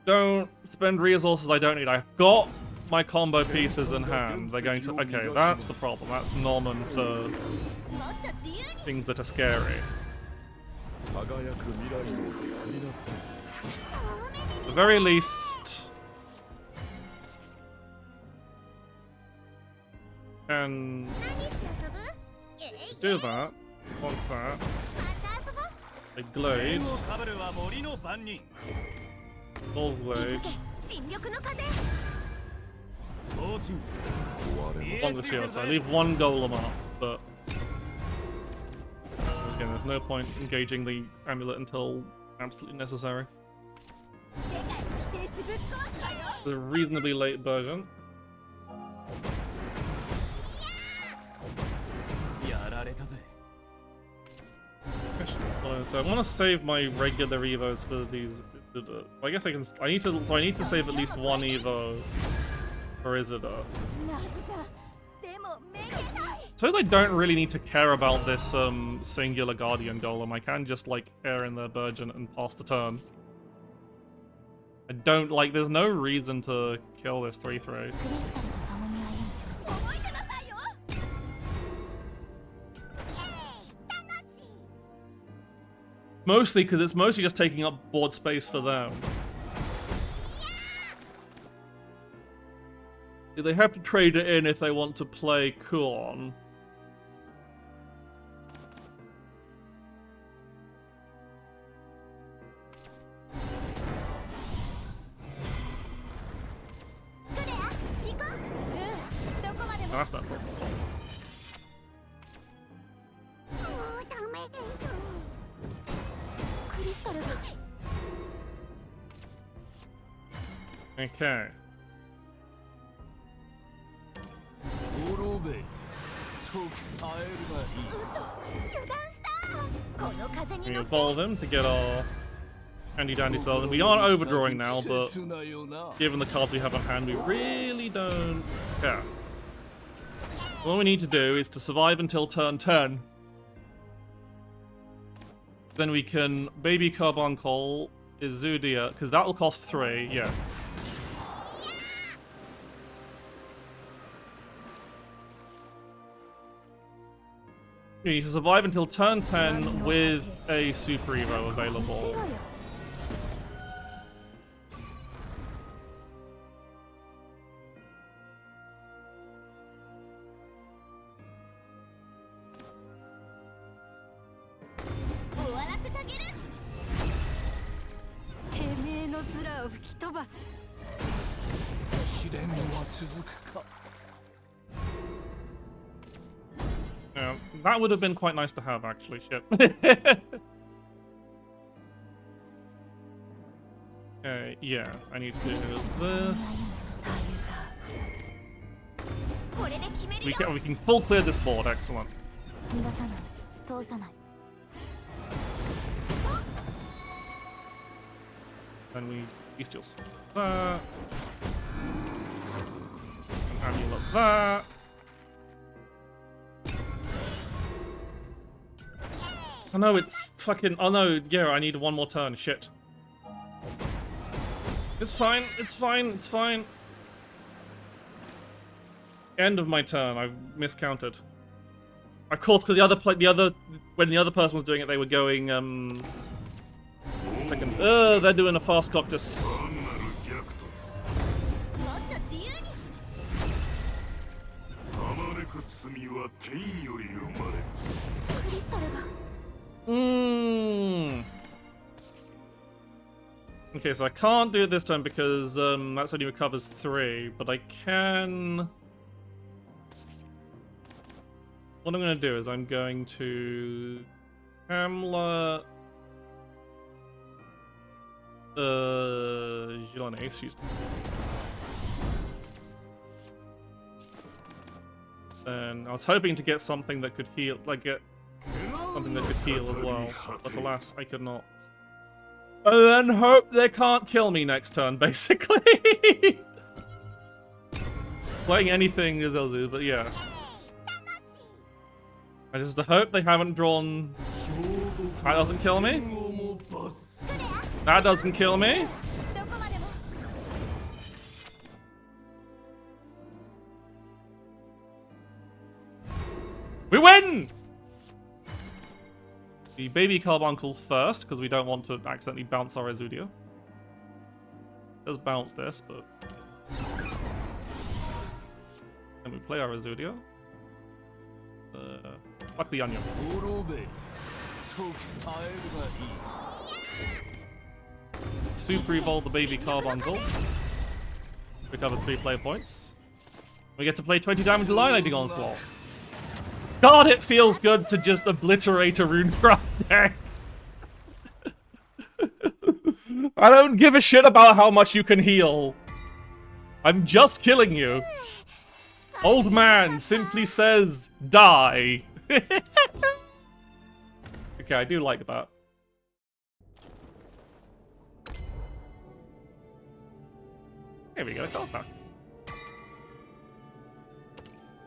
Don't spend resources I don't need. I've got my combo pieces in hand. They're going to... Okay, that's the problem. That's Norman for things that are scary. At the very least... Can do that. Want that. A glade. Full glade. On the shield, so I leave one golem up, but again, there's no point engaging the amulet until absolutely necessary. The reasonably late version. So I want to save my regular evos for these. I guess I can. I need to. So I need to save at least one evo for Isidore. Suppose I don't really need to care about this singular guardian golem. I can just like air in their Burgeon and pass the turn. I don't like. There's no reason to kill this 3/3. Mostly because it's mostly just taking up board space for them. They have to trade it in if they want to play Kuon. Oh, that's not a problem. Okay. We evolve him to get our handy dandy spell. And we aren't overdrawing now, but given the cards we have on hand, we really don't care. What we need to do is to survive until turn 10. Then we can Baby Carbuncle, Izudia, because that will cost 3, yeah. You need to survive until turn 10 with a Super Evo available. Yeah, that would have been quite nice to have, actually. Shit. Okay, yeah, I need to do this. We can full clear this board, excellent. Then we bestials that. And amulet that. Oh no, it's fucking. Oh no, yeah, I need one more turn. Shit. It's fine, it's fine, it's fine. End of my turn. I've miscounted. Of course, because when the other person was doing it, they were going they're doing a fast coctus. Okay, so I can't do it this time because that's only recovers 3, but I can. What I'm going to do is I'm going to Hamlet Gilane, and I was hoping to get something that could heal, like get something that could heal as well, but alas, I could not. And then hope they can't kill me next turn, basically. Playing anything is Elzu, but yeah. I just hope they haven't drawn. That doesn't kill me. That doesn't kill me. We win! The baby carbuncle first, because we don't want to accidentally bounce our Resudio. It does bounce this, but... And we play our Resudio. Fuck the onion. Super evolve the baby carbuncle. Recover 3 player points. We get to play 20 damage Lighting Onslaught. God, it feels good to just obliterate a Runecraft deck. I don't give a shit about how much you can heal. I'm just killing you. Old man simply says, die. Okay, I do like that. Here we go, card back.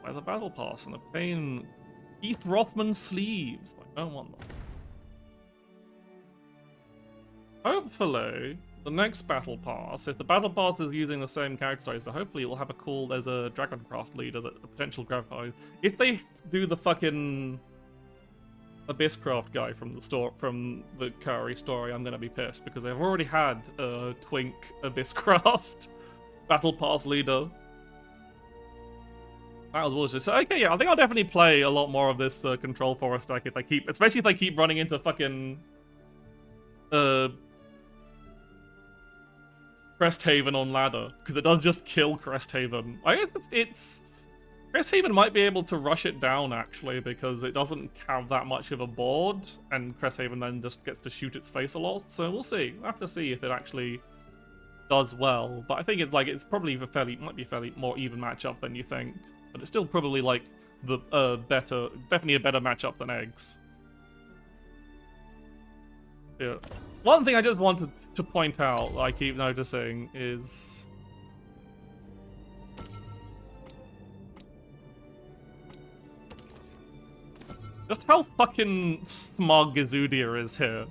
By the battle pass and obtain Keith Rothman sleeves. I don't want them. Hopefully, the next battle pass, if the battle pass is using the same character type, so hopefully it will have a cool, there's a Dragoncraft leader, that a potential Gravitar. If they do the fucking Abysscraft guy from the store, from the Kaori story, I'm gonna be pissed because they've already had a Twink Abysscraft battle pass leader. That was bullshit. So okay, yeah, I think I'll definitely play a lot more of this Control Forest deck if I keep, especially if I keep running into fucking Cresthaven on ladder, because it does just kill Cresthaven. I guess it's Cresthaven might be able to rush it down actually, because it doesn't have that much of a board, and Cresthaven then just gets to shoot its face a lot. So we'll see. We'll have to see if it actually does well. But I think it's like it's probably a might be a fairly more even matchup than you think. But it's still probably like the definitely a better matchup than Eggs. Yeah. One thing I just wanted to point out, I keep noticing, is just how fucking smug Izudia is here.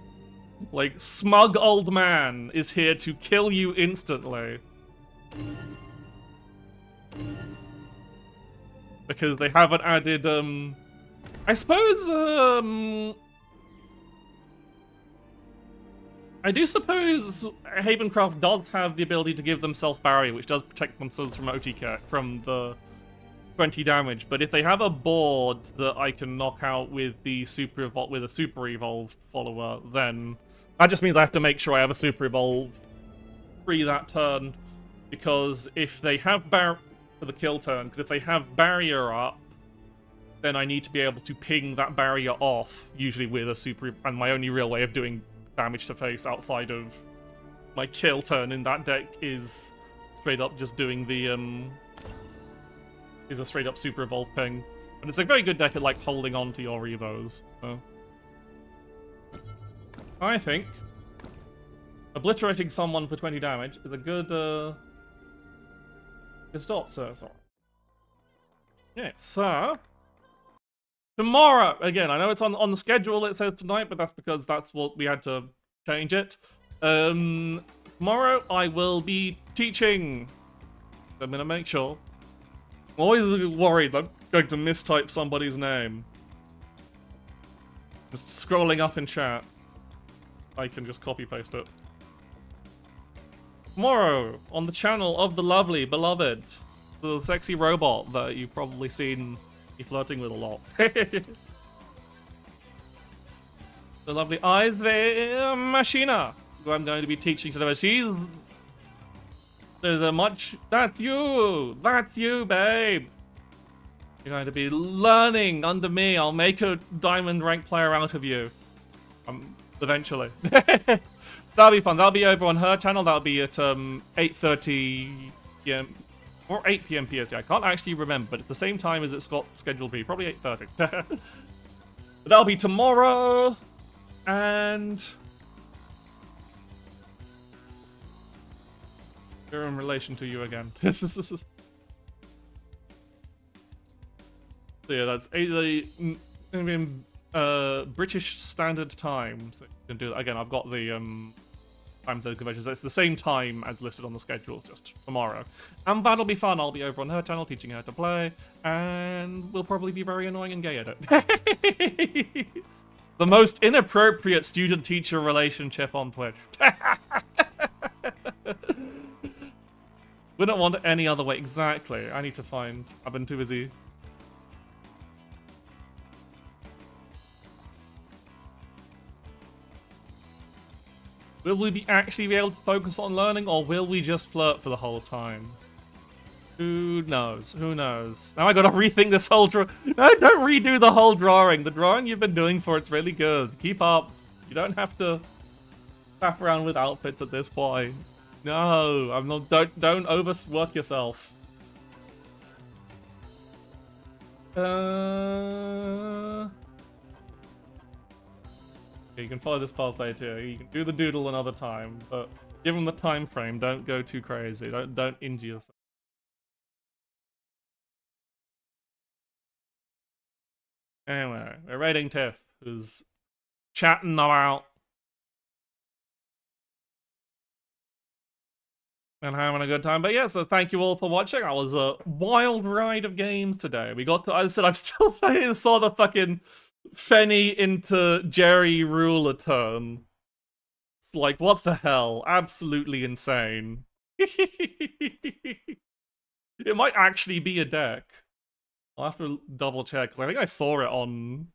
Like, smug old man is here to kill you instantly. Because they haven't added, I suppose, I do suppose Havencraft does have the ability to give themselves barrier, which does protect themselves from OTK, from the 20 damage. But if they have a board that I can knock out with the with a Super Evolve follower, then that just means I have to make sure I have a Super Evolve free that turn. Because if they have for the kill turn, because if they have barrier up, then I need to be able to ping that barrier off, usually with a Super, and my only real way of doing damage to face outside of my kill turn in that deck is straight up just doing the is a straight up Super Evolve ping. And it's a very good deck at like holding on to your Evos. So I think obliterating someone for 20 damage is a good good start, sir. Sorry. Yeah, so tomorrow, again, I know it's on the schedule, it says tonight, but that's because that's what we had to change it. Tomorrow I will be teaching. I'm gonna make sure. I'm always worried that I'm going to mistype somebody's name. Just scrolling up in chat. I can just copy paste it. Tomorrow, on the channel of the lovely, beloved, the sexy robot that you've probably seen me flirting with a lot. The lovely Eisve Machina, who I'm going to be teaching today. There's a much... That's you! That's you, babe! You're going to be learning under me. I'll make a diamond rank player out of you. Eventually. That'll be fun. That'll be over on her channel. That'll be at 8:30 p.m. or 8 p.m. PST. I can't actually remember, but it's the same time as it's got scheduled to be. Probably 8:30. But that'll be tomorrow. And they're in relation to you again. So yeah, that's British Standard Time. So you can do that again. I've got the time zone conventions. It's the same time as listed on the schedule, just tomorrow. And that'll be fun. I'll be over on her channel teaching her to play, and we'll probably be very annoying and gay at it. The most inappropriate student-teacher relationship on Twitch. We don't want it any other way. Exactly. I need to find... I've been too busy. Will we actually be able to focus on learning, or will we just flirt for the whole time? Who knows? Who knows? Now I gotta rethink this whole No, don't redo the whole drawing. The drawing you've been doing for it's really good. Keep up. You don't have to faff around with outfits at this point. No, I'm not. Don't overwork yourself. You can follow this pathway too. You can do the doodle another time, but given the time frame, don't go too crazy. Don't injure yourself. Anyway, we're raiding Tiff, who's chatting about and having a good time. But yeah, so thank you all for watching. That was a wild ride of games today. We got to, I said, I'm still playing, saw the fucking Fenny into Jerry ruler turn. It's like, what the hell? Absolutely insane. It might actually be a deck. I'll have to double check, because I think I saw it on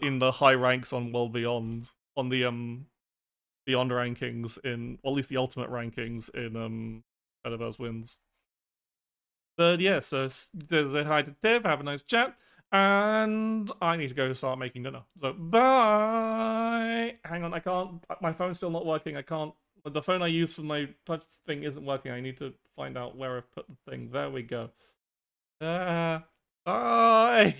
in the high ranks on World Beyond, on the Beyond rankings in, or at least the ultimate rankings in Shadowverse Wins. But yeah, so say hi to Tiff, have a nice chat, and I need to go start making dinner. So bye. Hang on, I can't. My phone's still not working. I can't. The phone I use for my touch thing isn't working. I need to find out where I've put the thing. There we go. Bye.